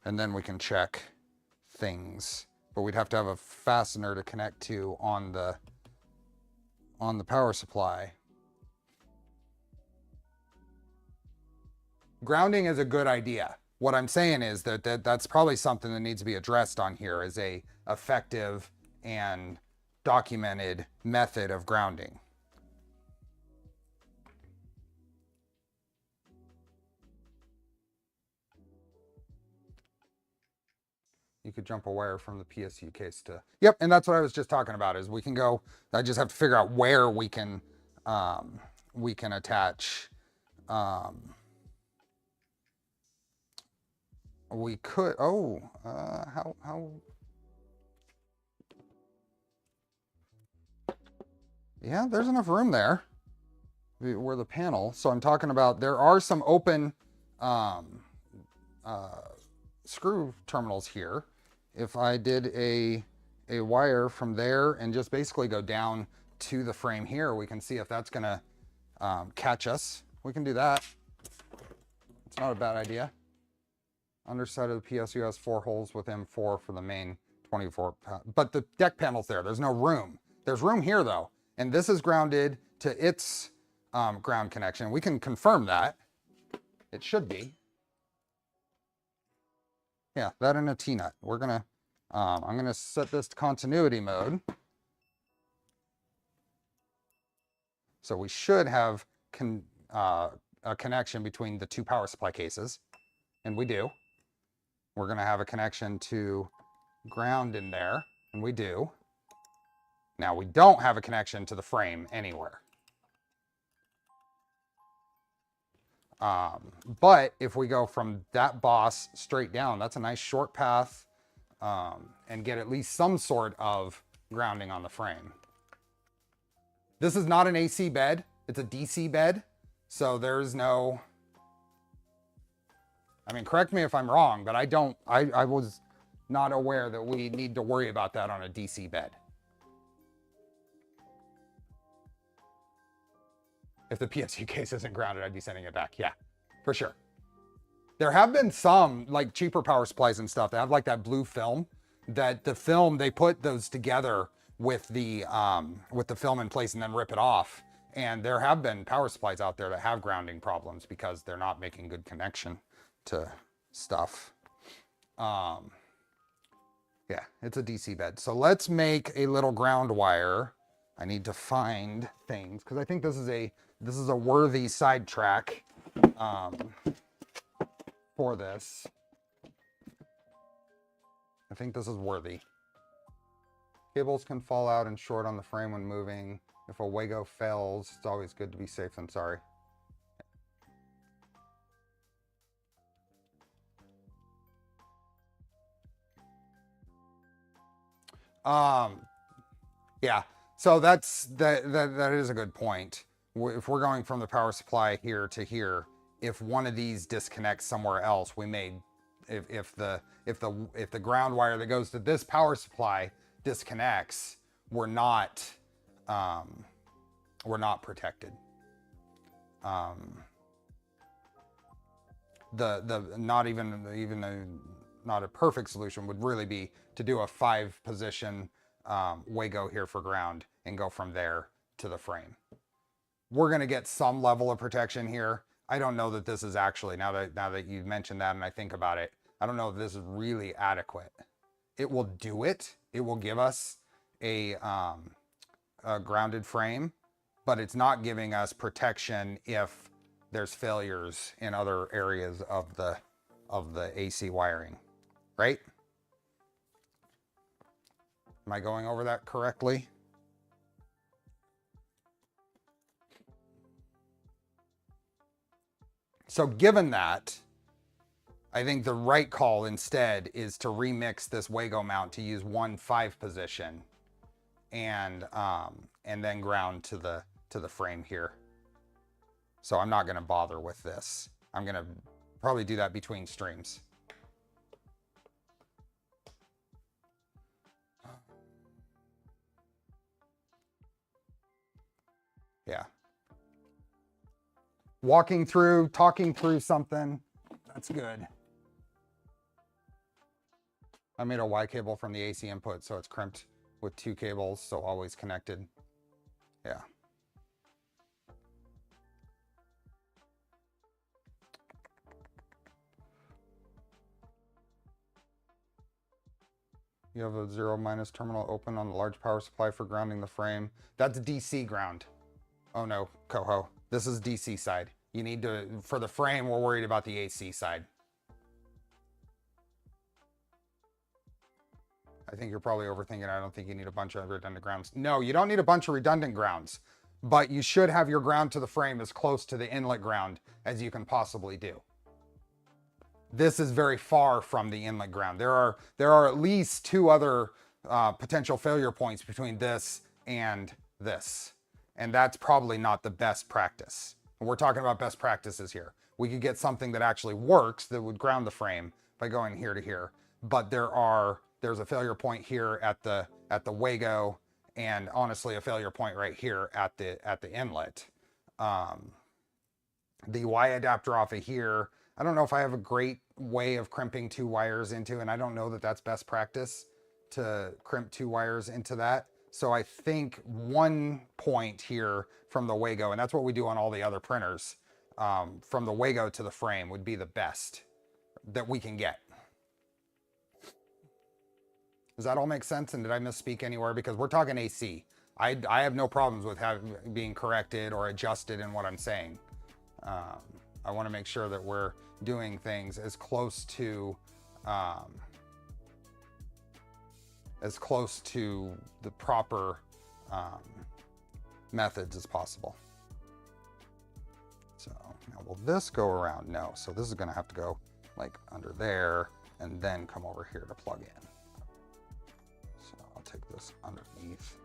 And then we can check things. But we'd have to have a fastener to connect to on the power supply. Grounding is a good idea. What I'm saying is that's probably something that needs to be addressed on here as a effective and documented method of grounding. You could jump a wire from the PSU case to, yep, and that's what I was just talking about, is we can go, I just have to figure out where we can attach, we could, how, yeah, there's enough room there where the panel, so I'm talking about, there are some open screw terminals here. If I did a wire from there and just basically go down to the frame here, we can see if that's gonna catch us. We can do that. It's not a bad idea. Underside of the PSU has 4 holes with M4 for the main 24, but the deck panel's there. There's no room. There's room here though, and this is grounded to its ground connection. We can confirm that. It should be. Yeah, that and a T-nut. We're gonna, I'm gonna set this to continuity mode. So we should have a connection between the 2 power supply cases, and we do. We're gonna have a connection to ground in there, and we do. Now we don't have a connection to the frame anywhere. But if we go from that boss straight down, that's a nice short path, and get at least some sort of grounding on the frame. This is not an AC bed, it's a DC bed, so there's no, I mean, correct me if I'm wrong, but I was not aware that we need to worry about that on a DC bed. If the PSU case isn't grounded, I'd be sending it back. Yeah, for sure. There have been some like cheaper power supplies and stuff that have like that blue film, that the film, they put those together with the film in place and then rip it off. And there have been power supplies out there that have grounding problems because they're not making good connection to stuff. Yeah, it's a DC bed. So let's make a little ground wire. I need to find things because I think this is a worthy sidetrack for this. I think this is worthy. Cables can fall out and short on the frame when moving. If a Wago fails, it's always good to be safe than sorry. Yeah, so that is a good point. If we're going from the power supply here to here, if one of these disconnects somewhere else, we may, if the ground wire that goes to this power supply disconnects, we're not protected. Not a perfect solution would really be to do a 5-position Wago here for ground and go from there to the frame. We're going to get some level of protection here. I don't know that this is actually, now that you mentioned that and I think about it, I don't know if this is really adequate. It will do it. It will give us a grounded frame, but it's not giving us protection if there's failures in other areas of the AC wiring, right? Am I going over that correctly? So given that, I think the right call instead is to remix this Wago mount to use one 5-position and then ground to the frame here. So I'm not going to bother with this. I'm going to probably do that between streams. Yeah. Talking through something, that's good. I made a Y cable from the AC input, so it's crimped with 2 cables, so always connected. Yeah. You have a 0- terminal open on the large power supply for grounding the frame. That's DC ground. Oh no, Coho. This is DC side. You need to, for the frame, we're worried about the AC side. I think you're probably overthinking. I don't think you need a bunch of redundant grounds. No, you don't need a bunch of redundant grounds, but you should have your ground to the frame as close to the inlet ground as you can possibly do. This is very far from the inlet ground. There are at least 2 other potential failure points between this and this. And that's probably not the best practice. We're talking about best practices here. We could get something that actually works that would ground the frame by going here to here. But there's a failure point here at the Wago, and honestly a failure point right here at the inlet. The Y adapter off of here, I don't know if I have a great way of crimping 2 wires into, and I don't know that that's best practice to crimp 2 wires into that. So I think 1 point here from the Wago, and that's what we do on all the other printers, from the Wago to the frame would be the best that we can get. Does that all make sense? And did I misspeak anywhere? Because we're talking AC. I have no problems with being corrected or adjusted in what I'm saying. I want to make sure that we're doing things as close to as close to the proper methods as possible. So now will this go around? No, so this is gonna have to go like under there and then come over here to plug in. So I'll take this underneath.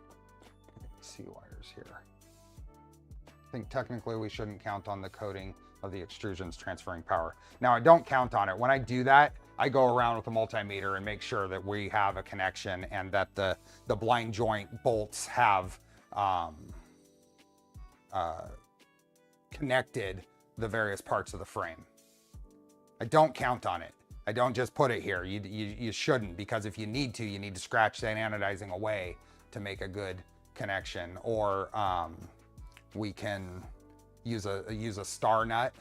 C wires here. I think technically we shouldn't count on the coating of the extrusions transferring power. Now I don't count on it. When I do that, I go around with a multimeter and make sure that we have a connection and that the blind joint bolts have connected the various parts of the frame. I don't count on it. I don't just put it here. You shouldn't, because if you need to scratch that anodizing away to make a good connection, or we can use a star nut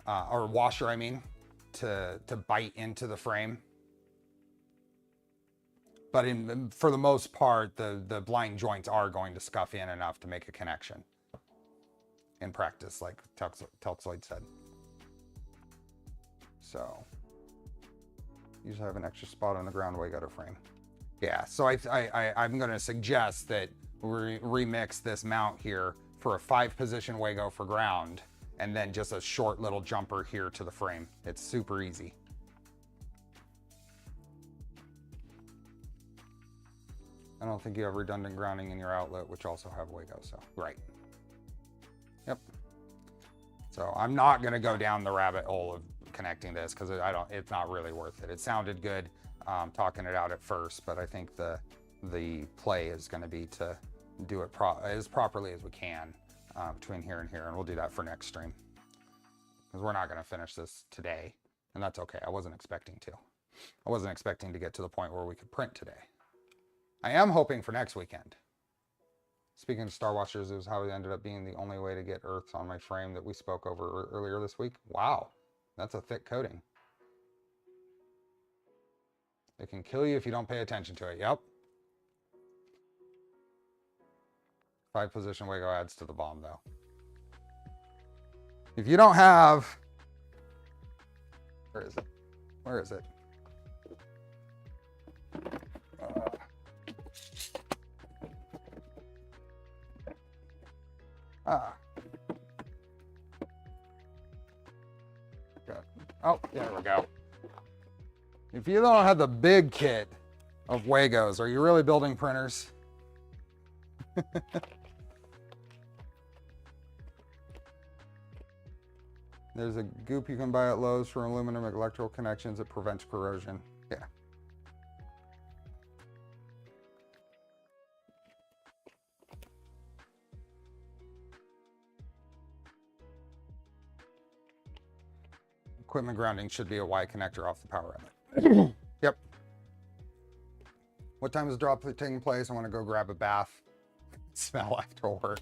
or washer, I mean, to bite into the frame. But for the most part, the blind joints are going to scuff in enough to make a connection in practice, like Teltzoid said. So usually have an extra spot on the ground way gutter frame. Yeah, so I'm going to suggest that we remix this mount here for a 5-position Wago for ground, and then just a short little jumper here to the frame. It's super easy. I don't think you have redundant grounding in your outlet, which also have Wago, so right. Yep. So I'm not going to go down the rabbit hole of connecting this, because it's not really worth it. It sounded good talking it out at first, but I think the play is going to be to do it as properly as we can between here and here, and we'll do that for next stream, because we're not going to finish this today, and that's okay. I wasn't expecting to. I wasn't expecting to get to the point where we could print today. I am hoping for next weekend. Speaking of star washers, it was how it ended up being the only way to get earths on my frame that we spoke over earlier this week. Wow, that's a thick coating. It can kill you if you don't pay attention to it. Yep. 5-position Wago adds to the bomb, though. If you don't have... Where is it? Where is it? Oh, there we go. If you don't have the big kit of Wagos, are you really building printers? There's a goop you can buy at Lowe's for aluminum electrical connections that prevents corrosion. Yeah. Equipment grounding should be a Y connector off the power outlet. Yep. What time is the drop taking place? I want to go grab a bath. Smell after work.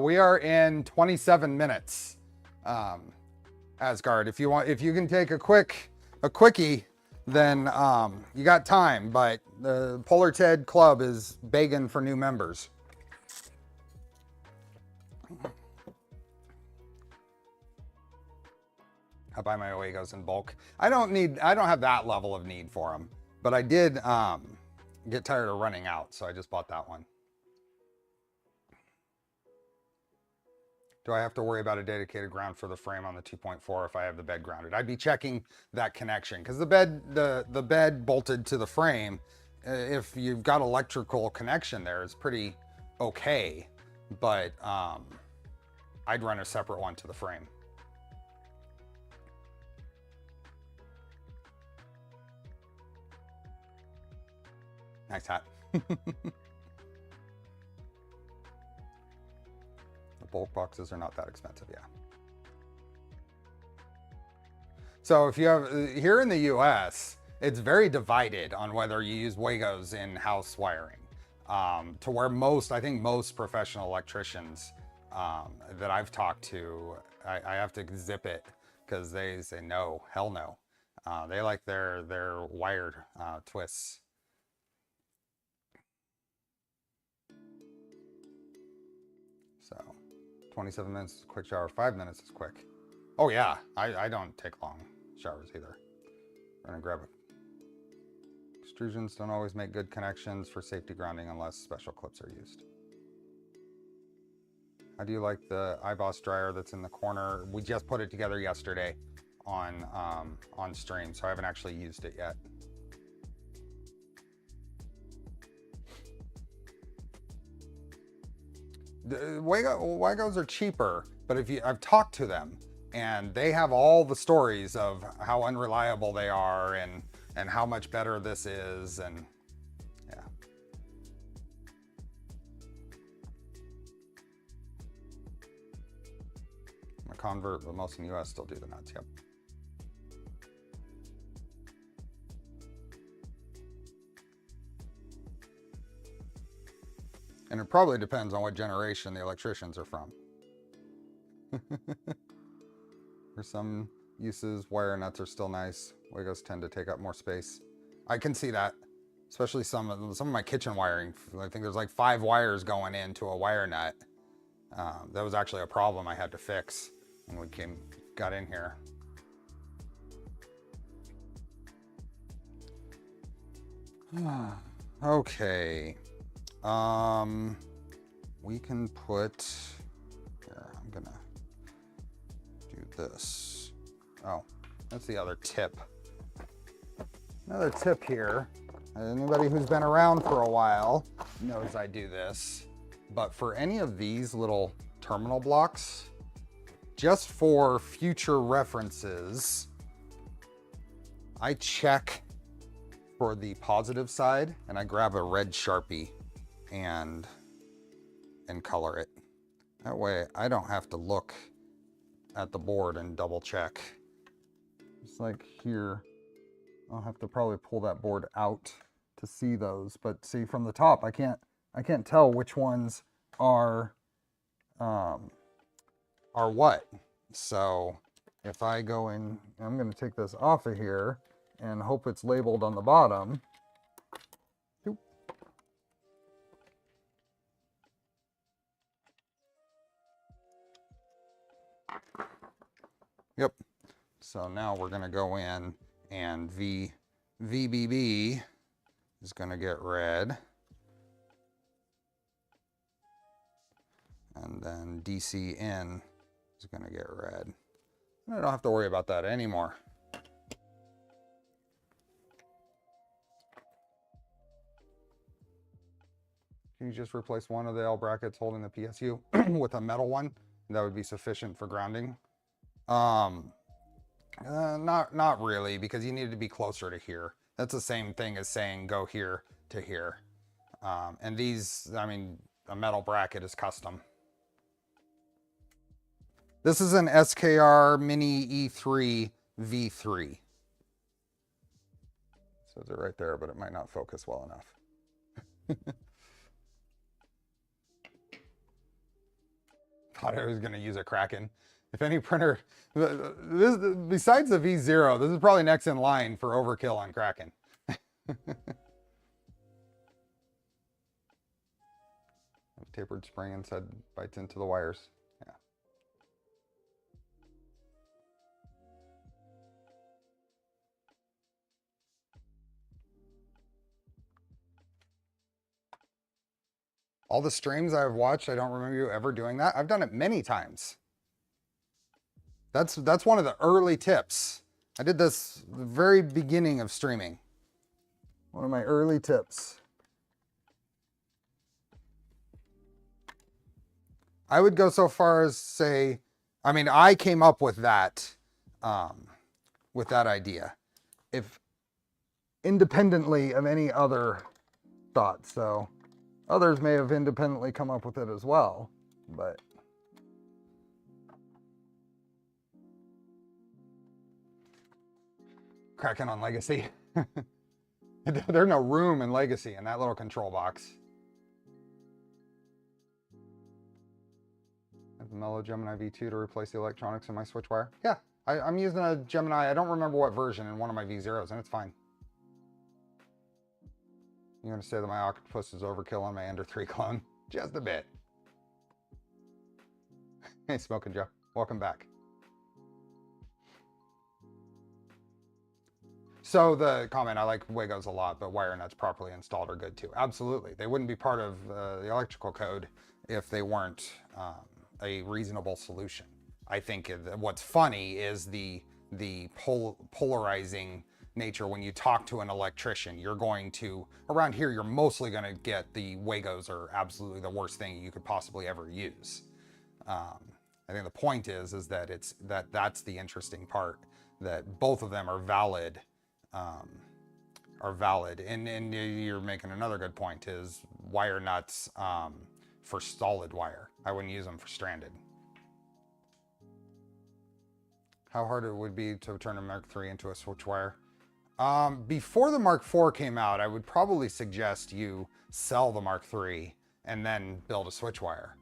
We are in 27 minutes. Asgard, if you can take a quickie, then you got time. But the Polar Ted Club is begging for new members. I buy my Wagos in bulk. I don't have that level of need for them, but I did get tired of running out, so I just bought that one. Do I have to worry about a dedicated ground for the frame on the 2.4 if I have the bed grounded? I'd be checking that connection, because the bed bolted to the frame, if you've got electrical connection there, it's pretty okay, but I'd run a separate one to the frame. Nice hat. The bulk boxes are not that expensive, yeah. So if you have, here in the US, it's very divided on whether you use Wagos in house wiring. To where I think most professional electricians that I've talked to, I have to zip it, because they say no, hell no. They like their wired twists. So 27 minutes is a quick shower, 5 minutes is quick. Oh yeah, I don't take long showers either. I'm gonna grab a Extrusions don't always make good connections for safety grounding unless special clips are used. How do you like the iBoss dryer that's in the corner? We just put it together yesterday on stream, so I haven't actually used it yet. The Wagos are cheaper, but I've talked to them and they have all the stories of how unreliable they are and how much better this is, and yeah. I'm a convert, but most in the US still do the nuts, yep. And it probably depends on what generation the electricians are from. For some uses, wire nuts are still nice. Wagos tend to take up more space. I can see that, especially some of my kitchen wiring. I think there's like 5 wires going into a wire nut. That was actually a problem I had to fix when we got in here. Okay. We can put here. I'm gonna do this. Oh, that's the other tip. Another tip here. Anybody who's been around for a while knows I do this. But for any of these little terminal blocks, just for future references, I check for the positive side and I grab a red Sharpie and color it. That way I don't have to look at the board and double check. It's like here, I'll have to probably pull that board out to see those, but see from the top, I can't tell which ones are what. So if I go in, I'm going to take this off of here and hope it's labeled on the bottom. Yep. So now we're going to go in and VBB is going to get red. And then DCN is going to get red. And I don't have to worry about that anymore. Can you just replace one of the L brackets holding the PSU with a metal one? That would be sufficient for grounding. Not really, because you need to be closer to here. That's the same thing as saying go here to here. And these, I mean, a metal bracket is custom. This is an SKR Mini E3 V3. Says it right there, but it might not focus well enough. Thought I was going to use a Kraken. If any printer, besides the V0, this is probably next in line for overkill on Kraken. Tapered spring inside bites into the wires. Yeah. All the streams I've watched, I don't remember you ever doing that. I've done it many times. That's one of the early tips. I did this the very beginning of streaming. One of my early tips. I would go so far as say, I mean, I came up with that idea, if independently of any other thoughts. So others may have independently come up with it as well, but Kraken on Legacy. There's no room in Legacy in that little control box. I have the Mellow Gemini V2 to replace the electronics in my Switchwire. Yeah, I'm using a Gemini. I don't remember what version in one of my V0s, and it's fine. You're going to say that my Octopus is overkill on my Ender 3 clone? Just a bit. Hey, Smoking Joe. Welcome back. So the comment, I like Wagos a lot, but wire nuts properly installed are good too. Absolutely. They wouldn't be part of the electrical code if they weren't a reasonable solution. I think what's funny is the polarizing nature. When you talk to an electrician, you're going to, around here, you're mostly going to get the Wagos are absolutely the worst thing you could possibly ever use. I think the point is that that's the interesting part, that both of them are valid. And you're making another good point, is wire nuts for solid wire. I wouldn't use them for stranded. How hard it would be to turn a Mark III into a switch wire. Before the Mark IV came out, I would probably suggest you sell the Mark III and then build a switch wire.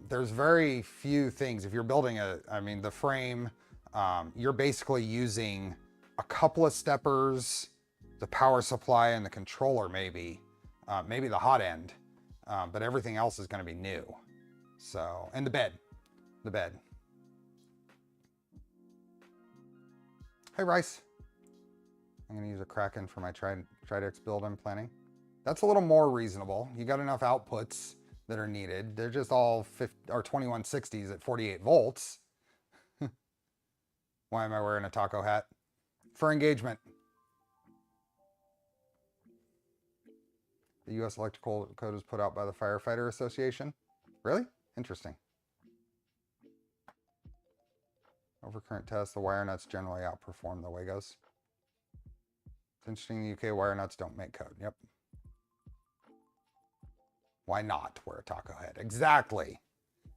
There's very few things. If you're building the frame, you're basically using a couple of steppers, the power supply, and the controller, maybe the hot end, but everything else is going to be new. So, and the bed. Hey, Rice. I'm going to use a Kraken for my Tridex build I'm planning. That's a little more reasonable. You got enough outputs that are needed. They're just all 2160s at 48 volts. Why am I wearing a taco hat? For engagement. The U.S. Electrical Code is put out by the Firefighter Association. Really? Interesting. Overcurrent test, the wire nuts generally outperform the Wagos. It's interesting, the UK wire nuts don't make code. Yep. Why not wear a taco head? Exactly.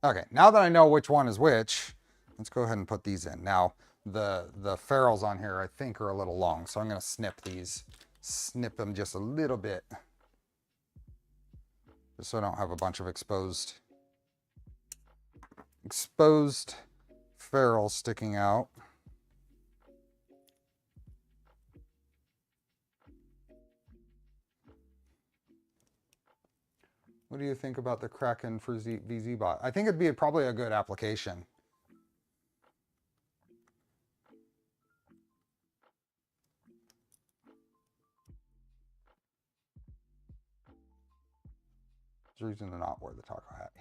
Okay, now that I know which one is which, let's go ahead and put these in. Now, the ferrules on here I think are a little long, so I'm going to snip these. Snip them just a little bit, just so I don't have a bunch of exposed ferrules sticking out. What do you think about the Kraken for VZBot? I think it'd be probably a good application. There's a reason to not wear the taco hat.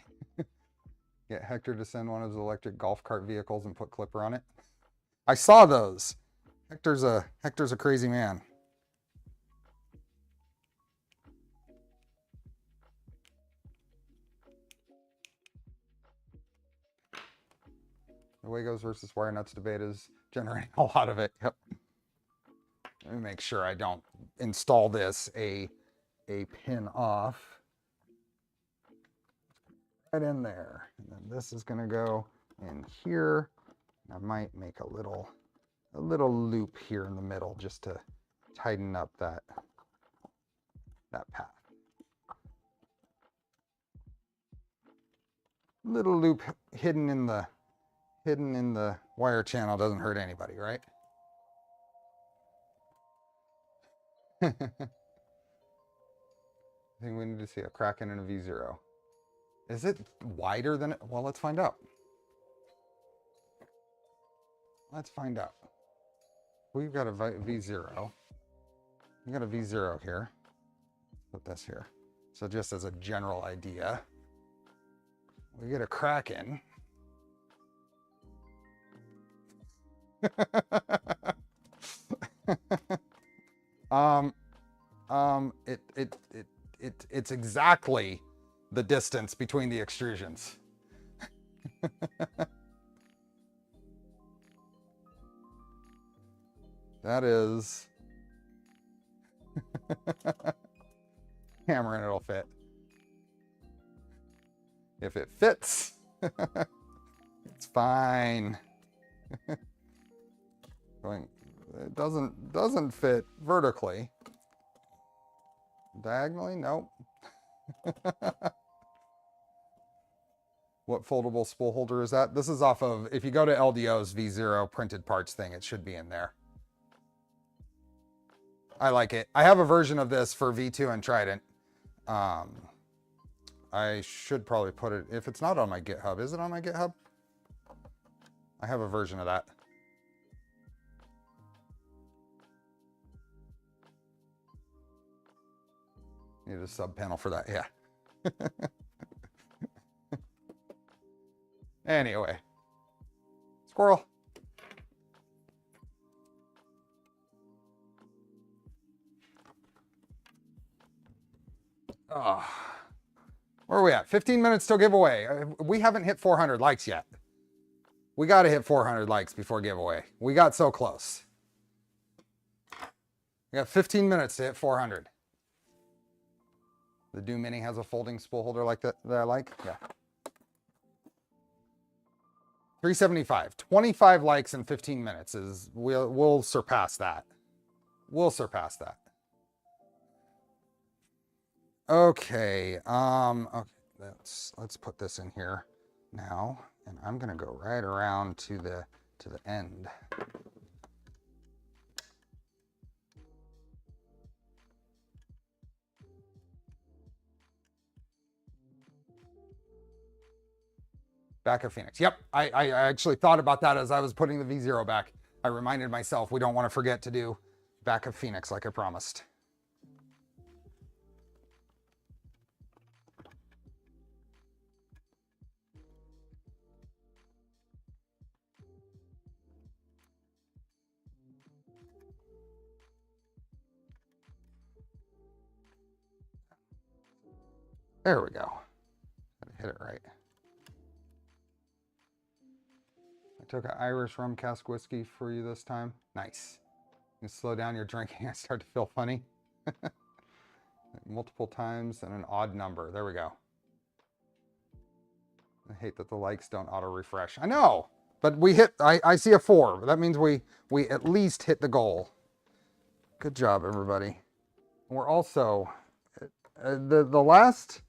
Get Hector to send one of his electric golf cart vehicles and put Clipper on it. I saw those. Hector's a crazy man. The Wagos versus wire nuts debate is generating a lot of it. Yep. Let me make sure I don't install this a pin off. Right in there. And then this is going to go in here. I might make a little loop here in the middle just to tighten up that path. Little loop hidden in the wire channel doesn't hurt anybody, right? I think we need to see a Kraken and a V0. Is it wider than it? Well, let's find out. Let's find out. We've got a V0. We've got a V0 here. Put this here. So just as a general idea, we get a Kraken. It's exactly the distance between the extrusions. That is hammer and it'll fit. If it fits, it's fine. It doesn't fit vertically. Diagonally, nope. What foldable spool holder is that? This is off of, if you go to LDO's V0 printed parts thing, it should be in there. I like it. I have a version of this for V2 and Trident. I should probably put it, if it's not on my GitHub, is it on my GitHub? I have a version of that. Need a sub panel for that, yeah. Anyway. Squirrel. Oh. Where are we at? 15 minutes till giveaway. We haven't hit 400 likes yet. We got to hit 400 likes before giveaway. We got so close. We got 15 minutes to hit 400. The Do Mini has a folding spool holder like that I like. Yeah. 375. 25 likes in 15 minutes is we'll surpass that. We'll surpass that. Okay. Okay. Let's put this in here now, and I'm gonna go right around to the end. Back of Phoenix. Yep, I actually thought about that as I was putting the V0 back. I reminded myself we don't want to forget to do back of Phoenix like I promised. There we go. Hit it right. I took an Irish rum cask whiskey for you this time. Nice. You slow down your drinking. I start to feel funny. Multiple times and an odd number. There we go. I hate that the likes don't auto refresh. I know, but we hit. I see a 4. That means we at least hit the goal. Good job, everybody. We're also the last.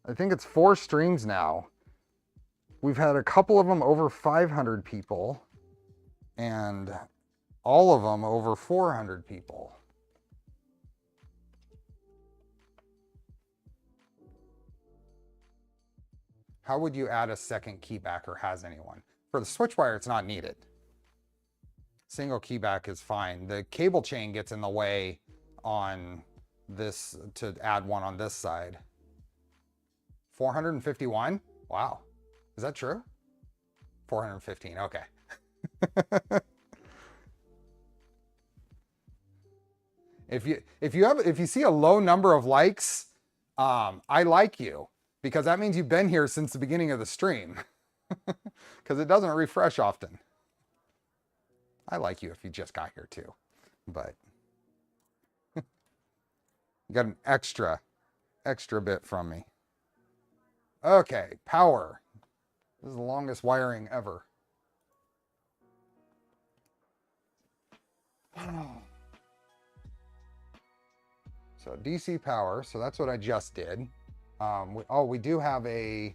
I think it's 4 streams now. We've had a couple of them over 500 people and all of them over 400 people. How would you add a second keyback, or has anyone? For the Switchwire, it's not needed. Single keyback is fine. The cable chain gets in the way on this to add one on this side. 451? Wow. Is that true? 415, okay. If you see a low number of likes, I like you, because that means you've been here since the beginning of the stream. Because it doesn't refresh often. I like you if you just got here too, but you got an extra bit from me. Okay, power. This is the longest wiring ever. So DC power, so that's what I just did. We do have a,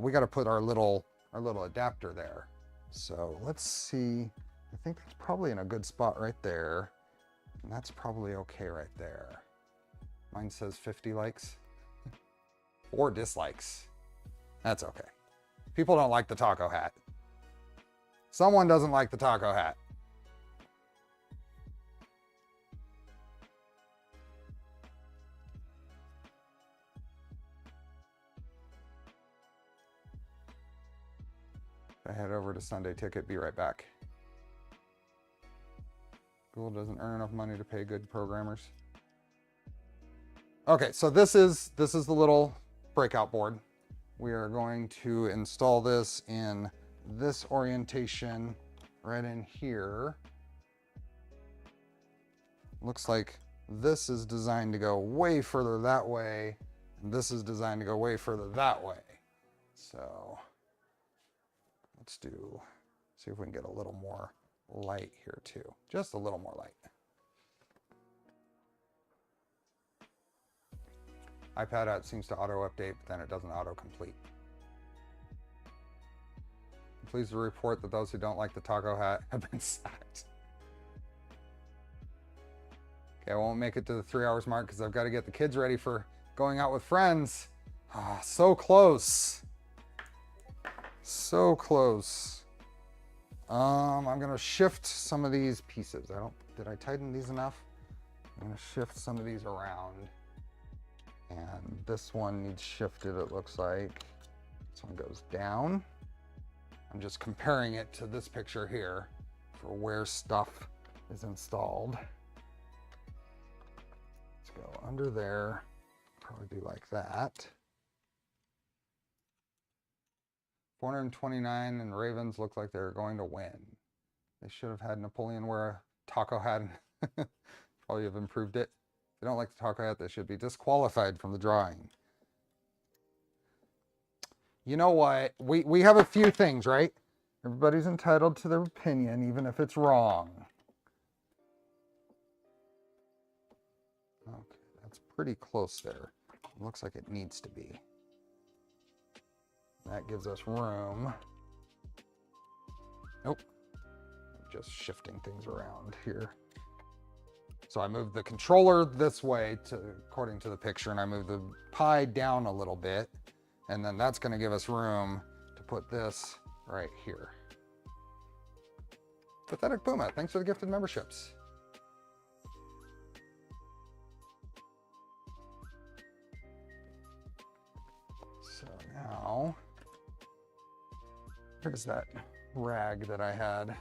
we got to put our little adapter there. So let's see, I think that's probably in a good spot right there. And that's probably okay right there. Mine says 50 likes or dislikes. That's okay. People don't like the taco hat. Someone doesn't like the taco hat. I head over to Sunday Ticket, be right back. Google doesn't earn enough money to pay good programmers. Okay, so this is the little breakout board. We are going to install this in this orientation right in here. Looks like this is designed to go way further that way, and this is designed to go way further that way. So let's see if we can get a little more light here too. Just a little more light. iPad app seems to auto update, but then it doesn't auto complete. I'm pleased to report that those who don't like the taco hat have been sacked. Okay, I won't make it to the 3 hours mark because I've got to get the kids ready for going out with friends. Ah, so close. So close. I'm gonna shift some of these pieces. Did I tighten these enough? I'm gonna shift some of these around. And this one needs shifted, it looks like. This one goes down. I'm just comparing it to this picture here for where stuff is installed. Let's go under there, probably do like that. 429 and Ravens look like they're going to win. They should have had Napoleon wear a taco hat and probably have improved it. If they don't like the taco hat, they should be disqualified from the drawing. You know what? We have a few things, right? Everybody's entitled to their opinion, even if it's wrong. Okay, that's pretty close there. It looks like it needs to be. That gives us room. Nope. Just shifting things around here. So I moved the controller this way according to the picture, and I moved the pie down a little bit. And then that's gonna give us room to put this right here. Pathetic Puma, thanks for the gifted memberships. So now, here's that rag that I had.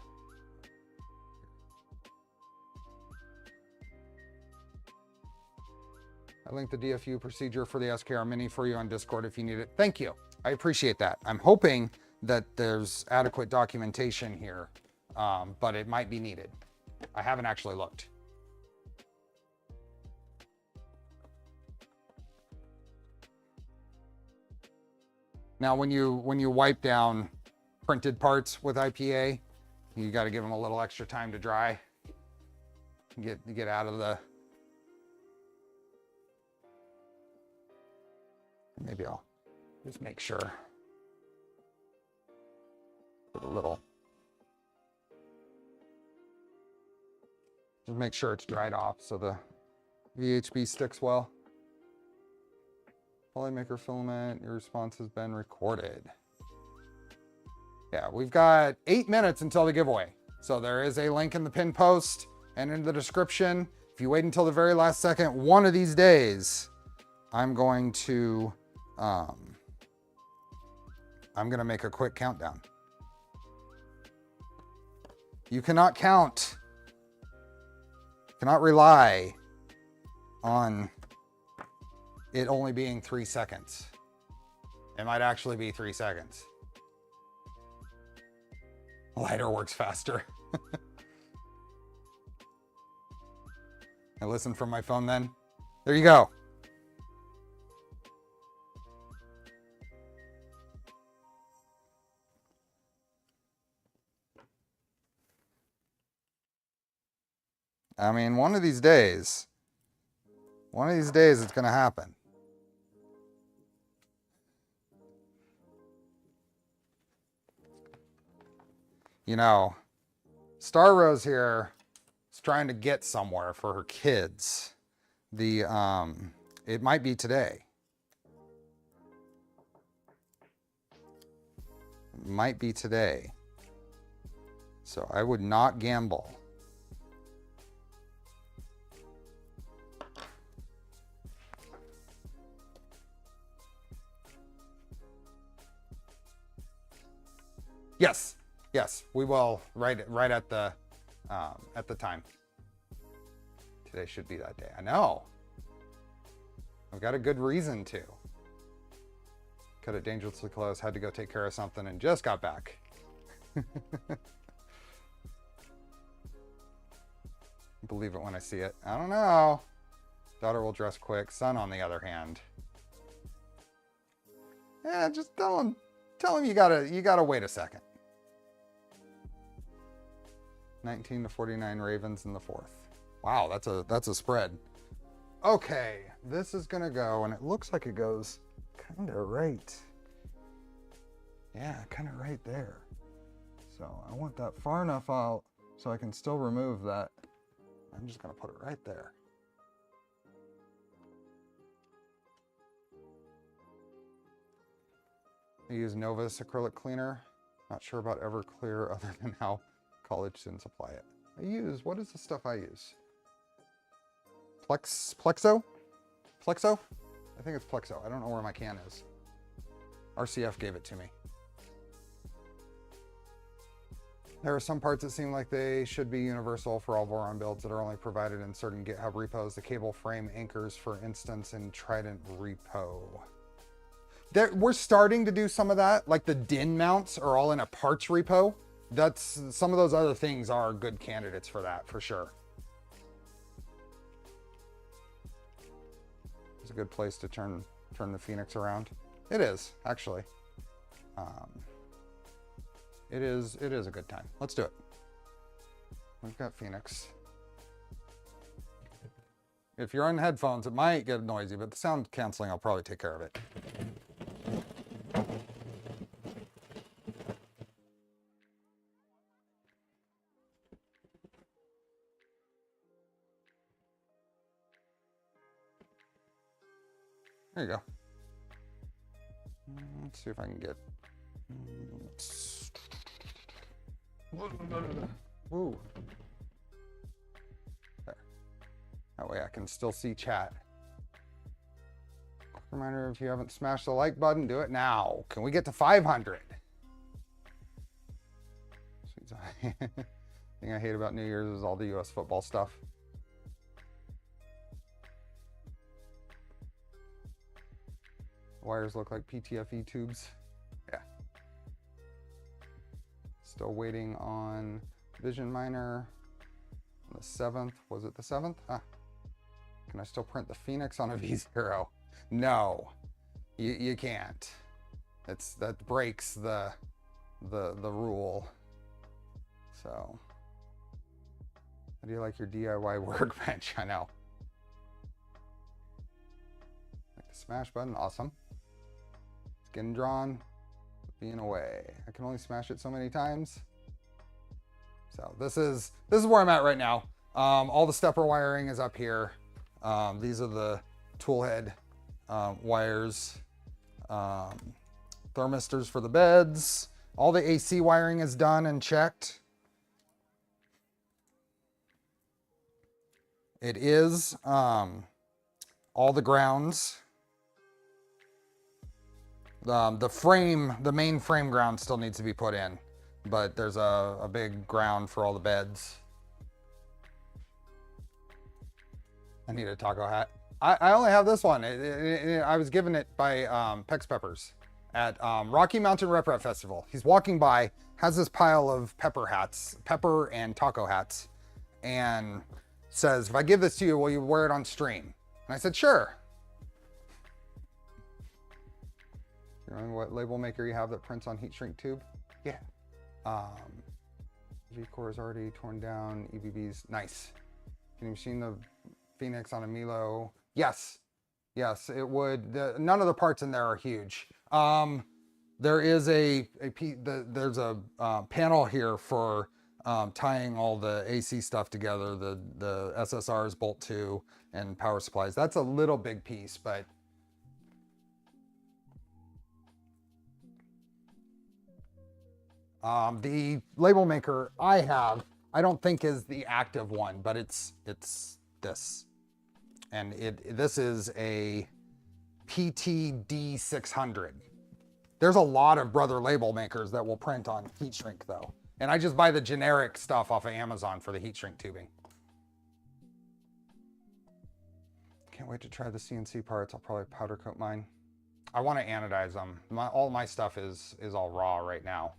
I linked the DFU procedure for the SKR Mini for you on Discord if you need it. Thank you. I appreciate that. I'm hoping that there's adequate documentation here, but it might be needed. I haven't actually looked. Now, when you wipe down printed parts with IPA, you got to give them a little extra time to dry. Get out of the. Maybe I'll just make sure. Put a little. Just make sure it's dried off so the VHB sticks well. Polymaker filament, your response has been recorded. Yeah, we've got 8 minutes until the giveaway. So there is a link in the pinned post and in the description. If you wait until the very last second, one of these days, I'm going to make a quick countdown. You cannot count. You cannot rely on it only being 3 seconds. It might actually be 3 seconds. Lighter works faster. I listen from my phone then. There you go. I mean, one of these days it's going to happen. You know, Star Rose here is trying to get somewhere for her kids. It might be today. It might be today. So I would not gamble. Yes, yes, we will right at the time. Today should be that day. I know. I've got a good reason to. Cut it dangerously close. Had to go take care of something and just got back. Believe it when I see it. I don't know. Daughter will dress quick. Son, on the other hand. Yeah, just tell him you gotta wait a second. 19 to 49 Ravens in the fourth. Wow, that's a spread. Okay, this is gonna go, and it looks like it goes kind of right. Yeah, kind of right there. So I want that far enough out so I can still remove that. I'm just gonna put it right there. I use Novus acrylic cleaner. Not sure about Everclear other than how college students apply it. What is the stuff I use? Plexo? Plexo? I think it's Plexo. I don't know where my can is. RCF gave it to me. There are some parts that seem like they should be universal for all Voron builds that are only provided in certain GitHub repos. The cable frame anchors, for instance, in Trident repo. We're starting to do some of that, like the DIN mounts are all in a parts repo. That's some of those other things are good candidates for that, for sure. It's a good place to turn the Phoenix around. It is, actually. It is a good time. Let's do it. We've got Phoenix. If you're on headphones, it might get noisy, but the sound canceling, I'll probably take care of it. There you go. Let's see if I can get... Woo. There. That way I can still see chat. Quick reminder, if you haven't smashed the like button, do it now. Can we get to 500? Thing I hate about New Year's is all the US football stuff. Wires look like PTFE tubes. Yeah. Still waiting on Vision Miner. On the 7th. Was it the 7th? Huh. Can I still print the Phoenix on a V0? No. You can't. That breaks the rule. So. How do you like your DIY workbench? I know. Like the smash button, awesome. It's getting drawn, being away. I can only smash it so many times. So this is where I'm at right now. All the stepper wiring is up here. These are the Toolhead wires. Thermistors for the beds. All the AC wiring is done and checked. It is all the grounds. The main frame ground still needs to be put in, but there's a big ground for all the beds. I need a taco hat. I only have this one. I was given it by Pex Peppers at Rocky Mountain Rep Rap Festival. He's walking by, has this pile of pepper and taco hats, and says, if I give this to you, will you wear it on stream? And I said, sure. You remember what label maker you have that prints on heat shrink tube? Yeah. V-core is already torn down. EBB's nice. Can you machine the Phoenix on a Milo? Yes. Yes, it would. None of the parts in there are huge. There is there's a panel here for tying all the AC stuff together, the SSRs, Bolt 2, and power supplies. That's a little big piece, but the label maker I have, I don't think is the active one, but it's this. And this is a PTD 600. There's a lot of brother label makers that will print on heat shrink though. And I just buy the generic stuff off of Amazon for the heat shrink tubing. Can't wait to try the CNC parts. I'll probably powder coat mine. I want to anodize them. All my stuff is all raw right now.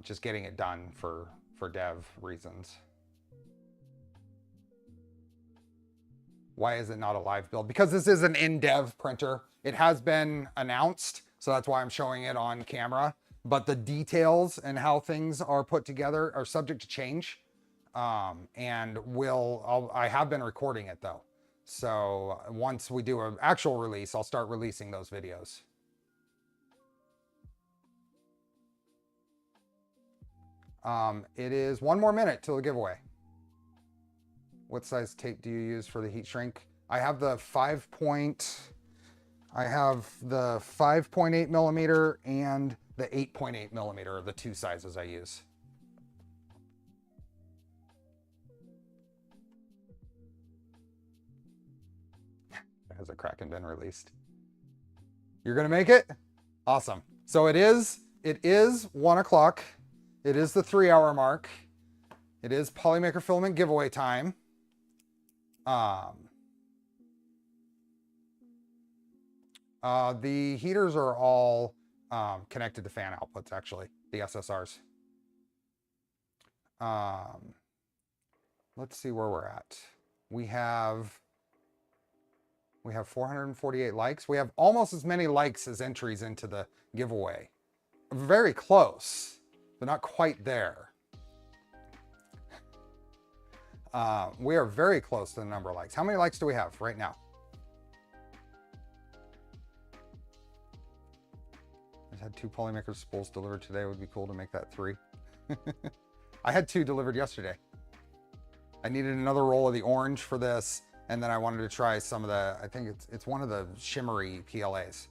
Just getting it done for dev reasons. Why is it not a live build? Because this is an in-dev printer. It has been announced, so that's why I'm showing it on camera. But the details and how things are put together are subject to change. I have been recording it though. So once we do an actual release, I'll start releasing those videos. It is 1 more minute till the giveaway. What size tape do you use for the heat shrink? I have the 5.8 millimeter and the 8.8 millimeter are the 2 sizes I use. It has a Kraken been released. You're gonna make it? Awesome. So it is 1 o'clock. It is the 3-hour mark. It is Polymaker filament giveaway time. The heaters are all connected to fan outputs, actually, the SSRs. Let's see where we're at. We have 448 likes. We have almost as many likes as entries into the giveaway. Very close, but not quite there. We are very close to the number of likes. How many likes do we have right now? I had 2 Polymaker spools delivered today. It would be cool to make that 3. I had 2 delivered yesterday. I needed another roll of the orange for this, and then I wanted to try some of the, I think it's one of the shimmery PLAs.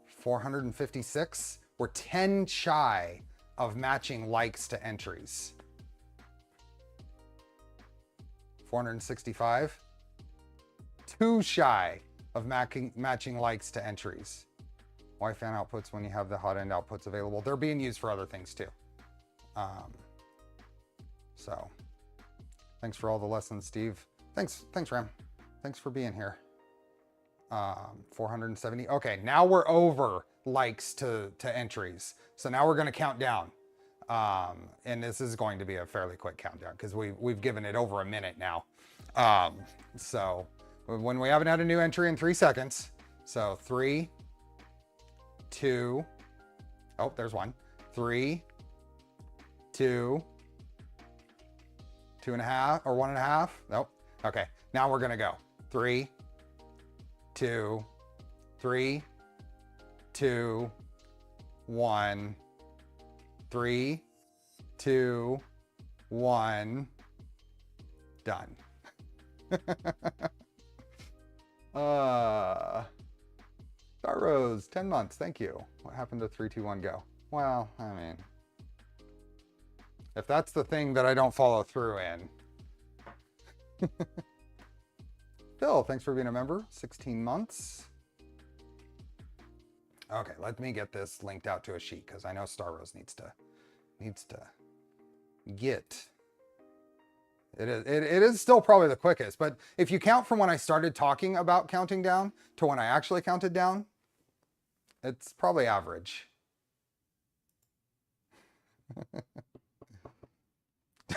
456. We're 10 shy of matching likes to entries. 465. 2 shy of matching likes to entries. Why fan outputs when you have the hot end outputs available? They're being used for other things too. So thanks for all the lessons, Steve. Thanks Ram. Thanks for being here. 470. Okay, now we're over likes to entries. So now we're gonna count down. And this is going to be a fairly quick countdown because we've given it over a minute now. So when we haven't had a new entry in 3 seconds. So 3, 2, oh, there's 1. 3, 2, 2.5 or 1.5. Nope. Okay, now we're gonna go 3, 2, 3, 2, 1, 3, 2, 1, done. Star Rose, 10 months, thank you. What happened to 3, 2, 1, go? Well, I mean, if that's the thing that I don't follow through in. Phil, thanks for being a member, 16 months. Okay, let me get this linked out to a sheet because I know Star Rose needs to get. It is still probably the quickest, but if you count from when I started talking about counting down to when I actually counted down, it's probably average.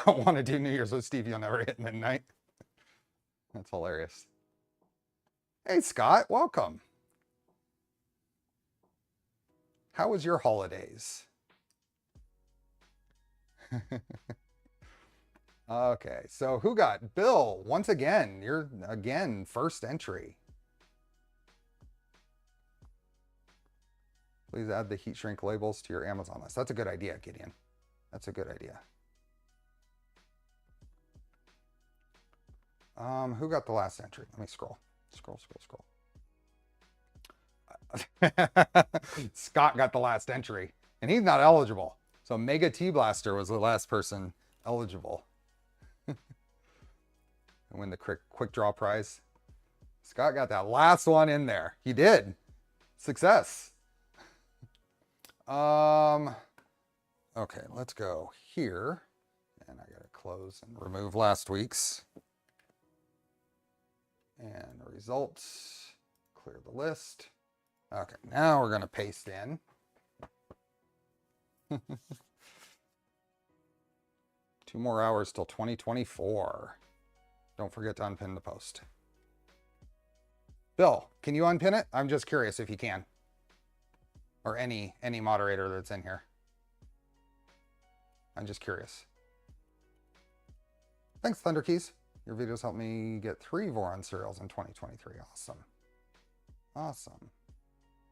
Don't want to do New Year's with Steve, you'll never hit midnight. That's hilarious. Hey Scott, welcome. How was your holidays? Okay, so who got? Bill, once again, you're again first entry. Please add the heat shrink labels to your Amazon list. That's a good idea, Gideon. That's a good idea. Who got the last entry? Let me scroll. Scroll. Scott got the last entry, and he's not eligible. So Mega T Blaster was the last person eligible. And win the quick draw prize. Scott got that last one in there. He did. Success. Okay, let's go here. And I gotta close and remove last week's. And results. Clear the list. Okay, now we're gonna paste in. 2 more hours till 2024. Don't forget to unpin the post. Bill, can you unpin it? I'm just curious if you can. Or any moderator that's in here. I'm just curious. Thanks, Thunderkeys. Your videos helped me get 3 Voron cereals in 2023. Awesome. Awesome.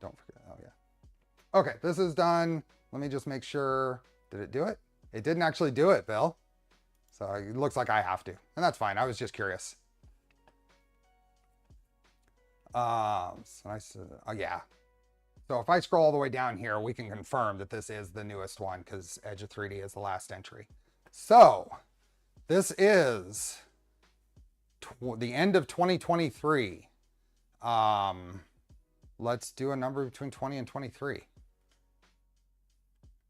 Don't forget. Oh, yeah. Okay, this is done. Let me just make sure. Did it do it? It didn't actually do it, Bill. So it looks like I have to. And that's fine. I was just curious. So I said, oh, yeah. So if I scroll all the way down here, we can confirm that this is the newest one because Edge of 3D is the last entry. So this is the end of 2023. Let's do a number between 20 and 23.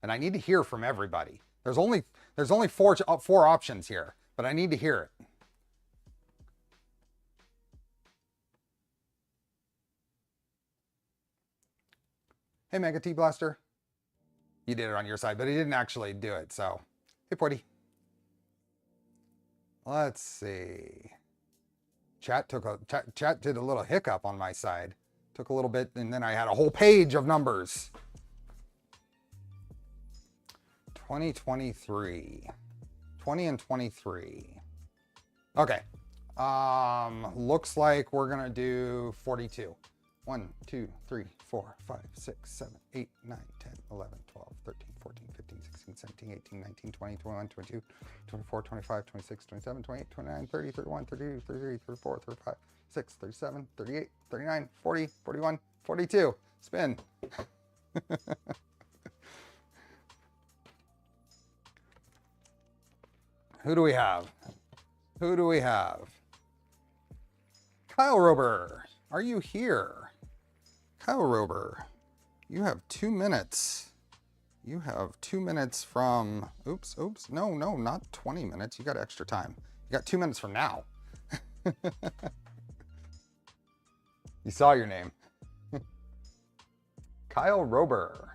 And I need to hear from everybody. There's only four options here, but I need to hear it. Hey, Mega T Blaster. You did it on your side, but he didn't actually do it, so. Hey, Porty. Let's see. Chat did a little hiccup on my side. Took a little bit, and then I had a whole page of numbers. 2023. 20 and 23. Okay. Looks like we're gonna do 42. 1, 2, 3, 4, 5, 6, 7, 8, 9, 10, 11, 12, 13, 14, 15, 16, 17, 18, 19, 20, 21, 22, 24, 25, 26, 27, 28, 29, 30, 31, 32, 33, 34, 35, 6, 37, 38, 39, 40, 41, 42. Spin. Who do we have? Who do we have? Kyle Rober, are you here? Kyle Rober, you have 2 minutes. You have 2 minutes from, oops, no, not 20 minutes. You got extra time. You got 2 minutes from now. You saw your name. Kyle Rober.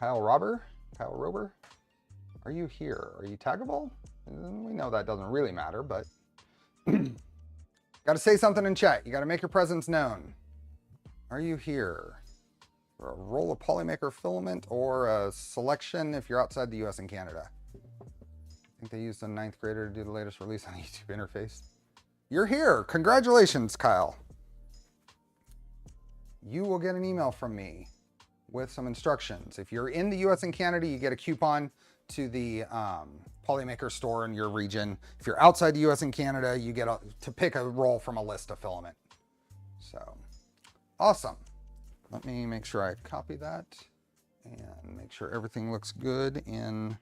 Kyle Rober? Are you here? Are you taggable? We know that doesn't really matter, but got to say something in chat. You got to make your presence known. Are you here? For a roll of Polymaker filament or a selection if you're outside the US and Canada. I think they used a 9th grader to do the latest release on the YouTube interface. You're here. Congratulations, Kyle. You will get an email from me with some instructions. If you're in the US and Canada, you get a coupon to the Polymaker store in your region. If you're outside the US and Canada, you get to pick a roll from a list of filament. So, awesome. Let me make sure I copy that and make sure everything looks good in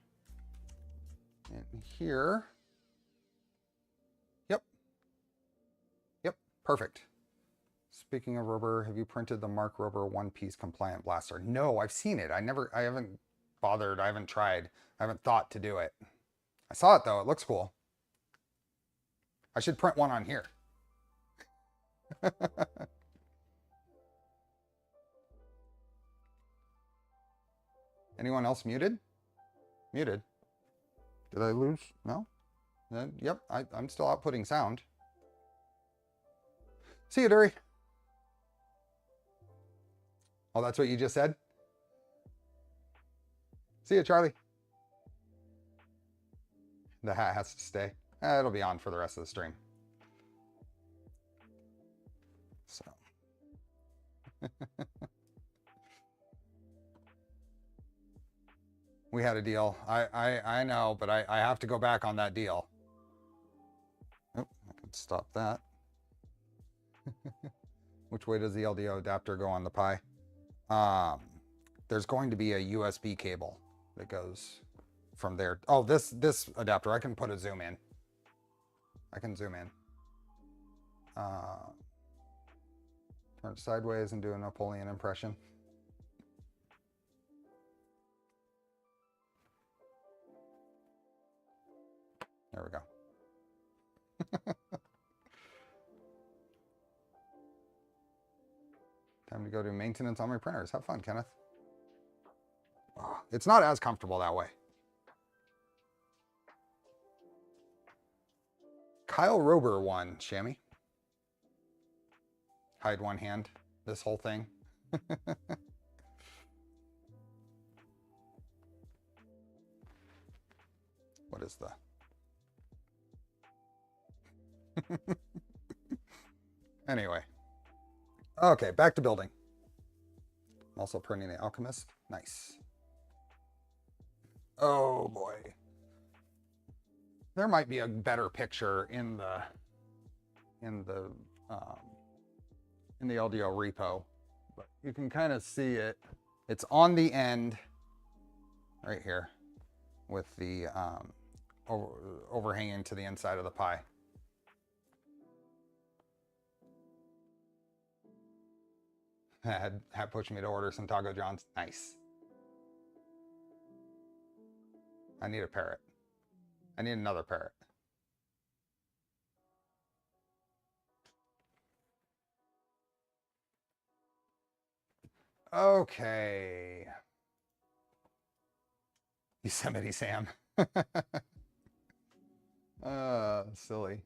here. Yep, perfect. Speaking of rubber, have you printed the Mark Rubber one-piece compliant blaster? No, I've seen it. I haven't bothered. I haven't tried. I haven't thought to do it. I saw it though. It looks cool. I should print one on here. Anyone else muted? Muted. Did I lose? No? Yep, I'm still outputting sound. See you, Dury. Oh, that's what you just said? See you, Charlie. The hat has to stay. It'll be on for the rest of the stream. So. We had a deal. I know, but I have to go back on that deal. Oh, I can stop that. Which way does the LDO adapter go on the Pi? There's going to be a USB cable that goes from there. Oh, this adapter, I can put a zoom in. I can zoom in. Turn it sideways and do a Napoleon impression. There we go. Time to go do maintenance on my printers. Have fun, Kenneth. Oh, it's not as comfortable that way. Kyle Rober won, Shammy. Hide one hand. This whole thing. What is the... Anyway. Okay, back to building. I'm also printing the Alchemist. Nice. Oh boy. There might be a better picture in the LDO repo, but you can kind of see it. It's on the end right here with the overhanging to the inside of the Pi. had pushed me to order some Taco John's. Nice. I need a parrot. I need another parrot. Okay. Yosemite Sam. Silly.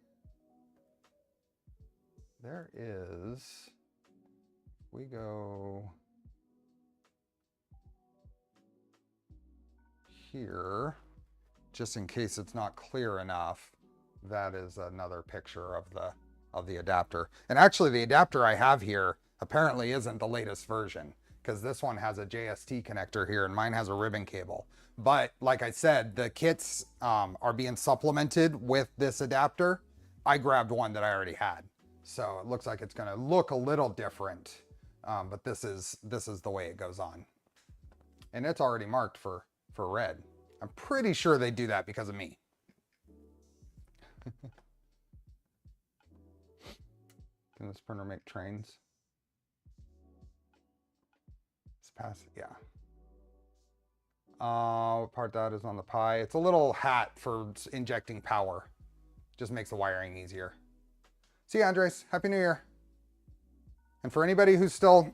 There is, we go here, just in case it's not clear enough. That is another picture of the adapter. And actually the adapter I have here apparently isn't the latest version, because this one has a JST connector here and mine has a ribbon cable. But like I said, the kits are being supplemented with this adapter. I grabbed one that I already had. So it looks like it's gonna look a little different, but this is the way it goes on. And it's already marked for red. I'm pretty sure they do that because of me. Can this printer make trains? It's past, yeah. What part that is on the Pi? It's a little hat for injecting power. Just makes the wiring easier. See you, Andres. Happy New Year. And for anybody who's still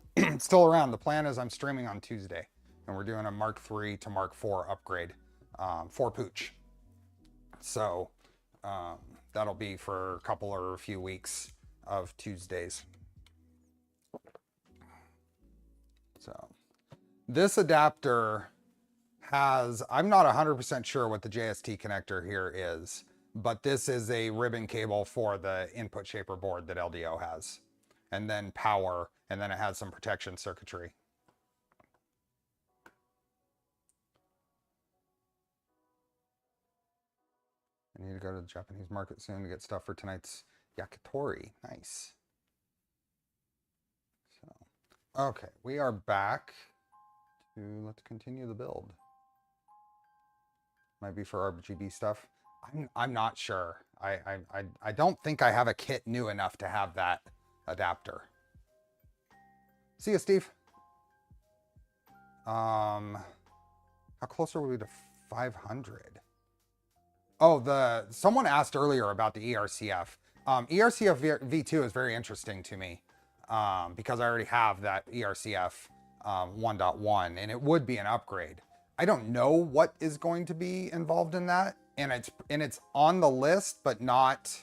around, the plan is I'm streaming on Tuesday, and we're doing a Mark III to Mark IV upgrade for Pooch. So that'll be for a couple or a few weeks of Tuesdays. So this adapter has, I'm not 100% sure what the JST connector here is, but this is a ribbon cable for the input shaper board that LDO has. And then power, and then it has some protection circuitry. I need to go to the Japanese market soon to get stuff for tonight's yakitori. Nice. So, okay, we are back to, let's continue the build. Might be for RGB stuff. I'm not sure. I don't think I have a kit new enough to have that adapter. See you, Steve. How close are we to 500? Oh, someone asked earlier about the ERCF. ERCF V2 is very interesting to me because I already have that ERCF 1.1, and it would be an upgrade. I don't know what is going to be involved in that, and it's on the list, but not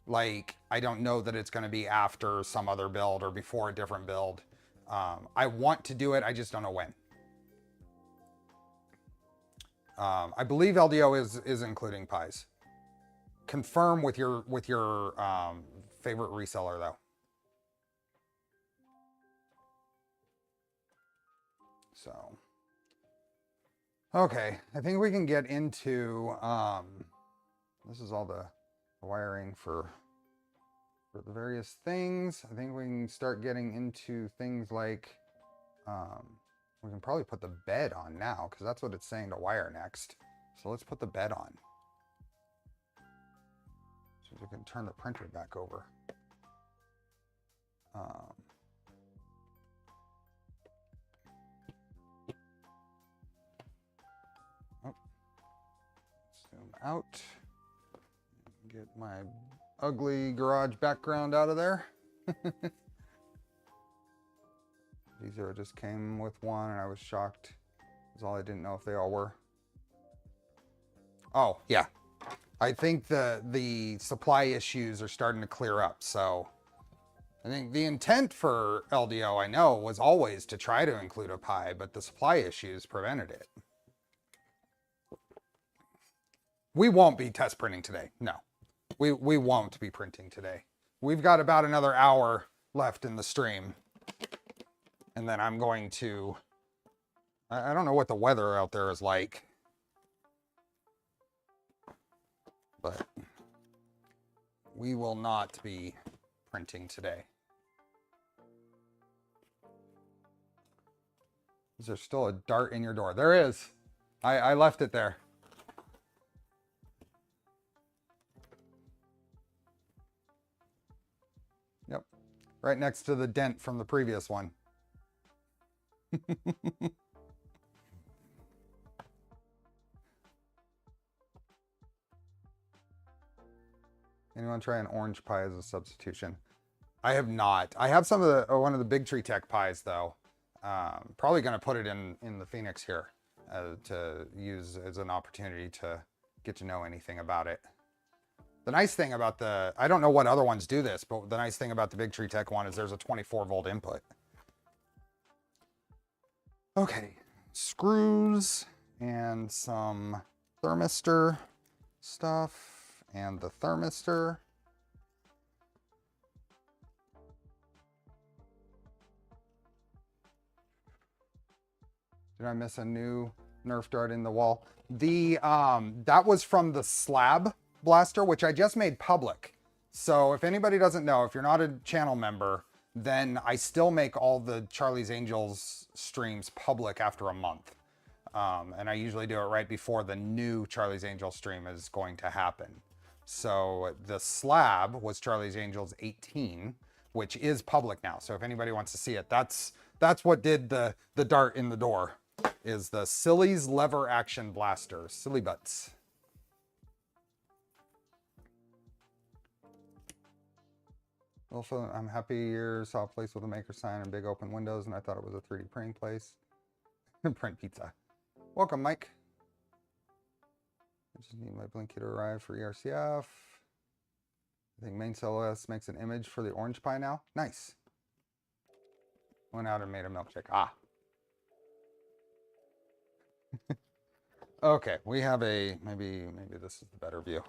like, I don't know that it's going to be after some other build or before a different build. I want to do it, I just don't know when. I believe LDO is including pies. Confirm with your favorite reseller though. So, okay, I think we can get into, this is all the wiring for the various things. I think we can start getting into things like, we can probably put the bed on now because that's what it's saying to wire next. So let's put the bed on. So we can turn the printer back over. Zoom out. Get my ugly garage background out of there. V0 just came with one and I was shocked. That's all I didn't know if they all were. Oh, yeah. I think the supply issues are starting to clear up. So I think the intent for LDO, I know, was always to try to include a Pi, but the supply issues prevented it. We won't be test printing today. No, we won't be printing today. We've got about another hour left in the stream. And then I'm going to, I don't know what the weather out there is like, but we will not be printing today. Is there still a dart in your door? There is. I left it there. Yep. Right next to the dent from the previous one. Anyone try an orange pie as a substitution? I have not. I have some of the one of the Big Tree Tech pies though. Probably going to put it in the Phoenix here to use as an opportunity to get to know anything about it. The nice thing about I don't know what other ones do this, but the nice thing about the Big Tree Tech one is there's a 24-volt input. Okay, screws and some thermistor stuff and the thermistor. Did I miss a new Nerf dart in the wall? That was from the slab blaster, which I just made public. So if anybody doesn't know, if you're not a channel member, then I still make all the Charlie's Angels streams public after a month. And I usually do it right before the new Charlie's Angels stream is going to happen. So the slab was Charlie's Angels 18, which is public now. So if anybody wants to see it, that's what did the dart in the door, is the Silly's lever action blaster, Silly Butts. Also, I'm happy your soft place with a maker sign and big open windows, and I thought it was a 3D printing place. Print pizza. Welcome, Mike. I just need my Blinky to arrive for ERCF. I think main cell OS makes an image for the orange pie now. Nice. Went out and made a milkshake. Ah. Okay, we have a, maybe this is the better view.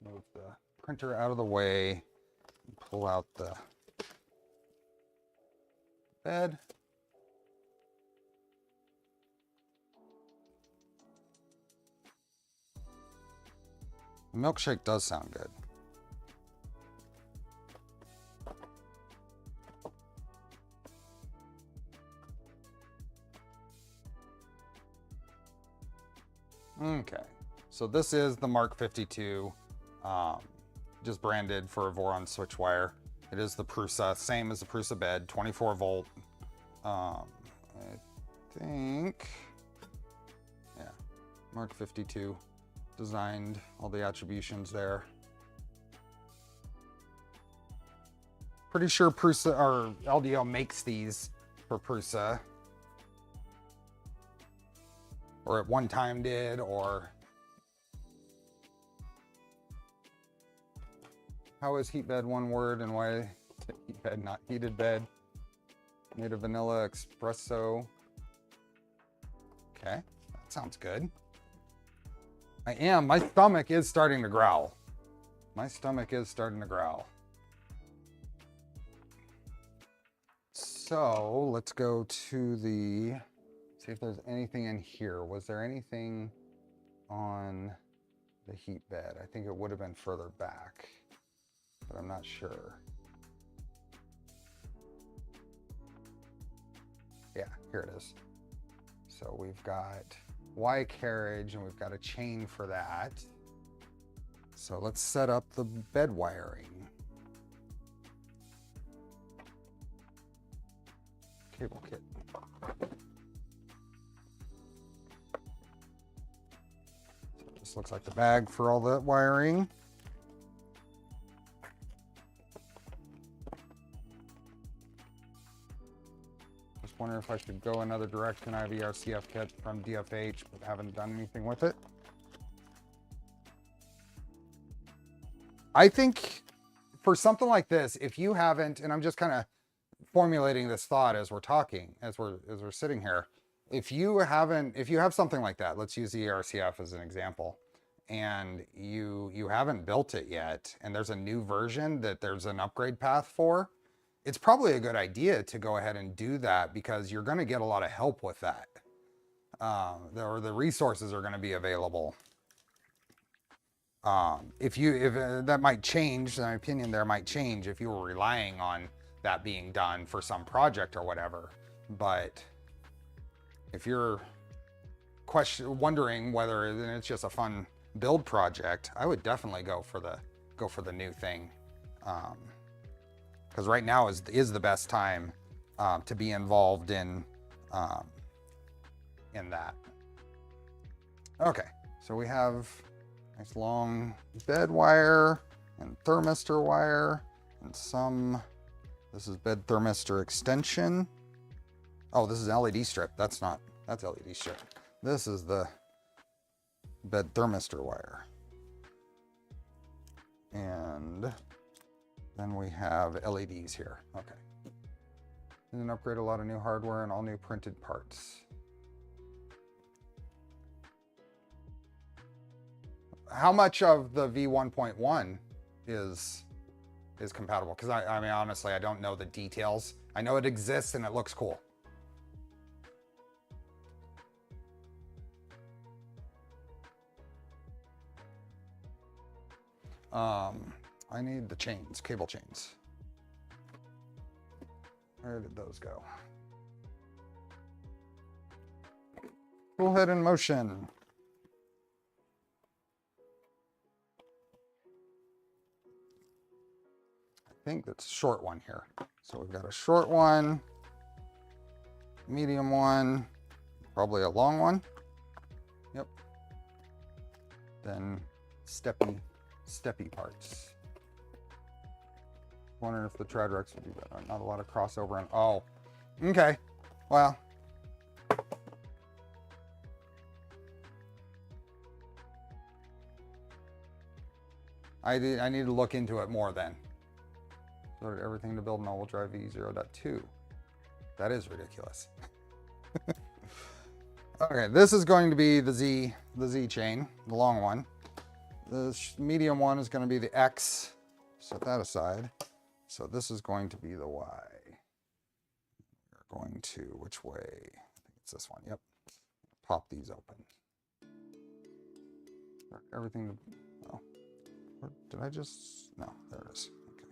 Move the printer out of the way. Pull out the bed. The milkshake does sound good. Okay, so this is the Mark 52, just branded for a Voron Switchwire. It is the Prusa, same as the Prusa bed, 24 volt. I think, yeah, Mark 52, designed all the attributions there. Pretty sure Prusa or LDO makes these for Prusa. Or at one time did, or how is heat bed one word and why is heat bed not heated bed? Made of vanilla espresso. Okay, that sounds good. My stomach is starting to growl. My stomach is starting to growl. So let's go to the, see if there's anything in here. Was there anything on the heat bed? I think it would have been further back, but I'm not sure. Yeah, here it is. So we've got Y carriage and we've got a chain for that. So let's set up the bed wiring. Cable kit. This looks like the bag for all that wiring. Just wondering if I should go another direction. I have ERCF kit from DFH, but haven't done anything with it. I think for something like this, if you haven't, and I'm just kind of formulating this thought as we're talking, as we're sitting here, if you have something like that, let's use the ERCF as an example, and you haven't built it yet, and there's a new version that there's an upgrade path for, it's probably a good idea to go ahead and do that, because you're going to get a lot of help with that. The resources are going to be available. If that might change, in my opinion, there might change if you were relying on that being done for some project or whatever. But if you're wondering whether it's just a fun build project, I would definitely go for the new thing, because right now is the best time to be involved in in that. Okay, so we have nice long bed wire and thermistor wire and some, this is bed thermistor extension. Oh, this is LED strip. That's LED strip. This is the bed thermistor wire. And then we have LEDs here. Okay. And then upgrade a lot of new hardware and all new printed parts. How much of the V1.1 is compatible? Because I mean, honestly, I don't know the details. I know it exists and it looks cool. I need the chains, cable chains. Where did those go? Toolhead in motion. I think that's a short one here. So we've got a short one, medium one, probably a long one. Yep. Then steppy parts. Wondering if the Tradrex would be better. Not a lot of crossover and oh, okay. Well, I need to look into it more then. Started everything to build an all-wheel drive V0.2. That is ridiculous. Okay, this is going to be the Z chain, the long one. The medium one is going to be the X. Set that aside. So this is going to be the Y. We're going to, which way? I think it's this one. Yep. Pop these open. Everything. Oh, did I just? No, there it is. Okay.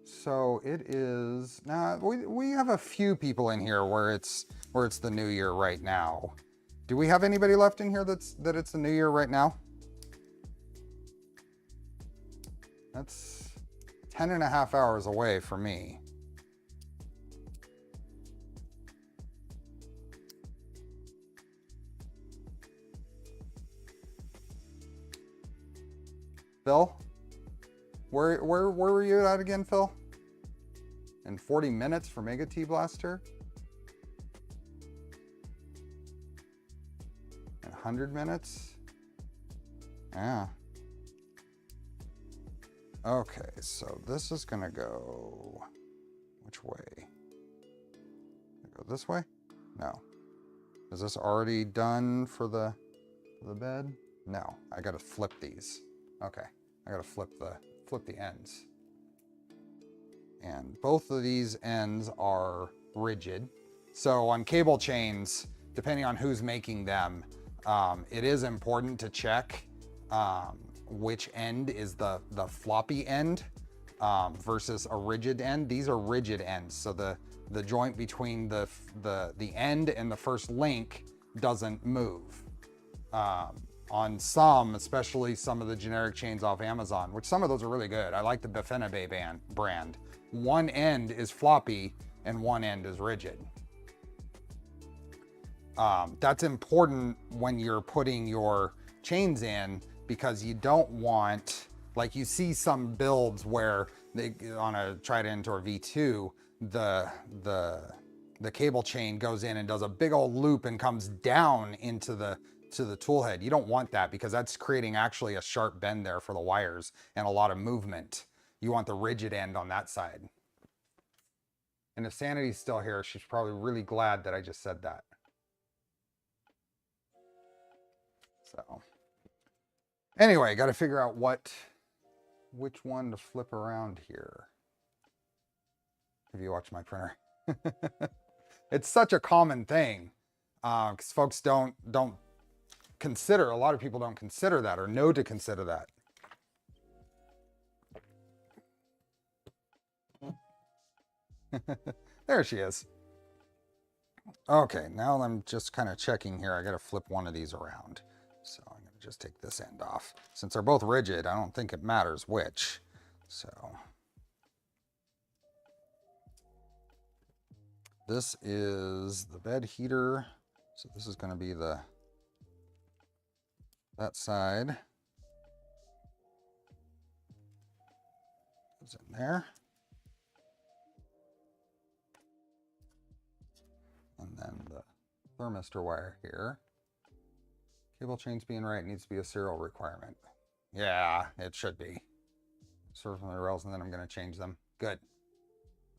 So it is now. We have a few people in here where it's the new year right now. Do we have anybody left in here that it's the new year right now? That's 10.5 hours away for me. Phil, where were you at again, Phil? In 40 minutes for Mega T Blaster? 100 minutes? Yeah. Okay, so this is gonna go, which way? Go this way? No. Is this already done for the bed? No, I gotta flip these. Okay, I gotta flip the ends. And both of these ends are rigid. So on cable chains, depending on who's making them, it is important to check which end is the floppy end versus a rigid end. These are rigid ends, so the joint between the end and the first link doesn't move. On some, especially some of the generic chains off Amazon, which some of those are really good. I like the Befenabe brand. One end is floppy and one end is rigid. That's important when you're putting your chains in, because you don't want, like you see some builds where they, on a Trident or V2, the cable chain goes in and does a big old loop and comes down into the tool head. You don't want that, because that's creating actually a sharp bend there for the wires and a lot of movement. You want the rigid end on that side. And if Sanity's still here, she's probably really glad that I just said that. So anyway, got to figure out which one to flip around here. If you watch my printer. It's such a common thing, because folks don't consider, a lot of people don't consider that or know to consider that. There she is. Okay, now I'm just kind of checking here. I got to flip one of these around. So I'm going to just take this end off. Since they're both rigid, I don't think it matters which. So this is the bed heater. So this is going to be that side. Goes in there. And then the thermistor wire here. Cable chains being right needs to be a serial requirement. Yeah, it should be. Sort from the rails, and then I'm going to change them. Good.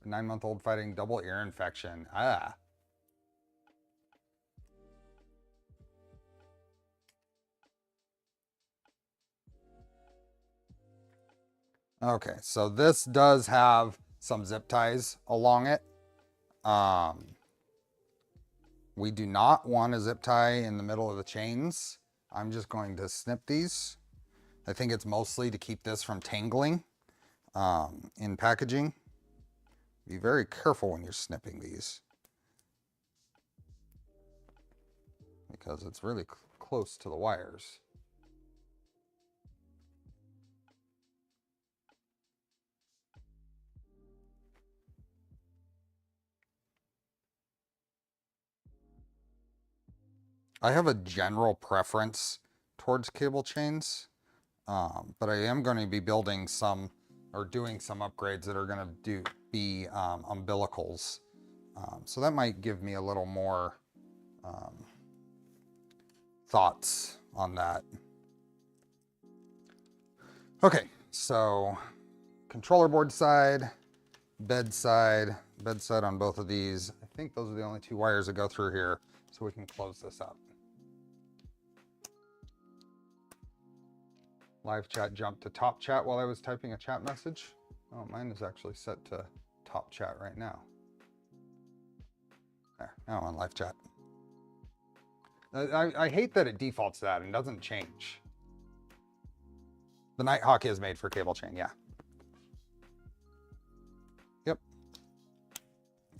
9-month-old fighting double ear infection. Ah. Okay, so this does have some zip ties along it. We do not want a zip tie in the middle of the chains. I'm just going to snip these. I think it's mostly to keep this from tangling in packaging. Be very careful when you're snipping these, because it's really close to the wires. I have a general preference towards cable chains, but I am going to be building some or doing some upgrades that are going to be umbilicals. So that might give me a little more thoughts on that. Okay, so controller board side, bedside on both of these. I think those are the only two wires that go through here, so we can close this up. Live chat jumped to top chat while I was typing a chat message. Oh, mine is actually set to top chat right now. There, now I'm on live chat. I hate that it defaults to that and doesn't change. The Nighthawk is made for cable chain, yeah. Yep.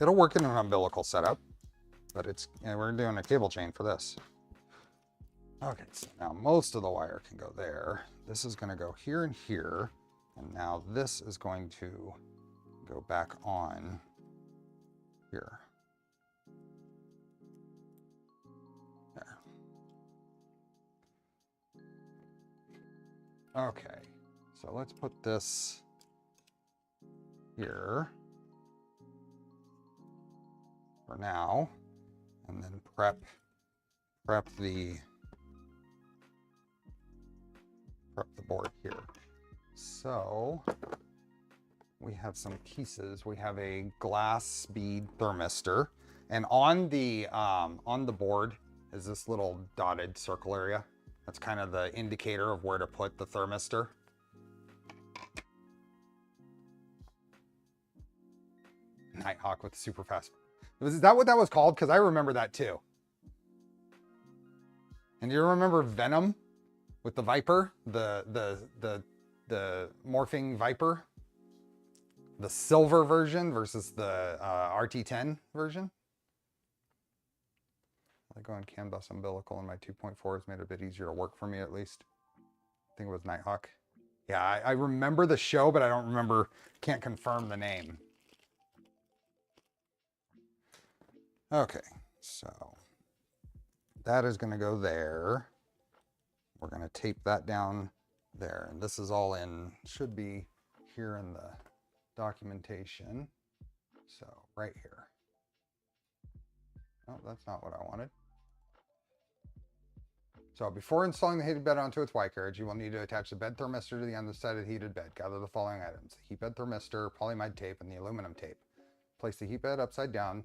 It'll work in an umbilical setup, but we're doing a cable chain for this. Okay, so now most of the wire can go there. This is going to go here and here, and now this is going to go back on here. There. Okay, so let's put this here for now, and then prep the board here. So we have some pieces. We have a glass speed thermistor, and on the board is this little dotted circle area. That's kind of the indicator of where to put the thermistor. Nighthawk with super fast. Is that what that was called? Because I remember that too. And do you remember Venom with the Viper, the morphing Viper, the silver version versus the RT10 version? I go on CAN bus umbilical, and my 2.4 has made it a bit easier to work for me, at least. I think it was Nighthawk. Yeah, I remember the show, but I don't remember, can't confirm the name. Okay, so that is going to go there. We're going to tape that down there. And this is all should be here in the documentation. So right here. Oh, that's not what I wanted. So before installing the heated bed onto its Y carriage, you will need to attach the bed thermistor to the underside of the heated bed. Gather the following items: the heat bed thermistor, polyimide tape, and the aluminum tape. Place the heat bed upside down.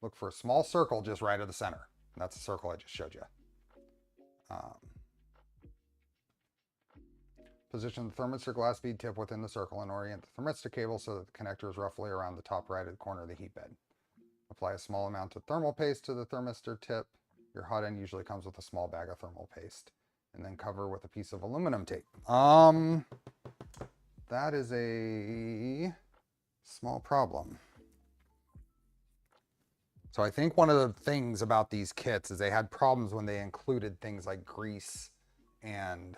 Look for a small circle just right of the center. And that's the circle I just showed you. Position the thermistor glass bead tip within the circle and orient the thermistor cable so that the connector is roughly around the top right of the corner of the heat bed. Apply a small amount of thermal paste to the thermistor tip. Your hot end usually comes with a small bag of thermal paste. And then cover with a piece of aluminum tape. That is a small problem. So I think one of the things about these kits is they had problems when they included things like grease and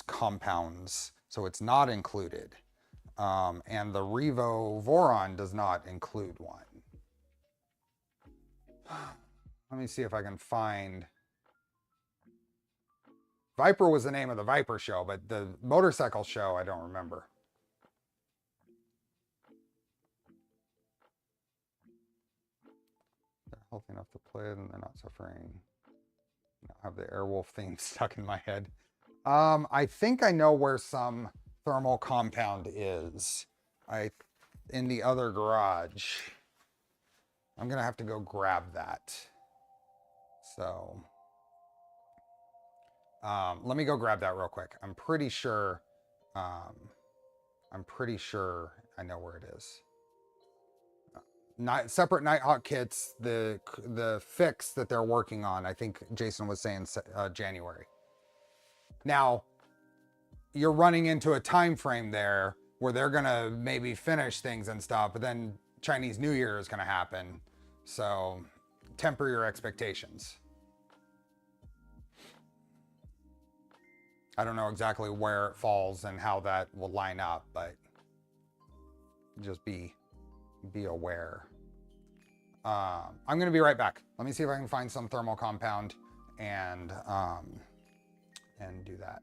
compounds, so it's not included. And the revO Voron does not include one. Let me see if I can find. Viper was the name of the Viper show, but the motorcycle show, I don't remember. They're healthy enough to play, and they're not suffering. I have the Airwolf theme stuck in my head. I think I know where some thermal compound is. In the other garage. I'm gonna have to go grab that. So let me go grab that real quick. I'm pretty sure I know where it is. Separate Nighthawk kits, the fix that they're working on, I think Jason was saying January. Now, you're running into a time frame there where they're gonna maybe finish things and stuff, but then Chinese New Year is gonna happen. So temper your expectations. I don't know exactly where it falls and how that will line up, but just be aware. I'm gonna be right back. Let me see if I can find some thermal compound and do that.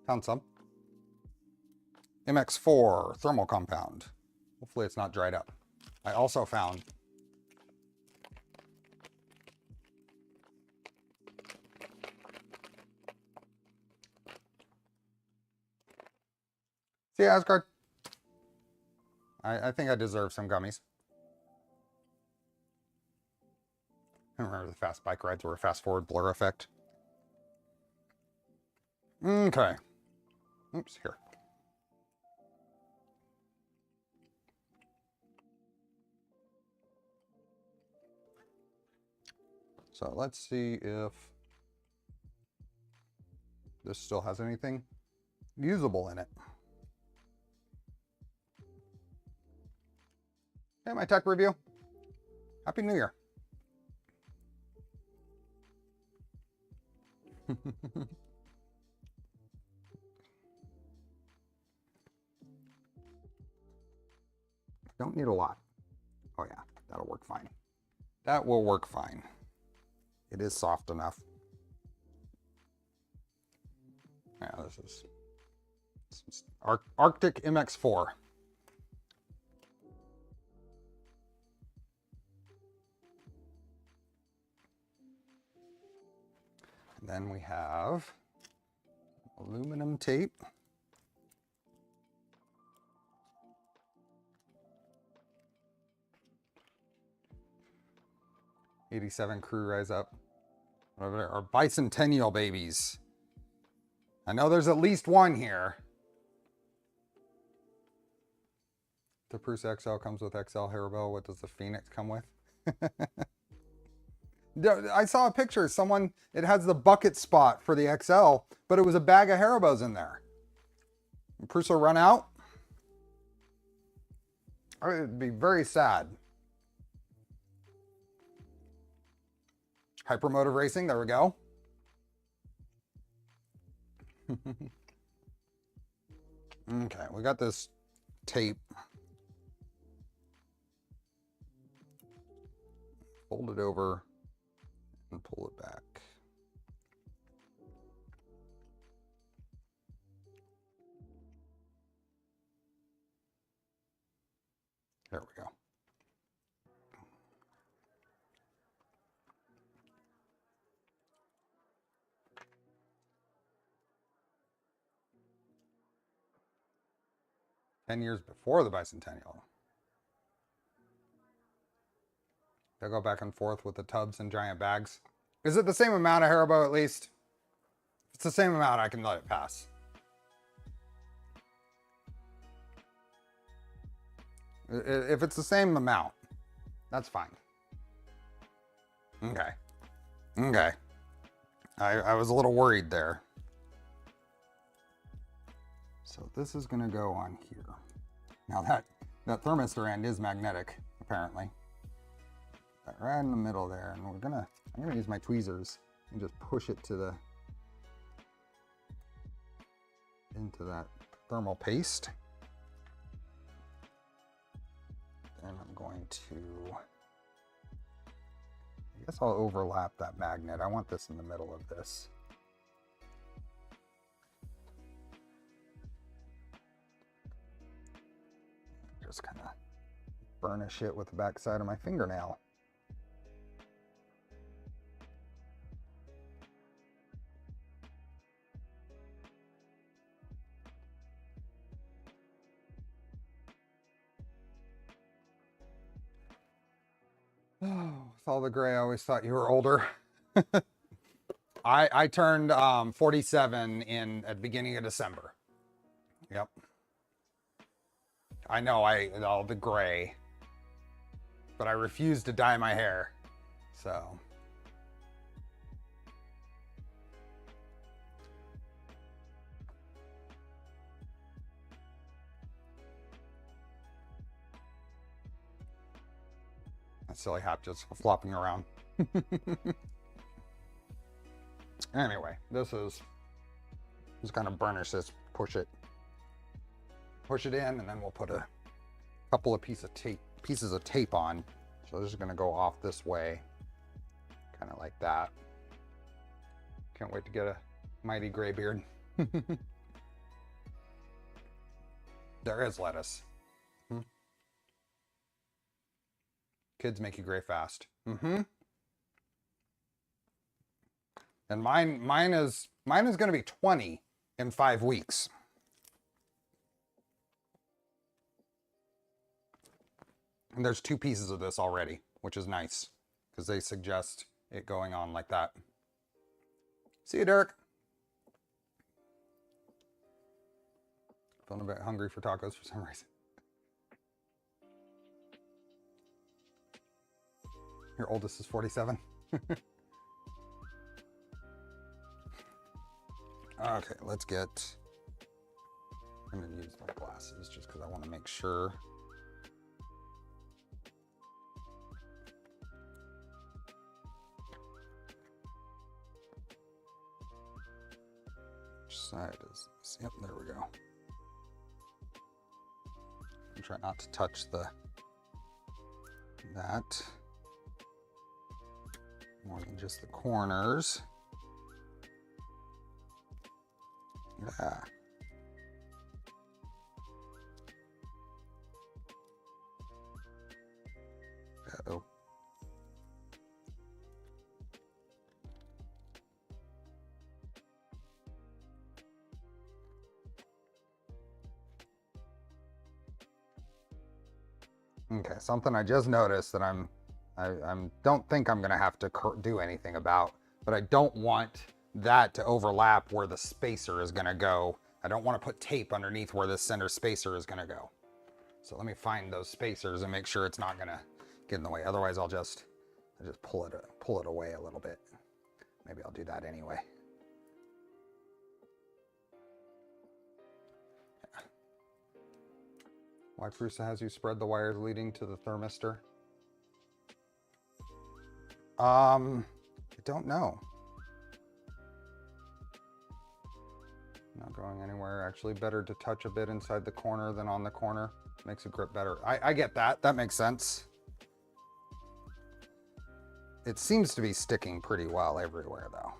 Found some. MX4 thermal compound. Hopefully it's not dried up. I also found see Asgard. I think I deserve some gummies. I remember the fast bike rides were a fast forward blur effect. Okay. Oops, here. So let's see if this still has anything usable in it. Hey, my tech review. Happy New Year. Don't need a lot. Oh yeah, that'll work fine. That will work fine. It is soft enough. Yeah, this is Arctic MX4. And then we have aluminum tape. '87 crew rise up. Our bicentennial babies. I know there's at least one here. The Prusa XL comes with XL Haribo. What does the Phoenix come with? I saw a picture. It has the bucket spot for the XL, but it was a bag of Haribos in there. Prusa run out? It'd be very sad. Hypermotive Racing, there we go. Okay, we got this tape. Fold it over and pull it back. There we go. $10 before the bicentennial. They'll go back and forth with the tubs and giant bags. Is it the same amount of Haribo at least? If it's the same amount, I can let it pass. If it's the same amount, that's fine. Okay. Okay. I was a little worried there. So this is going to go on here. Now that thermistor end is magnetic, apparently. That right in the middle there, and I'm gonna use my tweezers and just push it to into that thermal paste. And I'm going to, I guess I'll overlap that magnet. I want this in the middle of this. Just kind of burnish it with the back side of my fingernail. Oh, with all the gray, I always thought you were older. I turned 47 at the beginning of December. Yep. I know all the gray, but I refuse to dye my hair, so. That silly hat just flopping around. Anyway, this is just kind of burnish this, push it in, and then we'll put a couple of pieces of tape on. So this is going to go off this way, kind of like that. Can't wait to get a mighty gray beard. There is lettuce. Kids make you gray fast. And mine is going to be 20 in 5 weeks. And there's 2 pieces of this already, which is nice because they suggest it going on like that. See you, Derek. Feeling a bit hungry for tacos for some reason. Your oldest is 47. Okay, let's get, I'm going to use my glasses just because I want to make sure. Which side is this? Yep, there we go. I'm trying not to touch that. More than just the corners. Yeah. Uh-oh. Okay, something I just noticed that I don't think I'm gonna have to do anything about, but I don't want that to overlap where the spacer is gonna go. I don't want to put tape underneath where the center spacer is gonna go. So let me find those spacers and make sure it's not gonna get in the way. Otherwise I'll just pull it away a little bit. Maybe I'll do that anyway. Yeah. Why Prusa has you spread the wires leading to the thermistor? I don't know. Not going anywhere. Actually better to touch a bit inside the corner than on the corner. Makes it grip better. I get that. That makes sense. It seems to be sticking pretty well everywhere though.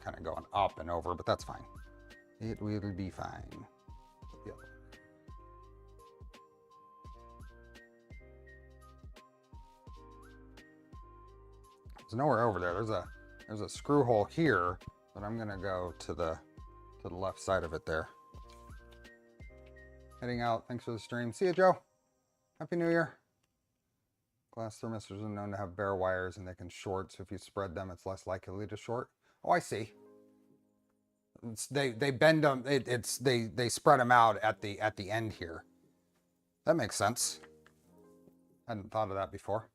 Kind of going up and over, but that's fine. It will be fine. Yep. There's nowhere over there. There's a screw hole here, but I'm gonna go to the left side of it there. Heading out. Thanks for the stream. See you, Joe. Happy New Year. Glass thermistors are known to have bare wires and they can short, so if you spread them, it's less likely to short. Oh, I see. They bend them. They spread them out at the end here. That makes sense. Hadn't thought of that before.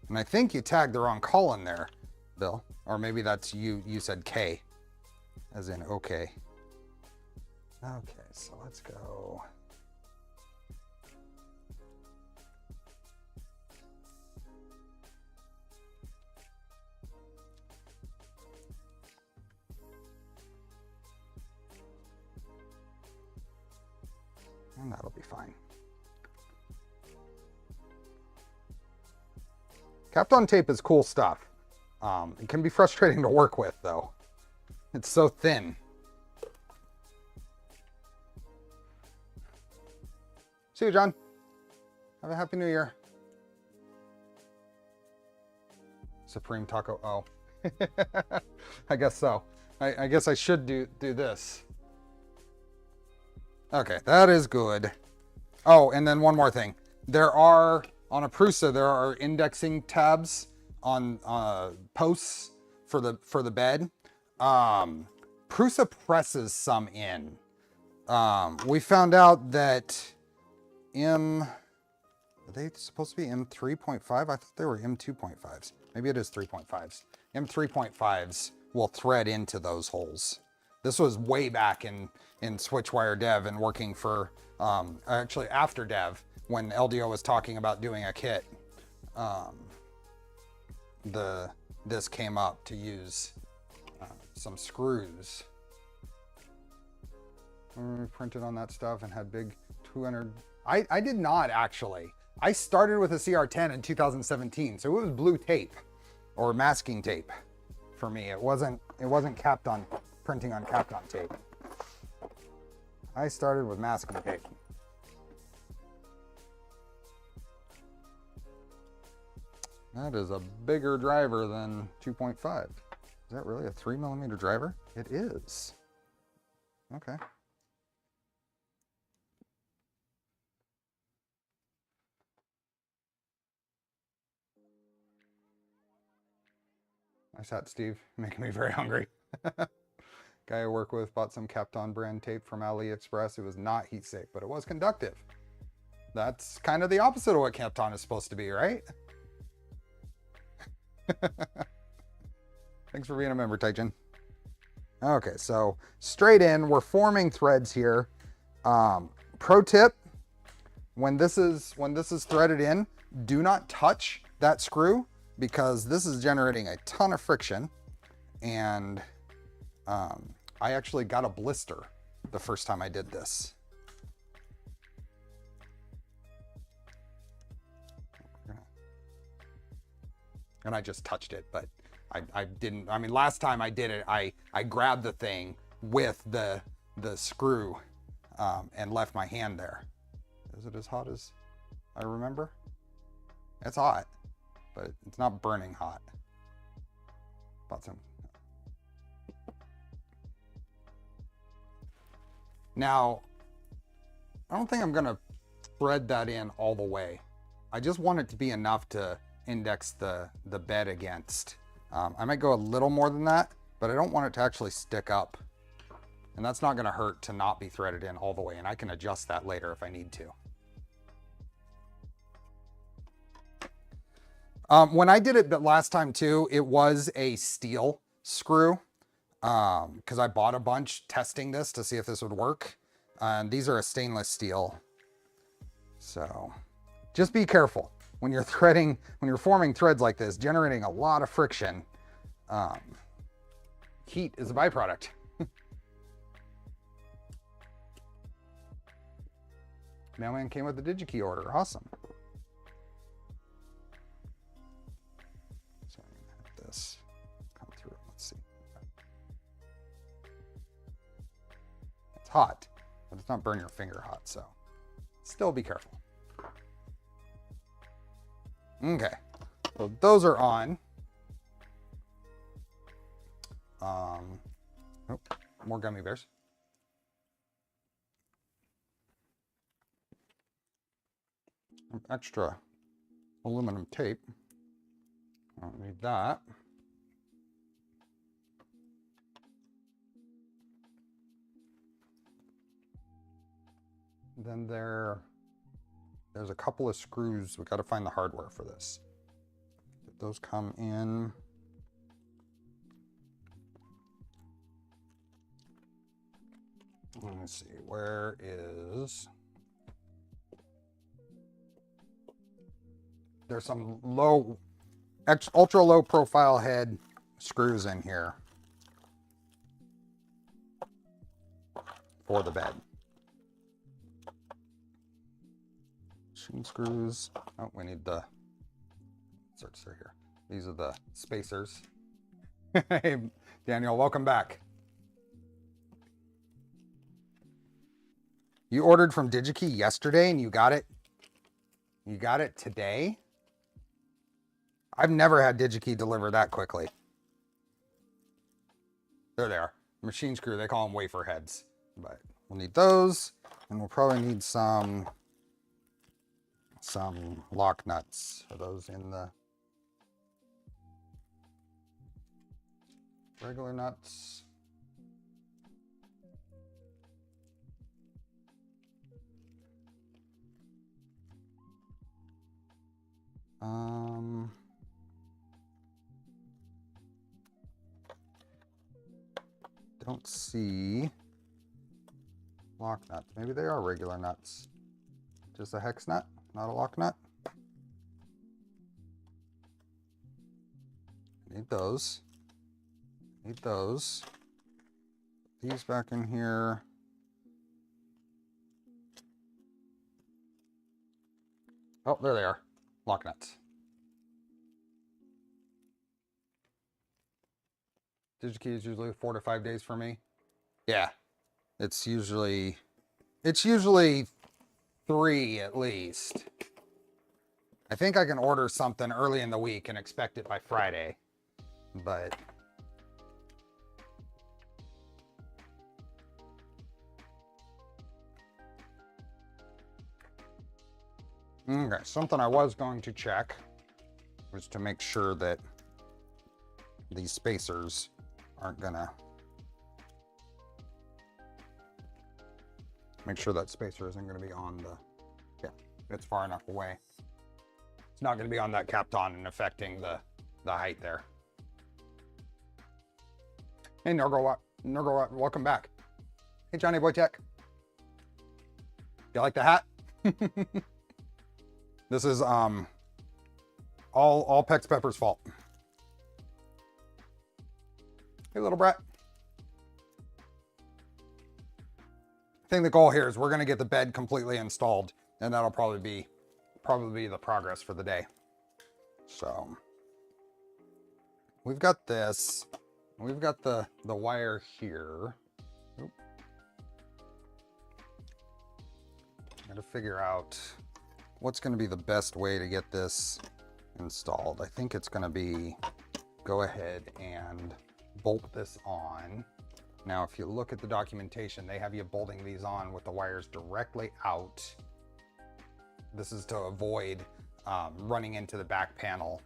And I think you tagged the wrong colon there, Bill. Or maybe that's you said K, as in okay. Okay, so let's go. And that'll be fine. Kapton tape is cool stuff. It can be frustrating to work with, though. It's so thin. See you, John. Have a happy New Year. Supreme Taco. Oh, I guess so. I guess I should do this. Okay, that is good. Oh, and then one more thing. There are, on a Prusa, there are indexing tabs on posts for the bed. Prusa presses some in. We found out that are they supposed to be M3.5? I thought they were M2.5s. Maybe it is 3.5s. M3.5s will thread into those holes. This was way back in Switchwire dev and working for, actually after dev, when LDO was talking about doing a kit. This came up to use some screws. We printed on that stuff and had big 200. I did not actually. I started with a CR10 in 2017, so it was blue tape or masking tape for me. It wasn't capped on printing on Kapton tape. I started with masking tape. That is a bigger driver than 2.5. Is that really a 3mm driver? It is. Okay. Nice hat, Steve. Making me very hungry. Guy I work with bought some Kapton brand tape from AliExpress. It was not heat safe, but it was conductive. That's kind of the opposite of what Kapton is supposed to be, right? Thanks for being a member, Taichin. Okay, so straight in, we're forming threads here. Pro tip, when this is threaded in, do not touch that screw because this is generating a ton of friction. And I actually got a blister the first time I did this. And I just touched it, but I didn't. I mean, last time I did it, I grabbed the thing with the screw and left my hand there. Is it as hot as I remember? It's hot, but it's not burning hot. Bought some. Now, I don't think I'm gonna thread that in all the way. I just want it to be enough to index the bed against. I might go a little more than that, but I don't want it to actually stick up. And that's not gonna hurt to not be threaded in all the way, and I can adjust that later if I need to. When I did it the last time too, it was a steel screw. Because I bought a bunch testing this to see if this would work. And these are a stainless steel. So just be careful when you're threading, when you're forming threads like this, generating a lot of friction. Heat is a byproduct. Mailman came with a DigiKey order. Awesome. So I'm gonna have this come through. Let's see. It's hot, but it's not burn your finger hot, so still be careful. Okay, so those are on. Oh, more gummy bears. Extra aluminum tape. I don't need that. Then there's a couple of screws. We got to find the hardware for this. Did those come in? Let me see. Where is? There's some ultra low profile head screws in here for the bed. Machine screws. Oh, we need the search through here. These are the spacers. Hey, Daniel, welcome back. You ordered from DigiKey yesterday and you got it? You got it today? I've never had DigiKey deliver that quickly. There they are. Machine screw, they call them wafer heads. But we'll need those, and we'll probably need some lock nuts. Are those in the regular nuts? Don't see lock nuts. Maybe they are regular nuts. Just a hex nut, not a lock nut. Need those. Need those. These back in here. Oh, there they are. Lock nuts. DigiKey is usually 4 to 5 days for me. Yeah, it's usually 3 at least. I think I can order something early in the week and expect it by Friday, but okay, something I was going to check was to make sure that these spacers aren't gonna, make sure that spacer isn't gonna be on the, yeah, it's far enough away. It's not gonna be on that Kapton and affecting the height there. Hey, Nurgle, welcome back. Hey, Johnny Boytek. You like the hat? This is all Pex Pepper's fault. Hey, little brat. I think the goal here is we're going to get the bed completely installed, and that'll probably be the progress for the day. So we've got this. We've got the wire here. Oop. Got to figure out what's going to be the best way to get this installed. I think it's going to be go ahead and bolt this on. Now, if you look at the documentation, they have you bolting these on with the wires directly out. This is to avoid running into the back panel.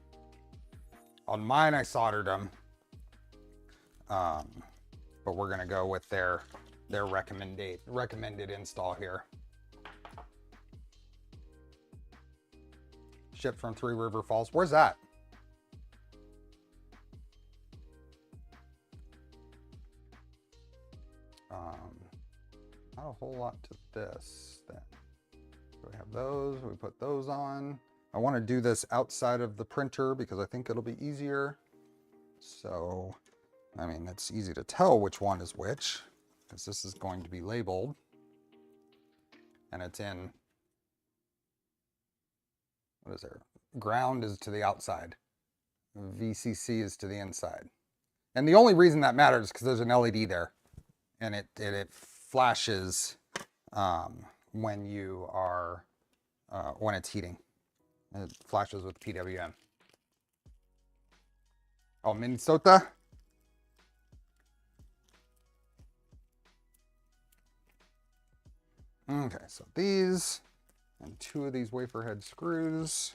On mine, I soldered them, but we're gonna go with their recommended install here. Shipped from 3 River Falls. Where's that? Not a whole lot to this then. So we have those, we put those on. I want to do this outside of the printer because I think it'll be easier. So, I mean, it's easy to tell which one is which because this is going to be labeled and it's in what is there? Ground is to the outside. VCC is to the inside. And the only reason that matters is because there's an LED there. And it flashes when you are, when it's heating. It flashes with PWM. Oh, Minnesota? Okay, so these and 2 of these wafer head screws.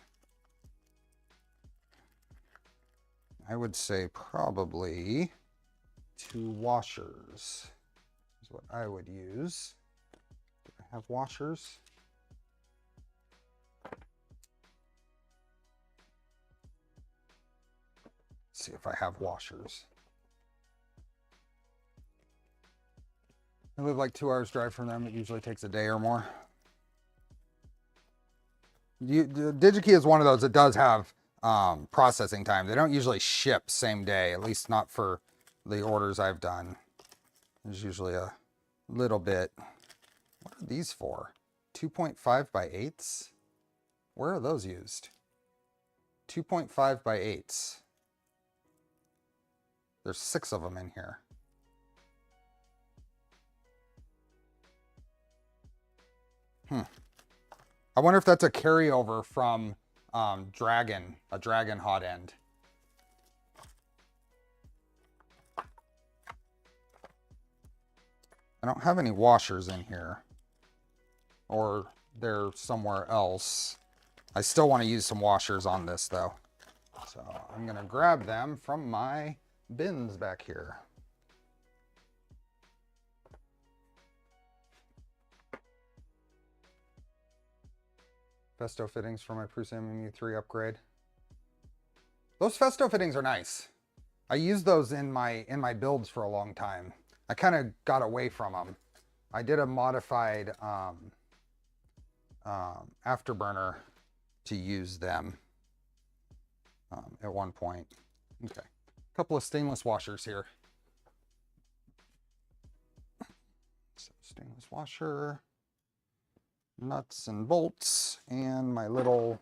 I would say probably 2 washers is what I would use. Do I have washers? Let's see if I have washers. I live like 2 hours drive from them. It usually takes a day or more. DigiKey is one of those that does have processing time. They don't usually ship same day, at least not for the orders I've done. There's usually a little bit. What are these for? 2.5 by 8s? Where are those used? 2.5 by 8s. There's 6 of them in here. I wonder if that's a carryover from a Dragon hot end. I don't have any washers in here, or they're somewhere else. I still want to use some washers on this though. So I'm gonna grab them from my bins back here. Festo fittings for my Prusa MU3 upgrade. Those Festo fittings are nice. I used those in my builds for a long time. I kind of got away from them. I did a modified afterburner to use them at one point. Okay, a couple of stainless washers here. So stainless washer, nuts and bolts, and my little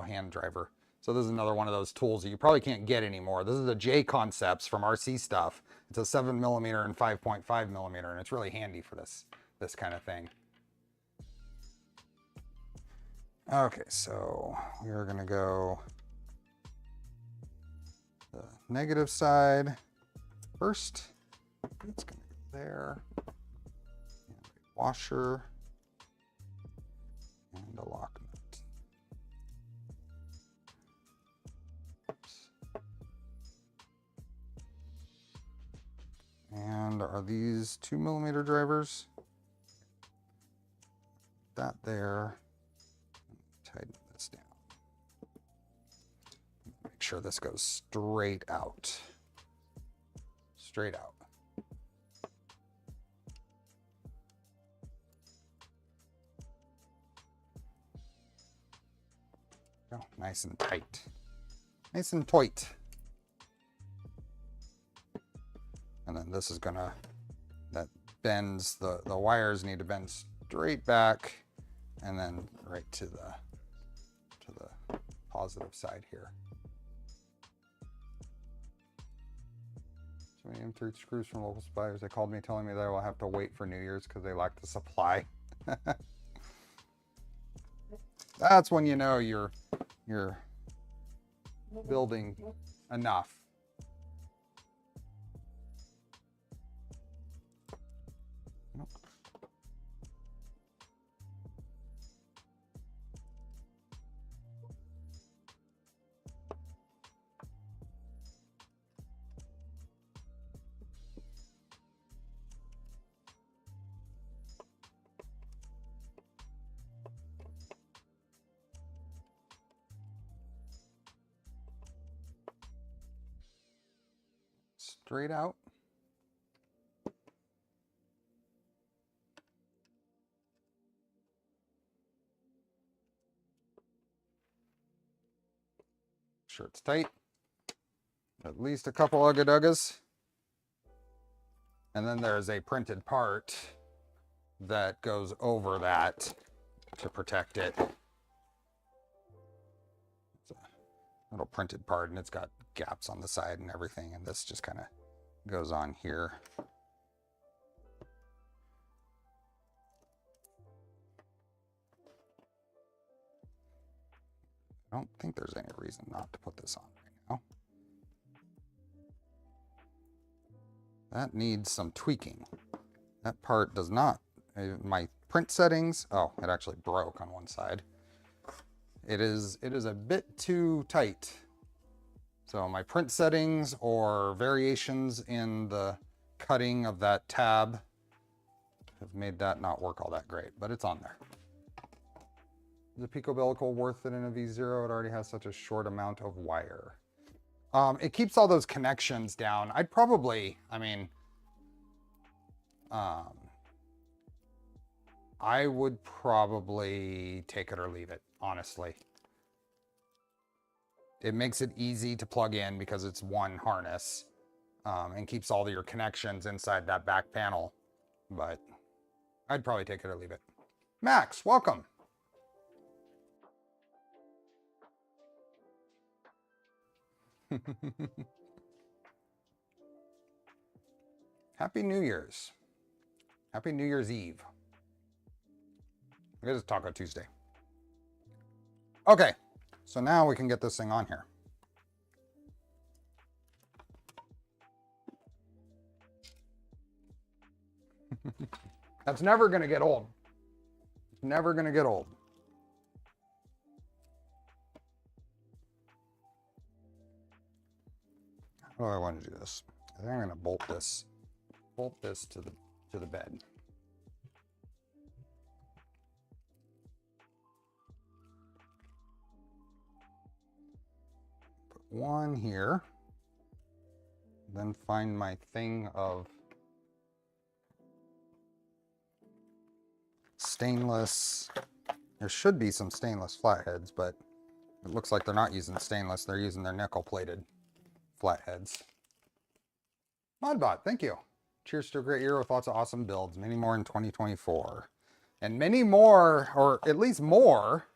hand driver. So this is another one of those tools that you probably can't get anymore. This is a J Concepts from RC Stuff. It's a 7mm and 5.5mm, and it's really handy for this kind of thing. Okay, so we're gonna go the negative side first. It's gonna go there. And a washer and a lock nut. Oops. And are these 2mm drivers? That there. Tighten this down. Make sure this goes straight out. Straight out. Oh, nice and tight. Nice and tight. And then this is gonna, that bends, the wires need to bend straight back and then right to the positive side here. So many M3 screws from local suppliers. They called me telling me that I will have to wait for New Year's because they lack the supply. That's when you know you're building enough. Nope. Straight out. Sure it's tight. At least a couple ugga-duggas. And then there's a printed part that goes over that. to protect it. It's a little printed part, and it's got gaps on the side and everything, and this just kind of goes on here. I don't think there's any reason not to put this on right now. That needs some tweaking. That part does not. My print settings, oh, it actually broke on one side. It is a bit too tight. So my print settings or variations in the cutting of that tab have made that not work all that great, but it's on there. Is a pico bellicle worth it in a V0? It already has such a short amount of wire. It keeps all those connections down. I'd probably, I mean, I would probably take it or leave it, honestly. It makes it easy to plug in because it's one harness, and keeps all of your connections inside that back panel. But I'd probably take it or leave it. Max, welcome. Happy New Year's. Happy New Year's Eve. I guess it's Taco Tuesday. Okay, so now we can get this thing on here. That's never going to get old. It's never going to get old. How do I want to do this? I think I'm going to bolt this to the bed. Put one here, then find my thing of stainless. There should be some stainless flatheads, but it looks like they're not using stainless. They're using their nickel plated flatheads. Modbot, thank you. Cheers to a great year with lots of awesome builds. Many more in 2024. And many more, or at least more,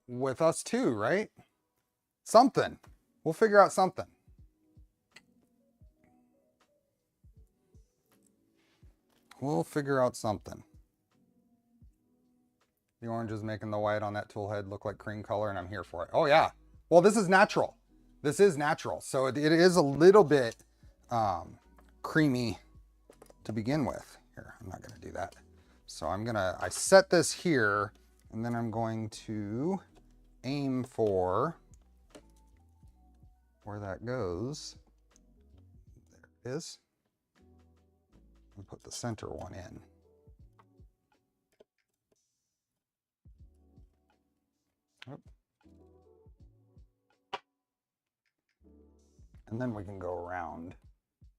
with us too, right? Something. We'll figure out something. We'll figure out something. The orange is making the white on that tool head look like cream color, and I'm here for it. Oh yeah. Well, this is natural. This is natural. So it is a little bit creamy to begin with. Here, I'm not gonna do that. So I set this here, and then I'm going to aim for where that goes. There it is. And put the center one in. Oop. And then we can go around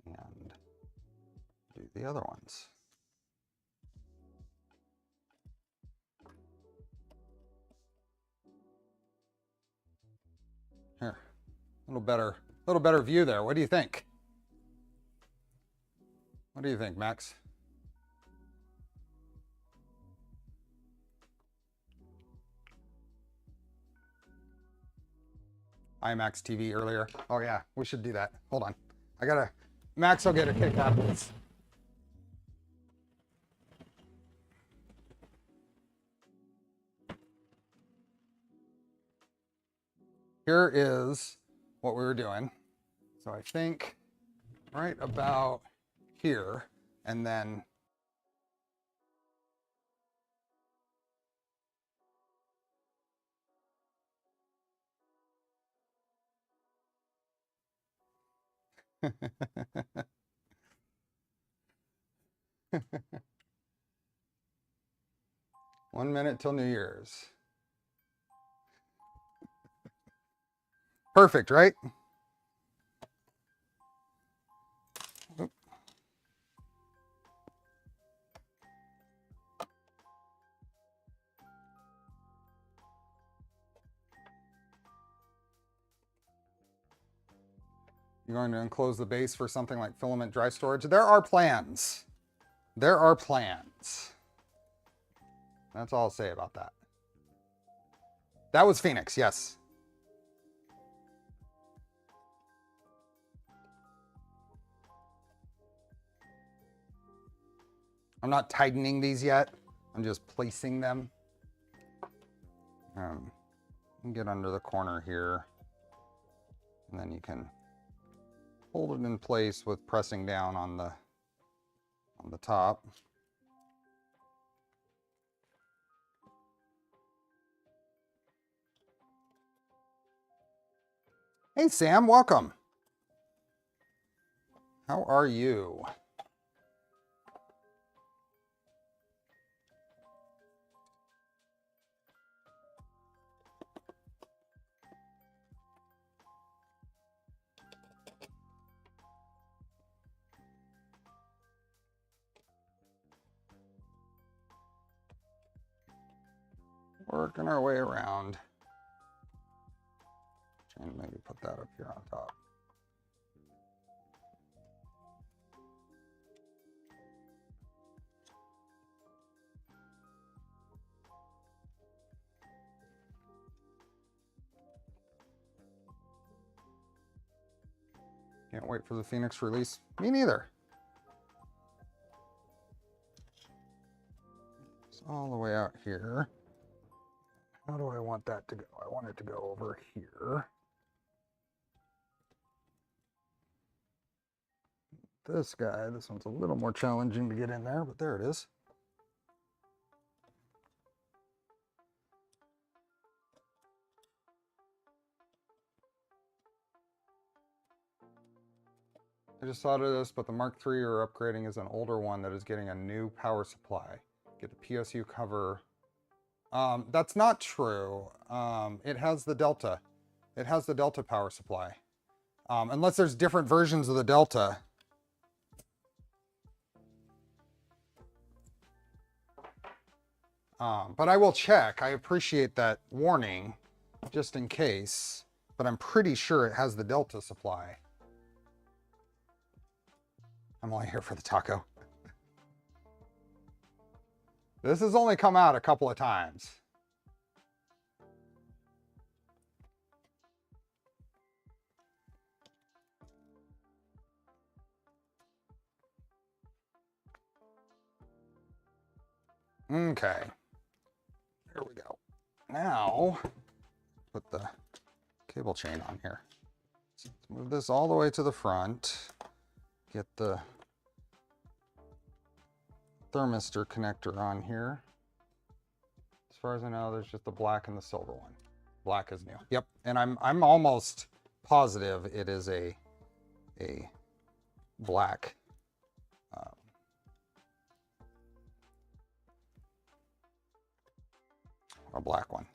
and do the other ones. Here, a little better view there. What do you think? What do you think, Max? IMAX TV earlier. Oh yeah, we should do that. Hold on. Max will get a kick out of this. Here is what we were doing. So I think right about here, and then One minute till New Year's. Perfect, right? Oop. You're going to enclose the base for something like filament dry storage? There are plans. There are plans. That's all I'll say about that. That was Phoenix, yes. I'm not tightening these yet. I'm just placing them. You can get under the corner here, and then you can hold it in place with pressing down on the top. Hey Sam, welcome. How are you? Working our way around. And maybe put that up here on top. Can't wait for the Phoenix release. Me neither. It's all the way out here. How do I want that to go? I want it to go over here. This guy, this one's a little more challenging to get in there, but there it is. I just thought of this, but the Mark III you're upgrading is an older one that is getting a new power supply. Get the PSU cover. That's not true. It has the Delta. It has the Delta power supply. Unless there's different versions of the Delta. But I will check. I appreciate that warning, just in case. But I'm pretty sure it has the Delta supply. I'm only here for the taco. This has only come out a couple of times. Okay. There we go. Now, put the cable chain on here. So let's move this all the way to the front. Get the thermistor connector on here. As far as I know, there's just the black and the silver one. Black is new. Yep, and I'm almost positive it is a black. A black one.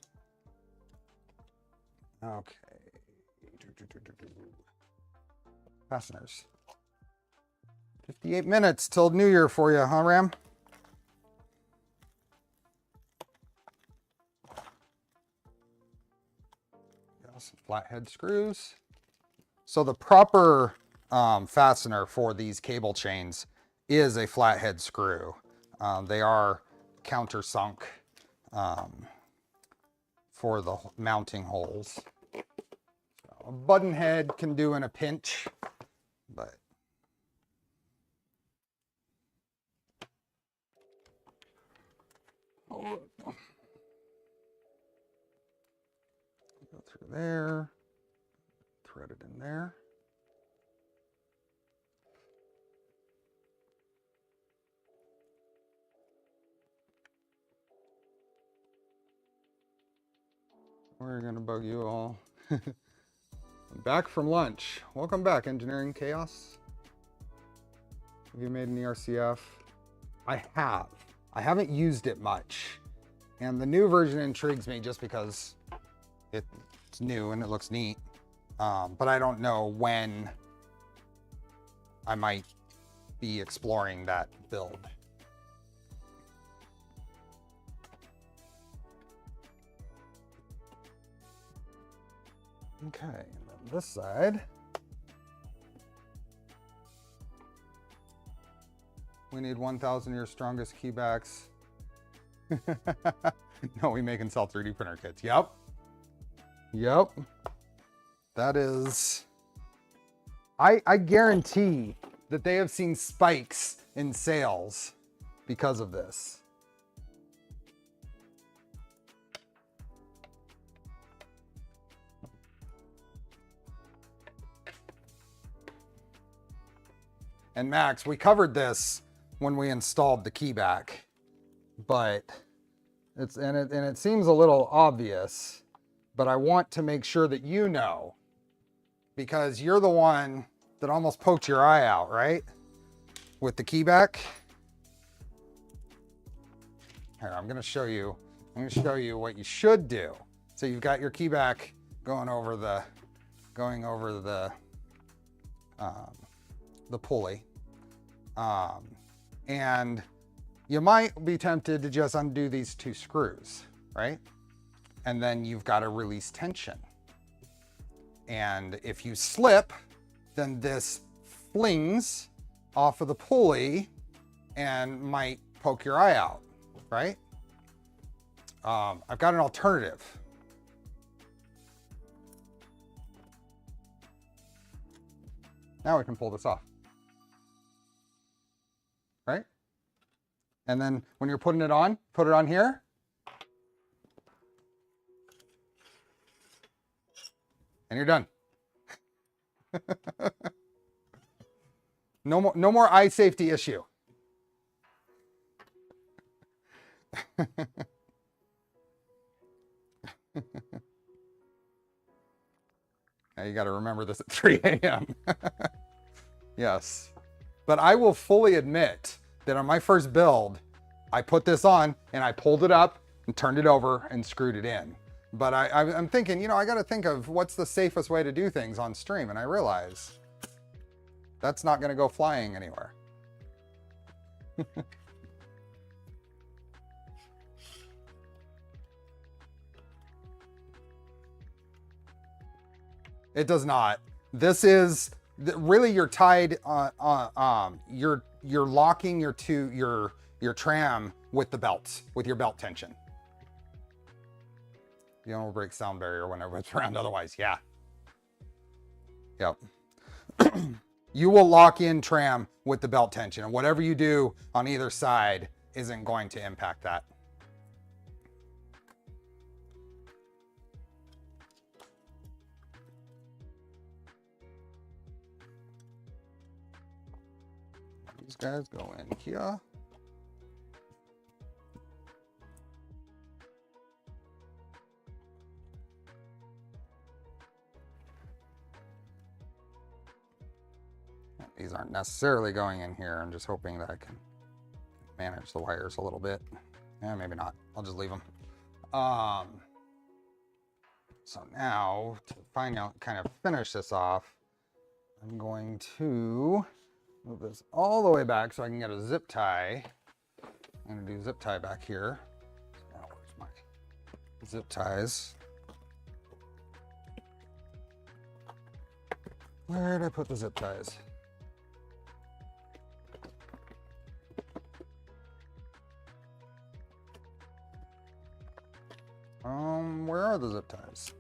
Okay. Fasteners. 58 minutes till New Year for you, huh, Ram? Got some flathead screws. So the proper fastener for these cable chains is a flathead screw. They are countersunk for the mounting holes. So a button head can do in a pinch, but go through there, thread it in there. We're gonna bug you all. I'm back from lunch. Welcome back, Engineering Chaos. Have you made an ERCF? I have. I haven't used it much. And the new version intrigues me just because it's new and it looks neat. But I don't know when I might be exploring that build. Okay, and then this side, we need 1,000 of your strongest keybacks No, we make and sell 3D printer kits. Yep. Yep. That is, I guarantee that they have seen spikes in sales because of this. And Max, we covered this when we installed the key back, but it seems a little obvious, but I want to make sure that you know, because you're the one that almost poked your eye out, right? With the key back. Here, I'm gonna show you what you should do. So you've got your key back going over the pulley. And you might be tempted to just undo these 2 screws, right? And then you've got to release tension. And if you slip, then this flings off of the pulley and might poke your eye out, right? I've got an alternative. Now we can pull this off. Right? And then when you're putting it on, put it on here. And you're done. No more eye safety issue. Now you got to remember this at 3 a.m. Yes. But I will fully admit that on my first build, I put this on and I pulled it up and turned it over and screwed it in. But I'm thinking, you know, I got to think of what's the safest way to do things on stream. And I realize that's not going to go flying anywhere. It does not. This is really, you're tied you're locking your tram with the belts, with your belt tension. You don't break sound barrier whenever it's around otherwise. Yeah. Yep. You will lock in tram with the belt tension, and whatever you do on either side isn't going to impact that. These guys go in here. These aren't necessarily going in here. I'm just hoping that I can manage the wires a little bit. Yeah, maybe not. I'll just leave them. So now to kind of finish this off, I'm going to move this all the way back so I can get a zip tie. I'm going to do zip tie back here. Now, where's my zip ties? Where did I put the zip ties? Where are the zip ties?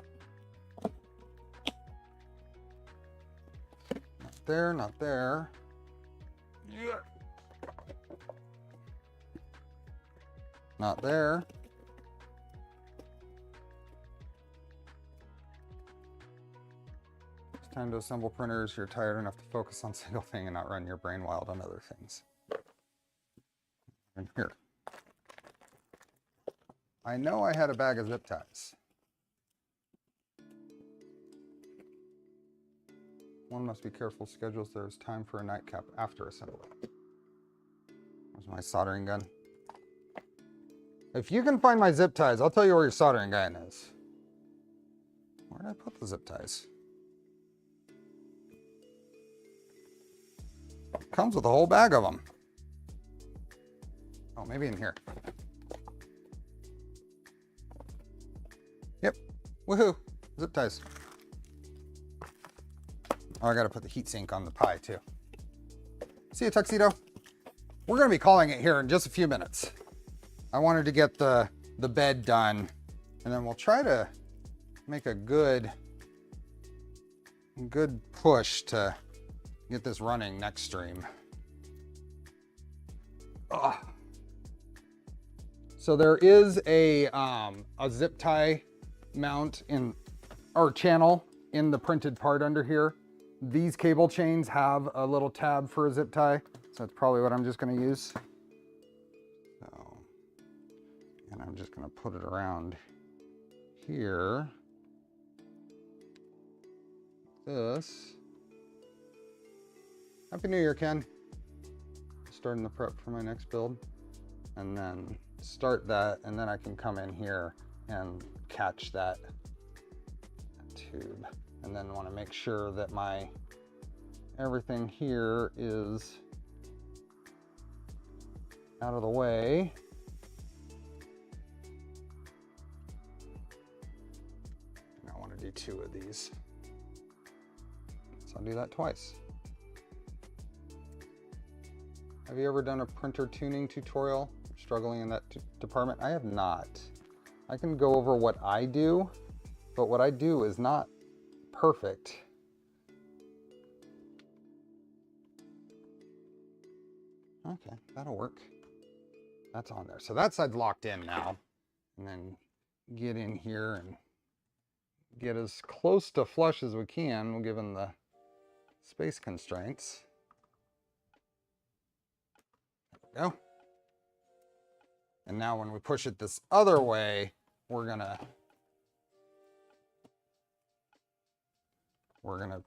Not there, not there. Yeah. Not there. It's time to assemble printers. You're tired enough to focus on single thing and not run your brain wild on other things. And here. I know I had a bag of zip ties. One must be careful schedules. There's time for a nightcap after assembly. Where's my soldering gun? If you can find my zip ties, I'll tell you where your soldering gun is. Where did I put the zip ties? Comes with a whole bag of them. Oh, maybe in here. Yep. Woohoo. Zip ties. Oh, I gotta put the heat sink on the pie too. See you, Tuxedo. We're gonna be calling it here in just a few minutes. I wanted to get the bed done, and then we'll try to make a good push to get this running next stream. Ugh. So there is a zip tie mount in our channel in the printed part under here. These cable chains have a little tab for a zip tie, so that's probably what I'm just going to use. So, and I'm just going to put it around here. This. Happy New Year, Ken. Starting the prep for my next build, and then start that, and then I can come in here and catch that tube, and then want to make sure that my everything here is out of the way. And I want to do 2 of these, so I'll do that twice. Have you ever done a printer tuning tutorial? Struggling in that department? I have not. I can go over what I do, but what I do is not perfect. Okay, that'll work. That's on there. So that side's locked in now. And then get in here and get as close to flush as we can, given the space constraints. There we go. And now when we push it this other way, we're gonna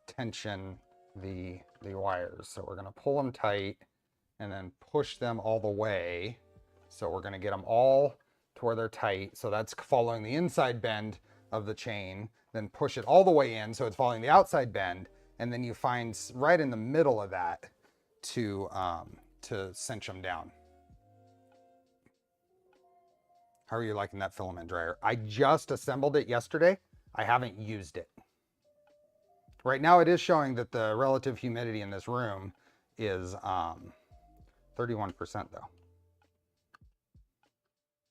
tension the wires. So we're gonna pull them tight and then push them all the way. So we're gonna get them all to where they're tight. So that's following the inside bend of the chain, then push it all the way in so it's following the outside bend, and then you find right in the middle of that to cinch them down. How are you liking that filament dryer? I just assembled it yesterday. I haven't used it. Right now it is showing that the relative humidity in this room is 31% though.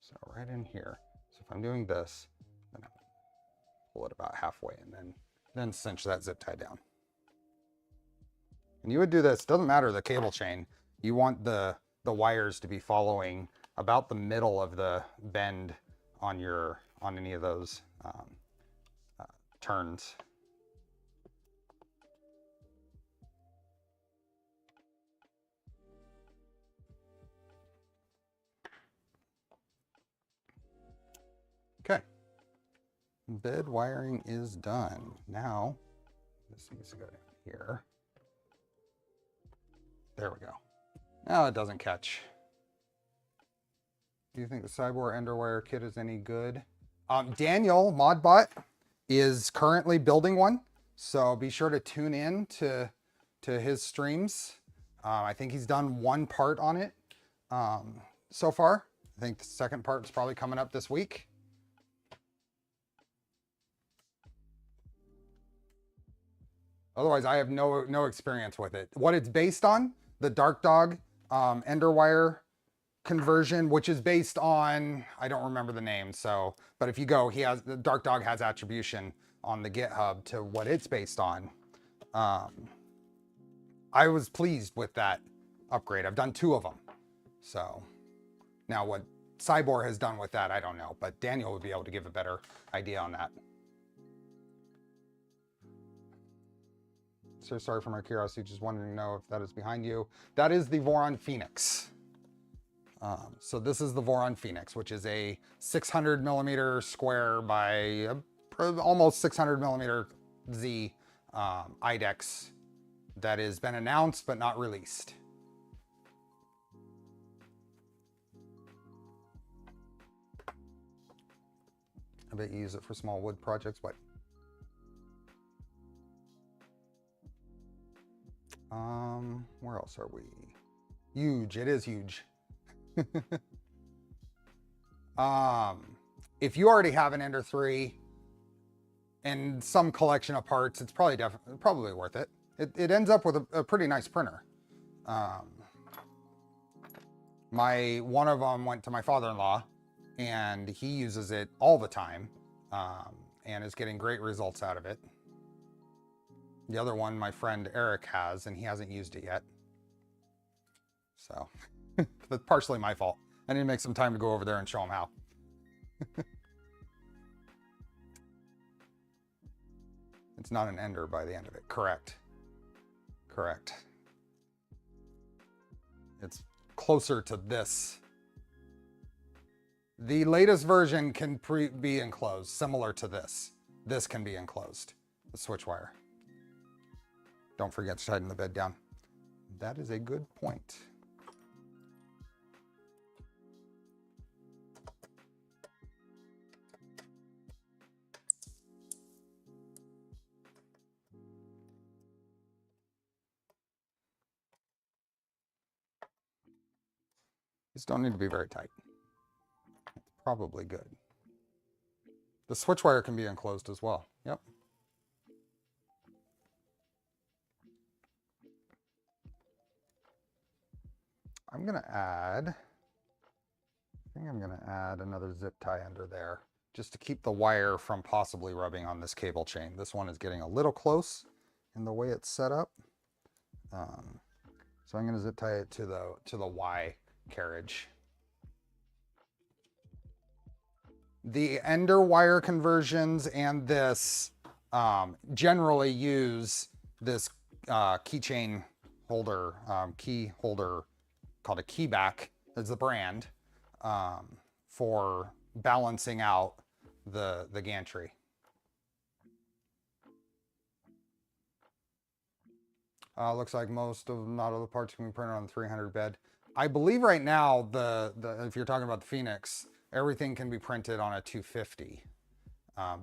So right in here. So if I'm doing this, then I pull it about halfway and then cinch that zip tie down. And you would do this, doesn't matter the cable chain. You want the wires to be following about the middle of the bend on any of those turns. Okay, bed wiring is done. Now this needs to go down here. There we go. Now it doesn't catch. Do you think the Cyborg Enderwire kit is any good? Daniel Modbot is currently building one, so be sure to tune in to his streams. I think he's done 1 part on it so far. I think the second part is probably coming up this week. Otherwise, I have no experience with it. What it's based on, the Dark Dog Enderwire conversion, which is based on, I don't remember the name, so, but if you go, the Dark Dog has attribution on the GitHub to what it's based on. I was pleased with that upgrade. I've done 2 of them. So now what Cyborg has done with that, I don't know, but Daniel would be able to give a better idea on that. So sorry for my curiosity, just wanted to know if that is behind you. That is the Voron Phoenix. So this is the Voron Phoenix, which is a 600 millimeter square by almost 600 millimeter Z IDEX that has been announced but not released. I bet you use it for small wood projects. What? Where else are we? Huge. It is huge. If you already have an Ender 3 and some collection of parts, it's probably worth it. It ends up with a pretty nice printer. One of them went to my father-in-law, and he uses it all the time, and is getting great results out of it. The other one my friend Eric has, and he hasn't used it yet. So that's partially my fault. I need to make some time to go over there and show him how. It's not an ender by the end of it. Correct. Correct. It's closer to this. The latest version can be enclosed, similar to this. This can be enclosed, the switch wire. Don't forget to tighten the bed down. That is a good point. These don't need to be very tight. It's probably good. The switch wire can be enclosed as well. Yep. I'm going to add, I think I'm going to add another zip tie under there just to keep the wire from possibly rubbing on this cable chain. This one is getting a little close in the way it's set up. So I'm going to zip tie it to the Y carriage. The ender wire conversions and this generally use this keychain holder, key holder called a keyback as the brand, for balancing out the gantry. Looks like most of not all the parts can be printed on the 300 bed. I believe right now if you're talking about the Phoenix, everything can be printed on a 250,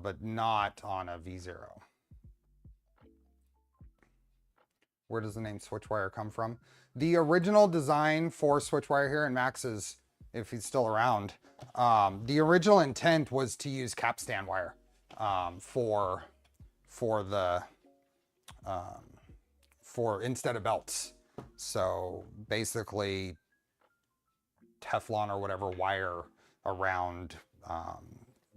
but not on a V0. Where does the name Switchwire come from? The original design for Switchwire here, and Max is, if he's still around, the original intent was to use capstan wire for instead of belts. So basically Teflon or whatever wire around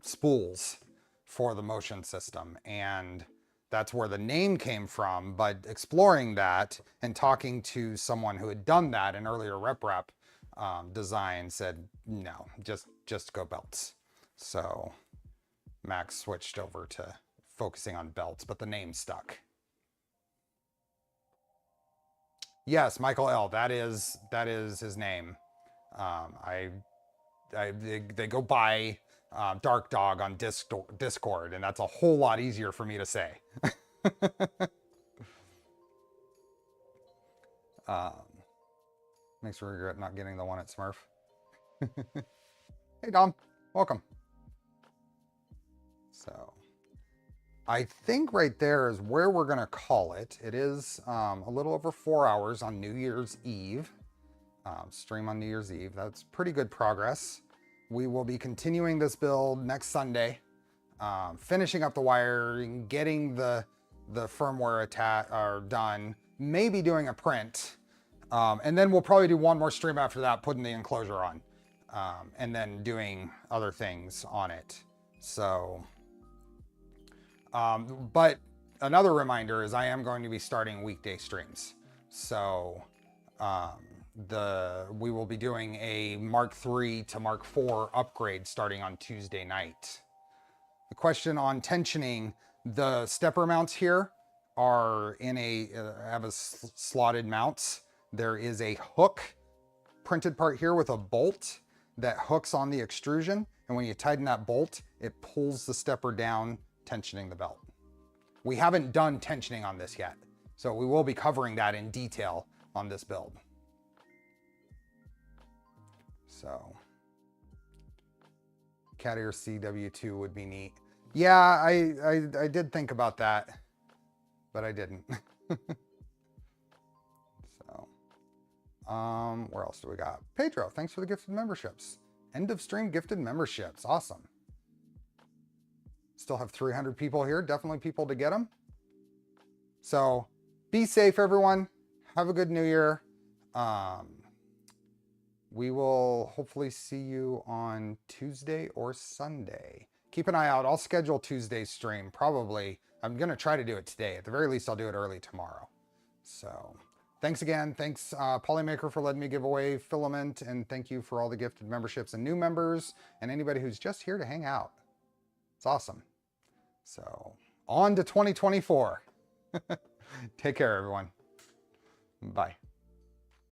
spools for the motion system, and that's where the name came from. But exploring that and talking to someone who had done that, an earlier rep design, said no, just go belts. So Max switched over to focusing on belts, but the name stuck. Yes, Michael L. That is his name. They go by Dark Dog on Discord, and that's a whole lot easier for me to say. Makes me regret not getting the one at Smurf. Hey Dom, welcome. So I think right there is where we're gonna call it. It is a little over 4 hours on New Year's Eve. Stream on New Year's Eve. That's pretty good progress. We will be continuing this build next Sunday, finishing up the wiring, getting the firmware done, maybe doing a print, and then we'll probably do one more stream after that, putting the enclosure on, and then doing other things on it. So, but another reminder is I am going to be starting weekday streams. So we will be doing a Mark III to Mark IV upgrade starting on Tuesday night. The question on tensioning, the stepper mounts here are have a slotted mounts. There is a hook printed part here with a bolt that hooks on the extrusion. And when you tighten that bolt, it pulls the stepper down, tensioning the belt. We haven't done tensioning on this yet, so we will be covering that in detail on this build. So Cat Ear CW2 would be neat. Yeah, I did think about that, but I didn't. So, where else do we got? Pedro, thanks for the gifted memberships. End of stream gifted memberships. Awesome. Still have 300 people here. Definitely people to get them. So be safe, everyone. Have a good New Year. we will hopefully see you on Tuesday or Sunday. Keep an eye out. I'll schedule Tuesday's stream. Probably. I'm going to try to do it today. At the very least, I'll do it early tomorrow. So thanks again. Thanks, Polymaker, for letting me give away Filament. And thank you for all the gifted memberships and new members and anybody who's just here to hang out. It's awesome. So on to 2024. Take care, everyone. Bye.